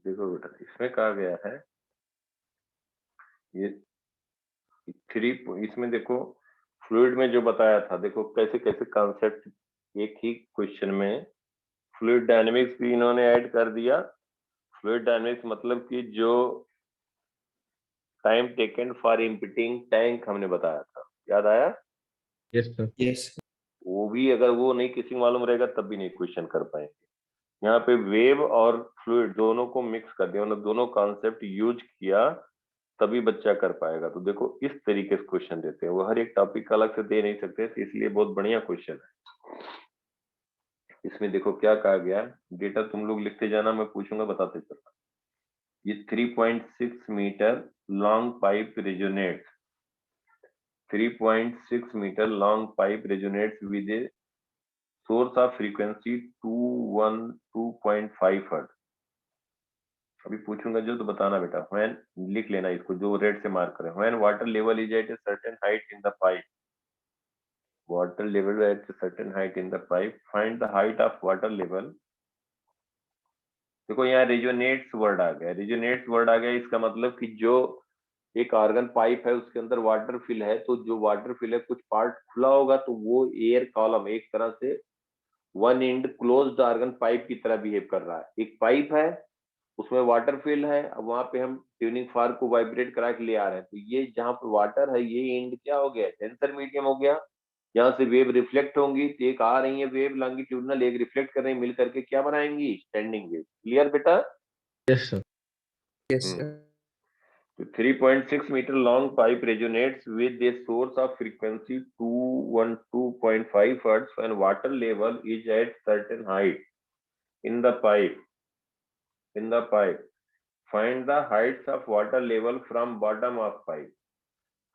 A: देखो बेटा, इसमें कहा गया है ये थ्री, इसमें देखो फ्लूइड में जो बताया था, देखो कैसे कैसे कॉन्सेप्ट एक ही क्वेश्चन में, फ्लूइड डायनेमिक्स भी इन्होंने ऐड कर दिया। फ्लूइड डायनेमिक्स मतलब कि जो time taken for emptying tank हमने बताया था, याद आया?
F: Yes sir.
B: यस
A: वो भी अगर वो नहीं किसी को मालूम रहेगा तब भी नहीं क्वेश्चन कर पाएंगे। यहाँ पे वेव और फ्लूइड दोनों को मिक्स कर दिया, मतलब दोनों कॉन्सेप्ट यूज किया तभी बच्चा कर पाएगा। तो देखो इस तरीके से क्वेश्चन देते हैं, वो हर एक टॉपिक का अलग से दे नहीं सकते, तो इसलिए बहुत बढ़िया क्वेश्चन है। इसमें देखो क्या कहा गया, डेटा तुम लोग लिखते जाना, मैं पूछूंगा बताते चलना। ये 3.6 metre long pipe resonates, 3.6 metre long pipe resonates with source of frequency 212.5 hertz. अभी पूछूंगा जो तो बताना बेटा। व्हेन, लिख लेना इसको, जो रेड से मार्क करें। When water level is at a certain height in the pipe, water level at a certain height in the pipe, find the height of water level. देखो यहाँ रेजोनेट्स वर्ड आ गया, resonates word आ गया, इसका मतलब कि जो एक आर्गन पाइप है उसके अंदर वाटर फिल है, तो जो वाटर फिल है कुछ पार्ट खुला होगा तो वो एयर कॉलम एक तरह से one end closed organ pipe की तरह बिहेव कर रहा है। एक पाइप है उसमें वाटर फिल है, अब वहां पे हम ट्यूनिंग फार्क को वाइब्रेट करा के ले आ रहे हैं, तो ये जहां पर वाटर है ये एंड क्या हो गया, सेंसर मीडियम हो गया। यहाँ से वेव रिफ्लेक्ट होंगी, तो एक आ रही है वेव लॉन्गिट्यूडनल, एक रिफ्लेक्ट कर रही है, मिल करके क्या बनाएंगी, स्टैंडिंग वेव। क्लियर बेटा?
F: Yes sir.
B: Yes
A: hmm.
B: Sir.
A: The 3.6 meter long pipe resonates with a source of frequency 212.5 hertz when water level is at certain height in the pipe. In the pipe, find the heights of water level from bottom of pipe.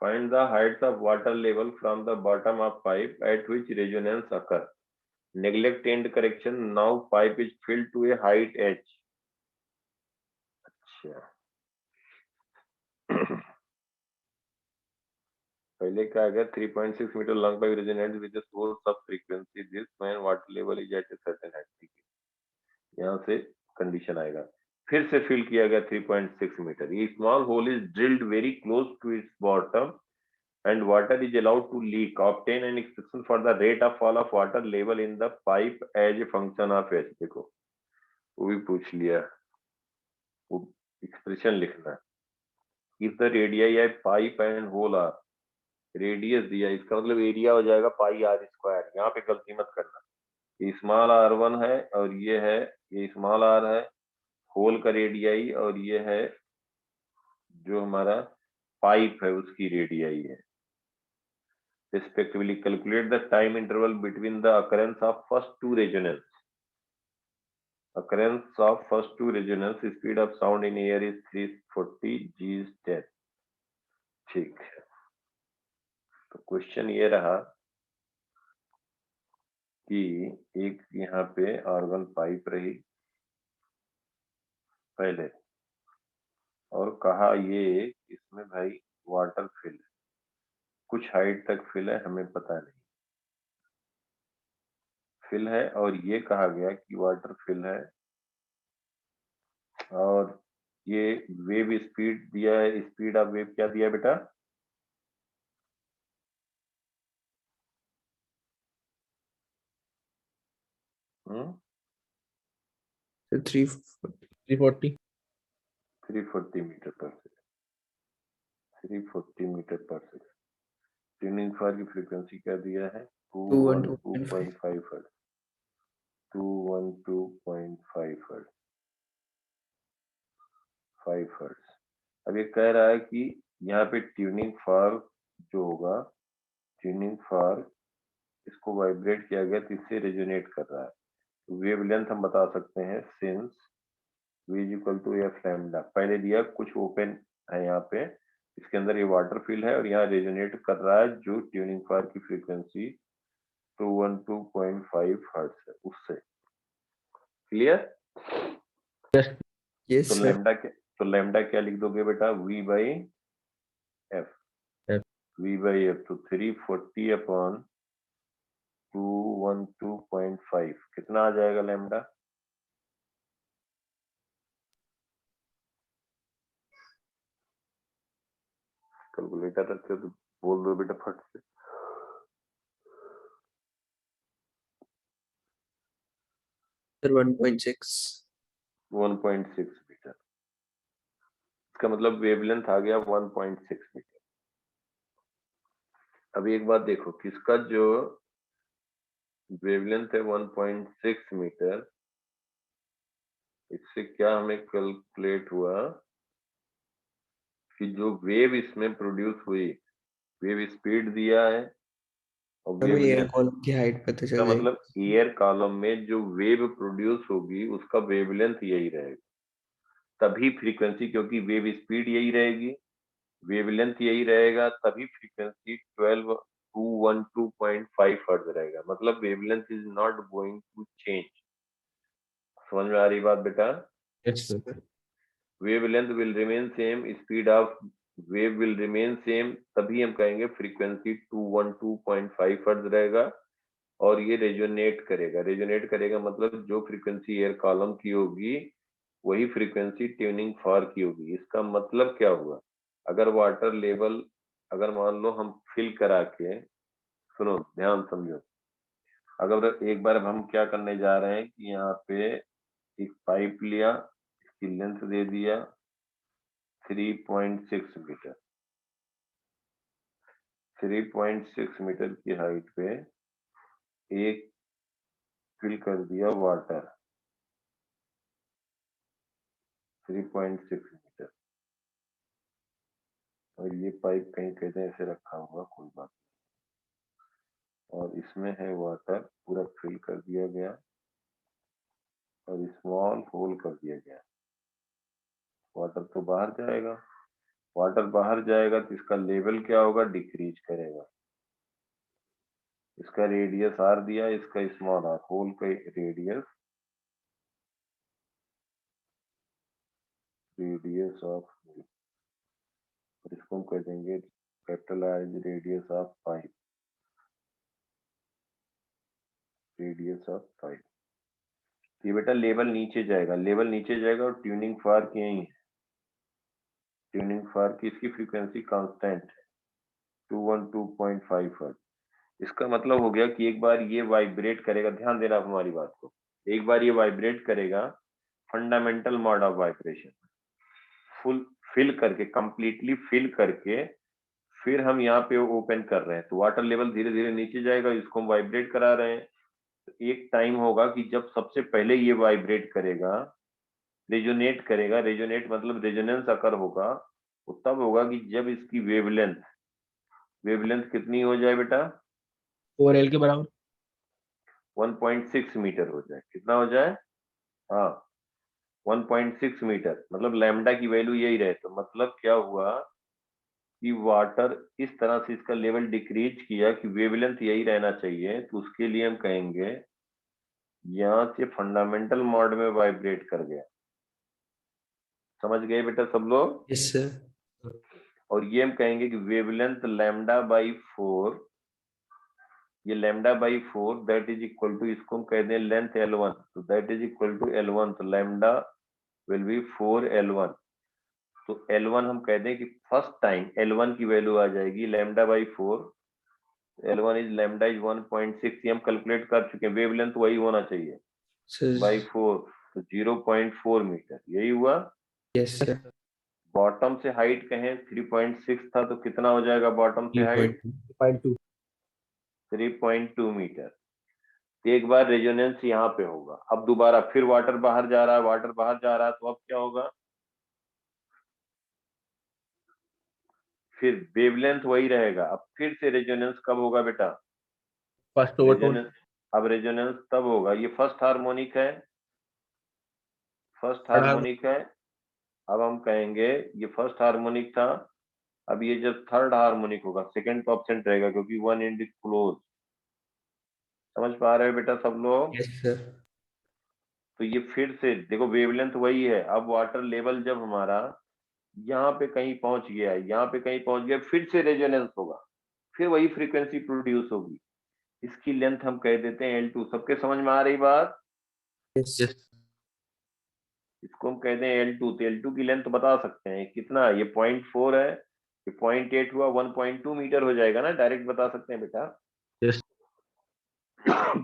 A: Find the heights of water level from the bottom of pipe at which resonance occur. Neglect end correction. Now pipe is filled to a height h. अच्छा पहले क्या आ गया, 3.6 metre long pipe resonates with the source of frequency this when water level is at a certain height. ठीक है, यहाँ से condition आएगा। फिर से फिल किया गया 3.6 मीटर। ये small hole is drilled very close to its bottom and water is allowed to leak. Obtain an expression for the rate of fall of water level in the pipe as a function of h। देखो वो भी पूछ लिया, वो expression लिखना। if the radii है pipe and hole R, radius दिया, इसका मतलब एरिया हो जाएगा पाई आर स्क्वायर। यहाँ पे गलती मत करना, ये स्मॉल r1 है और ये है, ये स्मॉल r है, होल का रेडियाई, और ये है जो हमारा पाइप है उसकी रेडियाई है। Respectively, calculate the time interval between the occurrence of first two resonance. Occurrence of first two resonance, speed of sound in air is 340 G is 10। ठीक है, तो क्वेश्चन ये रहा कि एक यहाँ पे आर्गन पाइप रही पहले, और कहा ये इसमें भाई वाटर फिल है, कुछ हाइट तक फिल है, हमें पता नहीं फिल है, और ये कहा गया कि वाटर फिल है, और ये वेव स्पीड दिया है, स्पीड ऑफ वेव क्या दिया बेटा,
B: तो
F: 340
A: 340 metre per second, 340 metre per second. Tuning fire की फ्रीक्वेंसी क्या दिया है, 212.5 हर्ट्ज, 212.5 हर्ट्ज, 5 हर्ट्ज। अब ये कह रहा है कि यहाँ पे ट्यूनिंग फायर जो होगा, ट्यूनिंग फायर इसको वाइब्रेट किया गया तो इससे रेजोनेट कर रहा है। तो वेव लेंथ हम बता सकते हैं since v is equal to F lambda, पहले दिया कुछ ओपन है यहाँ पे, इसके अंदर ये वाटर फिल है और यहाँ रेजोनेट कर रहा है जो ट्यूनिंग फायर की फ्रीक्वेंसी 212.5 हर्ट्ज है उससे। क्लियर?
B: यस
A: तो
B: सर।
A: लैम्डा क्या लिख दोगे बेटा, v by F,
F: F।
A: v by F, तो 340 अपॉन 212.5 कितना आ जाएगा लैम्डा, कैलकुलेटर रखे हो तो बोल दो बेटा फट से।
B: सर 1.6
A: मीटर, इसका मतलब वेवलेंथ आ गया 1.6 मीटर। अभी एक बात देखो, किसका जो वेवलेंथ है 1.6 मीटर, इससे क्या हमें कैलकुलेट हुआ कि जो वेव इसमें प्रोड्यूस हुई, वेव स्पीड दिया है और
B: हमें एयर
A: वेवलेंथ,
B: कॉलम की हाइट पता चल
A: इसका
B: जाएगी।
A: मतलब एयर कॉलम में जो वेव प्रोड्यूस होगी उसका वेवलेंथ यही रहेगा, तभी फ्रीक्वेंसी, क्योंकि वेव स्पीड यही रहेगी, वेवलेंथ यही रहेगा, तभी फ्रीक्वेंसी 12 212.5 हर्ट्ज रहेगा, मतलब wavelength is not going to change. समझ में आ रही बात बेटा?
F: Yes sir.
A: Wavelength will remain same, speed of wave will remain same, तभी हम कहेंगे फ्रीक्वेंसी 212.5 हर्ट्ज रहेगा और ये रेजोनेट करेगा। रेजोनेट करेगा मतलब जो फ्रीक्वेंसी एयर कॉलम की होगी वही फ्रीक्वेंसी ट्यूनिंग फॉर्क की होगी। इसका मतलब क्या हुआ, अगर वाटर लेवल, अगर मान लो हम फिल करा के, सुनो ध्यान समझो, अगर एक बार हम क्या करने जा रहे हैं कि यहाँ पे एक पाइप लिया, इसकी लेंथ दे दिया 3.6 मीटर, 3.6 मीटर की हाइट पे एक फिल कर दिया वाटर 3.6 मीटर, और ये पाइप कहीं कहते हैं ऐसे रखा हुआ, कोई बात नहीं, और इसमें है वाटर पूरा फिल कर दिया गया और स्मॉल होल कर दिया गया। वाटर तो बाहर जाएगा, वाटर बाहर जाएगा तो इसका लेवल क्या होगा, डिक्रीज करेगा। इसका रेडियस आर दिया, इसका स्मॉल आर, होल का रेडियस ऑफ, और इसको हम कह देंगे capital R is radius of pipe, radius of pipe. ये बेटा लेवल नीचे जाएगा, लेवल नीचे जाएगा और ट्यूनिंग फॉर्क यही है, ट्यूनिंग फॉर्क की इसकी फ्रीक्वेंसी कांस्टेंट है 212.5 हर्ट्ज। इसका मतलब हो गया कि एक बार ये वाइब्रेट करेगा, ध्यान देना आप हमारी बात को, एक बार ये वाइब्रेट करेगा, fundamental mode of vibration, full fill करके, कंप्लीटली फिल करके फिर हम यहाँ पे ओपन कर रहे हैं, तो वाटर लेवल धीरे धीरे नीचे जाएगा, इसको हम वाइब्रेट करा रहे हैं। तो एक टाइम होगा कि जब सबसे पहले ये वाइब्रेट करेगा, रेजोनेट करेगा, रेजोनेट मतलब रेजोनेंस अकर होगा, वो तब होगा कि जब इसकी वेवलेंथ, वेवलेंथ कितनी हो जाए बेटा,
F: 4L के बराबर
A: 1.6 मीटर हो जाए। कितना हो जाए, हाँ 1.6 मीटर, मतलब लैम्डा की वैल्यू यही रहे। तो मतलब क्या हुआ कि वाटर इस तरह से इसका लेवल डिक्रीज किया कि वेवलेंथ यही रहना चाहिए, तो उसके लिए हम कहेंगे यहाँ से फंडामेंटल मोड में वाइब्रेट कर गया। समझ गए बेटा सब लोग?
B: Yes sir.
A: और ये हम कहेंगे कि वेवलेंथ लैम्डा बाई 4, ये lambda by 4 that is equal to, इसको हम कह दें लेंथ L1, तो that is equal to L1, तो लैम्डा विल बी 4L1। तो L1 हम कह दें कि फर्स्ट टाइम L1 की वैल्यू आ जाएगी lambda by 4, L1 is lambda is 1.6, ये हम कैलकुलेट कर चुके हैं, वेवलेंथ वही होना चाहिए बाई 4, तो 0.4 मीटर, यही हुआ।
B: Yes sir.
A: बॉटम से हाइट कहें 3.6 था, तो कितना हो जाएगा बॉटम से हाइट,
F: 2.2
A: 3.2 मीटर। तो एक बार रेजोनेंस यहाँ पे होगा, अब दोबारा फिर वाटर बाहर जा रहा है, वाटर बाहर जा रहा है, तो अब क्या होगा, फिर वेवलेंथ वही रहेगा, अब फिर से रेजोनेंस कब होगा बेटा,
F: फर्स्ट ओवरटोन।
A: रेजोनेंस, अब रेजोनेंस तब होगा, ये फर्स्ट हार्मोनिक है, फर्स्ट हार्मोनिक है, अब हम कहेंगे ये फर्स्ट हार्मोनिक था, अब ये जब थर्ड हार्मोनिक होगा, सेकंड तो एब्सेंट रहेगा क्योंकि वन एंड इज क्लोज। समझ पा रहे हो बेटा सब लोग?
B: Yes sir.
A: तो ये फिर से देखो वेवलेंथ वही है, अब वाटर लेवल जब हमारा यहाँ पे कहीं पहुंच गया है, यहाँ पे कहीं पहुंच गया, फिर से रेजोनेंस होगा, फिर वही फ्रीक्वेंसी प्रोड्यूस होगी, इसकी लेंथ हम कह देते हैं L2। सबके समझ में आ रही बात?
B: यस।
A: इसको हम कहते हैं L2, तो L2 की लेंथ बता सकते हैं कितना, ये 0.4 है, ये 0.8 हुआ, 1.2 मीटर हो जाएगा ना, डायरेक्ट बता सकते हैं बेटा।
F: यस।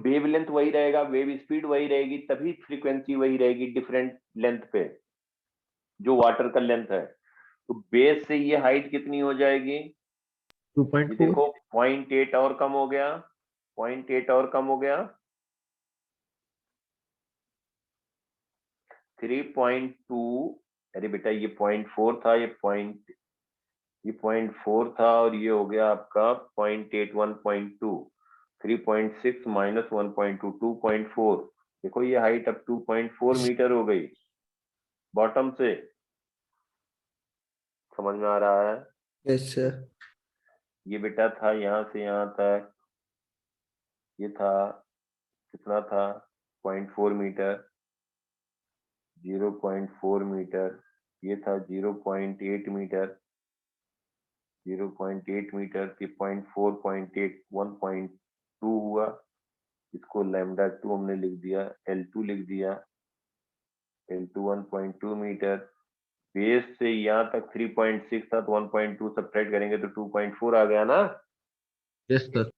A: वेव लेंथ वही रहेगा, वेव स्पीड वही रहेगी, तभी फ्रीक्वेंसी वही रहेगी डिफरेंट लेंथ पे, जो वाटर का लेंथ है। तो बेस से ये हाइट कितनी हो जाएगी, ये
F: 2.4
A: देखो 0.8 और कम हो गया, 0.8 और कम हो गया, 3.2, अरे बेटा ये 0.4 था, ये 0.4 था, और ये हो गया आपका 0.8, 1.2, 3.6 माइनस 1.2, 2.4। देखो ये हाइट अब 2.4 मीटर हो गई बॉटम से। समझ में आ रहा है?
B: Yes sir.
A: ये बेटा था यहाँ से यहाँ तक, ये था कितना था 0.4 मीटर, 0.4 मीटर, ये था 0.8 मीटर, 0.8 मीटर की 0.4 0.8 1.2 हुआ, इसको लैम्डा 2 हमने लिख दिया, L2 लिख दिया, L2 1.2 मीटर, बेस से यहाँ तक 3.6 था तो 1.2 सब्ट्रैक्ट करेंगे तो 2.4 आ गया ना।
F: Yes sir.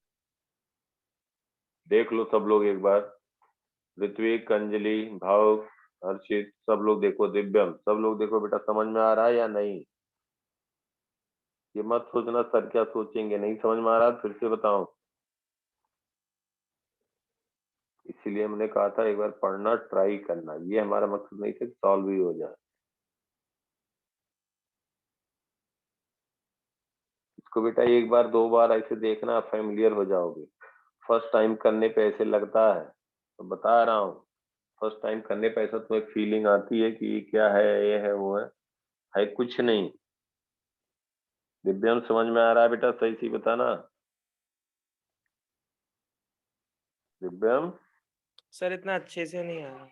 A: देख लो सब लोग एक बार, ऋत्विक, अंजलि, भाव, हर्षित, सब लोग देखो, दिव्यम, सब लोग देखो बेटा, समझ में आ रहा है या नहीं? ये मत सोचना सर क्या सोचेंगे, नहीं समझ में आ रहा फिर से बताऊं, इसीलिए हमने कहा था एक बार पढ़ना ट्राई करना, ये हमारा मकसद नहीं था सॉल्व ही हो जाए। इसको बेटा एक बार दो बार ऐसे देखना, फेमिलियर हो जाओगे। फर्स्ट टाइम करने पे ऐसे लगता है, तो बता रहा हूँ, फर्स्ट टाइम करने पे ऐसा तो एक फीलिंग आती है कि ये क्या है, ये है, वो है कुछ नहीं। दिव्यम समझ में आ रहा है बेटा, सही सी बताना दिव्यम।
G: सर इतना अच्छे से नहीं आया।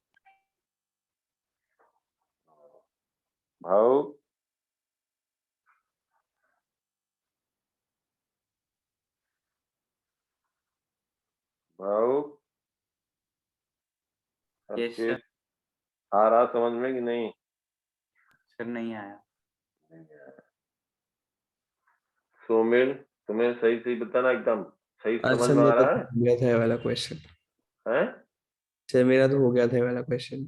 A: भाव, भाव,
E: यस सर।
A: हर्षित, आ रहा समझ में कि नहीं?
E: सर नहीं आया।
A: सोमिल, तुम्हें सही सही बताना, एकदम सही समझ
B: सर
A: में आ
B: मेरा
A: रहा
B: तो
A: है?
B: हो गया था ये वाला क्वेश्चन।
A: हैं?
B: सर मेरा तो हो गया था ये वाला क्वेश्चन।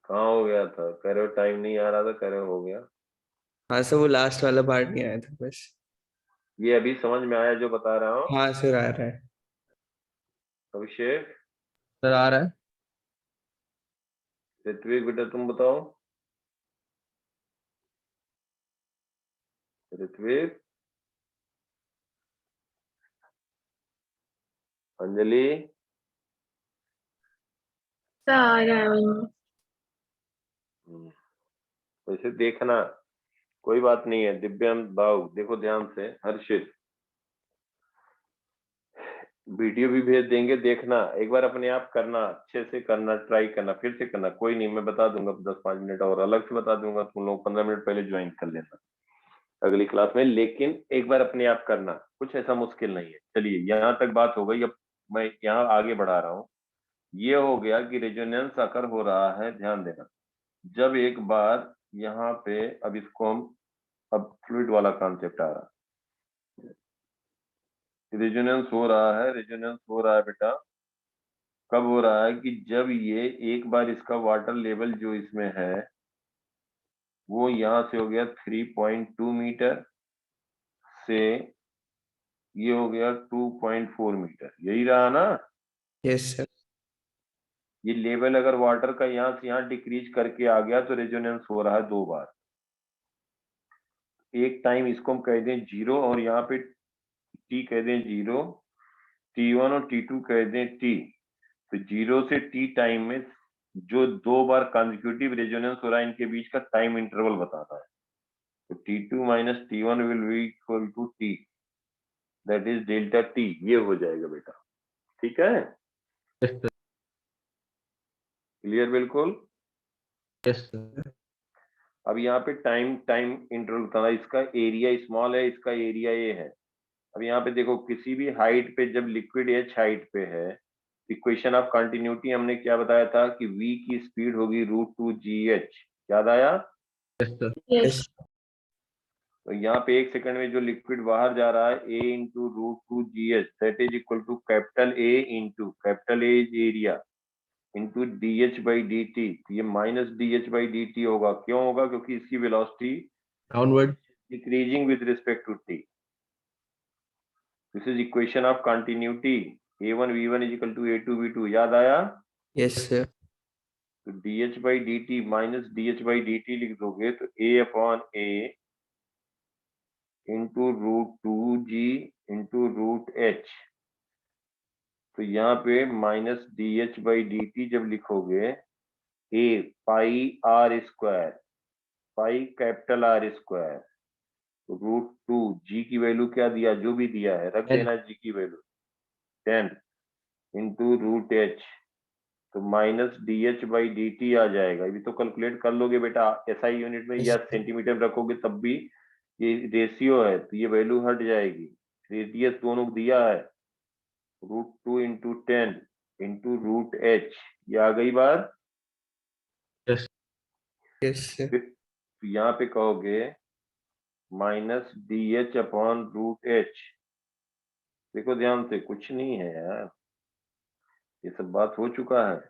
A: कहाँ हो गया था? कह रहे हो टाइम नहीं आ रहा था, कह रहे हो गया।
B: हाँ सर, वो लास्ट वाला पार्ट नहीं आया था बस।
A: ये अभी समझ में आया जो बता रहा हूँ?
B: हाँ सर आ रहा है।
A: अभिषेक,
F: सर आ रहा है।
A: ऋत्विक बेटा तुम बताओ, ऋत्विक, अंजलि,
D: सर आ रहा है उनमें।
A: वैसे देखना, कोई बात नहीं है। दिव्यांग भाव देखो ध्यान से, हर्षित वीडियो भी भेज देंगे, देखना एक बार, अपने आप करना, अच्छे से करना, ट्राई करना, फिर से करना, कोई नहीं, मैं बता दूंगा 10-5 मिनट और अलग से बता दूंगा, तुम लोग 15 मिनट पहले ज्वाइन कर लेना अगली क्लास में, लेकिन एक बार अपने आप करना, कुछ ऐसा मुश्किल नहीं है। चलिए यहाँ तक बात हो गई, अब मैं यहाँ आगे बढ़ा रहा हूँ। ये हो गया कि रेजोनेंस अकर हो रहा है, ध्यान देना, जब एक बार यहाँ पे, अब इसको हम, अब फ्लूइड वाला कॉन्सेप्ट आ रहा है, रेजोनेंस हो रहा है, रेजोनेंस हो रहा है बेटा, कब हो रहा है कि जब ये एक बार इसका वाटर लेवल जो इसमें है वो यहाँ से हो गया 3.2 मीटर से ये हो गया 2.4 मीटर, यही रहा ना?
B: Yes sir.
A: ये लेवल अगर वाटर का यहाँ से यहाँ डिक्रीज करके आ गया तो रेजोनेंस हो रहा है दो बार। एक टाइम इसको हम कह दें 0 और यहाँ पे टी कह दें 0, T1 और T2 कह दें T, तो 0 से T टाइम में जो दो बार कंसेक्यूटिव रेजोनेंस हो रहा है इनके बीच का टाइम इंटरवल बताता है, तो T2 minus T1 will be equal to T, that is delta T, ये हो जाएगा बेटा, ठीक है?
F: Yes sir.
A: क्लियर बिल्कुल?
F: Yes sir.
A: अब यहाँ पे टाइम टाइम इंटरवल बताना, इसका एरिया स्मॉल है, इसका एरिया ये है। अब यहाँ पे देखो, किसी भी हाइट पे जब लिक्विड एच हाइट पे है, इक्वेशन ऑफ कंटिन्यूटी हमने क्या बताया था कि v की स्पीड होगी √2gh, याद आया?
F: Yes sir.
D: यस।
B: यस।
A: तो यहाँ पे एक सेकंड में जो लिक्विड बाहर जा रहा है a into √2gh, that is equal to capital A into capital A is area into dh by dt, ये माइनस dh बाई dt होगा, क्यों होगा? क्योंकि इसकी velocity
F: downward.
A: Decreasing with respect to t। This is equation of continuity, a1 v1 is equal to a2 v2, याद आया?
B: Yes sir.
A: तो dh by dt minus dh by dt लिख दोगे तो a upon a into √2g into √h, तो यहाँ पे minus dh by dt जब लिखोगे, a pi r square, pi capital R square √2 जी की वैल्यू क्या दिया, जो भी दिया है रख
F: 10
A: देना जी की वैल्यू 10 इंटू √h, तो माइनस dh/dt आ जाएगा। ये तो कैलकुलेट कर लोगे बेटा, एसआई यूनिट में या सेंटीमीटर में रखोगे तब भी ये रेशियो है तो ये वैल्यू हट जाएगी। रेडियस दोनों दिया है, √2 इंटू 10 इंटू √h, ये आ गई बात।
F: Yes
B: yes sir.
A: फिर यहाँ पे कहोगे माइनस dh/√h। देखो ध्यान से, कुछ नहीं है यार, ये सब बात हो चुका है।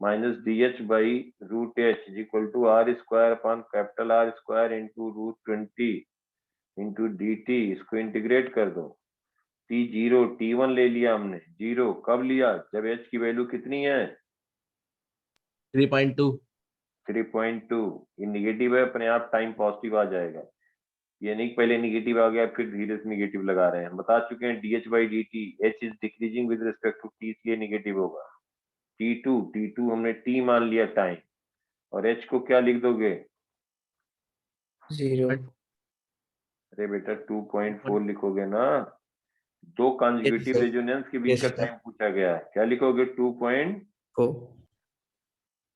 A: Minus dh/√h is equal to r² into √20 into dt। इसको इंटीग्रेट कर दो, t0 t1 ले लिया हमने, 0 कब लिया, जब h की वैल्यू कितनी है
F: 3.2
A: 3.2। ये निगेटिव है, अपने आप टाइम पॉजिटिव आ जाएगा। ये नहीं पहले निगेटिव आ गया फिर धीरे से निगेटिव लगा रहे हैं, हम बता चुके हैं dh/dt, h is decreasing with respect to t, इसलिए निगेटिव होगा। t2 हमने t मान लिया टाइम, और h को क्या लिख दोगे,
B: 0।
A: अरे बेटा 2.4 लिखोगे ना, दो कंसेक्यूटिव
B: sir.
A: रेजोनेंस के बीच
B: Yes,
A: का
B: sir.
A: टाइम पूछा गया है, क्या लिखोगे 2 पॉइंट,
B: 4।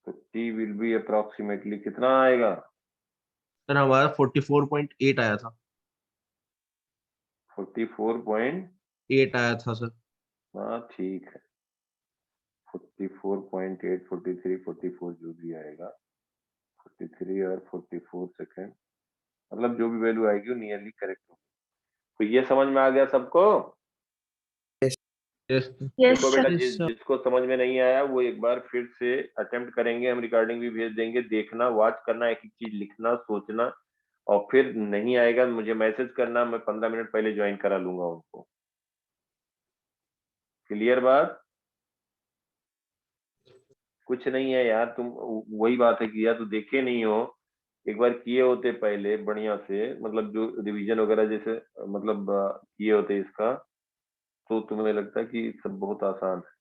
A: तो t विल बी अप्रोक्सीमेटली कितना आएगा,
F: सर हमारा 44.8 आया था
A: 44.
F: 8 आया था सर।
A: हाँ ठीक है, 44.8 43 44 जो भी आएगा, 43 और 44 सेकेंड, मतलब जो भी वैल्यू आएगी वो नियरली करेक्ट होगी। तो ये समझ में आ गया सबको।
F: यस
D: यस
A: देखो बेटा,
D: सर।
A: जिसको समझ में नहीं आया वो एक बार फिर से अटेम्प्ट करेंगे, हम रिकॉर्डिंग भी भेज देंगे, देखना, वॉच करना, एक एक चीज लिखना, सोचना, और फिर नहीं आएगा मुझे मैसेज करना, मैं 15 मिनट पहले ज्वाइन करा लूंगा उनको। क्लियर बात, कुछ नहीं है यार, तुम वही बात है कि यार तू देखे नहीं हो, एक बार किए होते पहले बढ़िया से, मतलब जो रिवीजन वगैरह जैसे मतलब किए होते इसका, तो तुम्हें लगता है कि सब बहुत आसान है।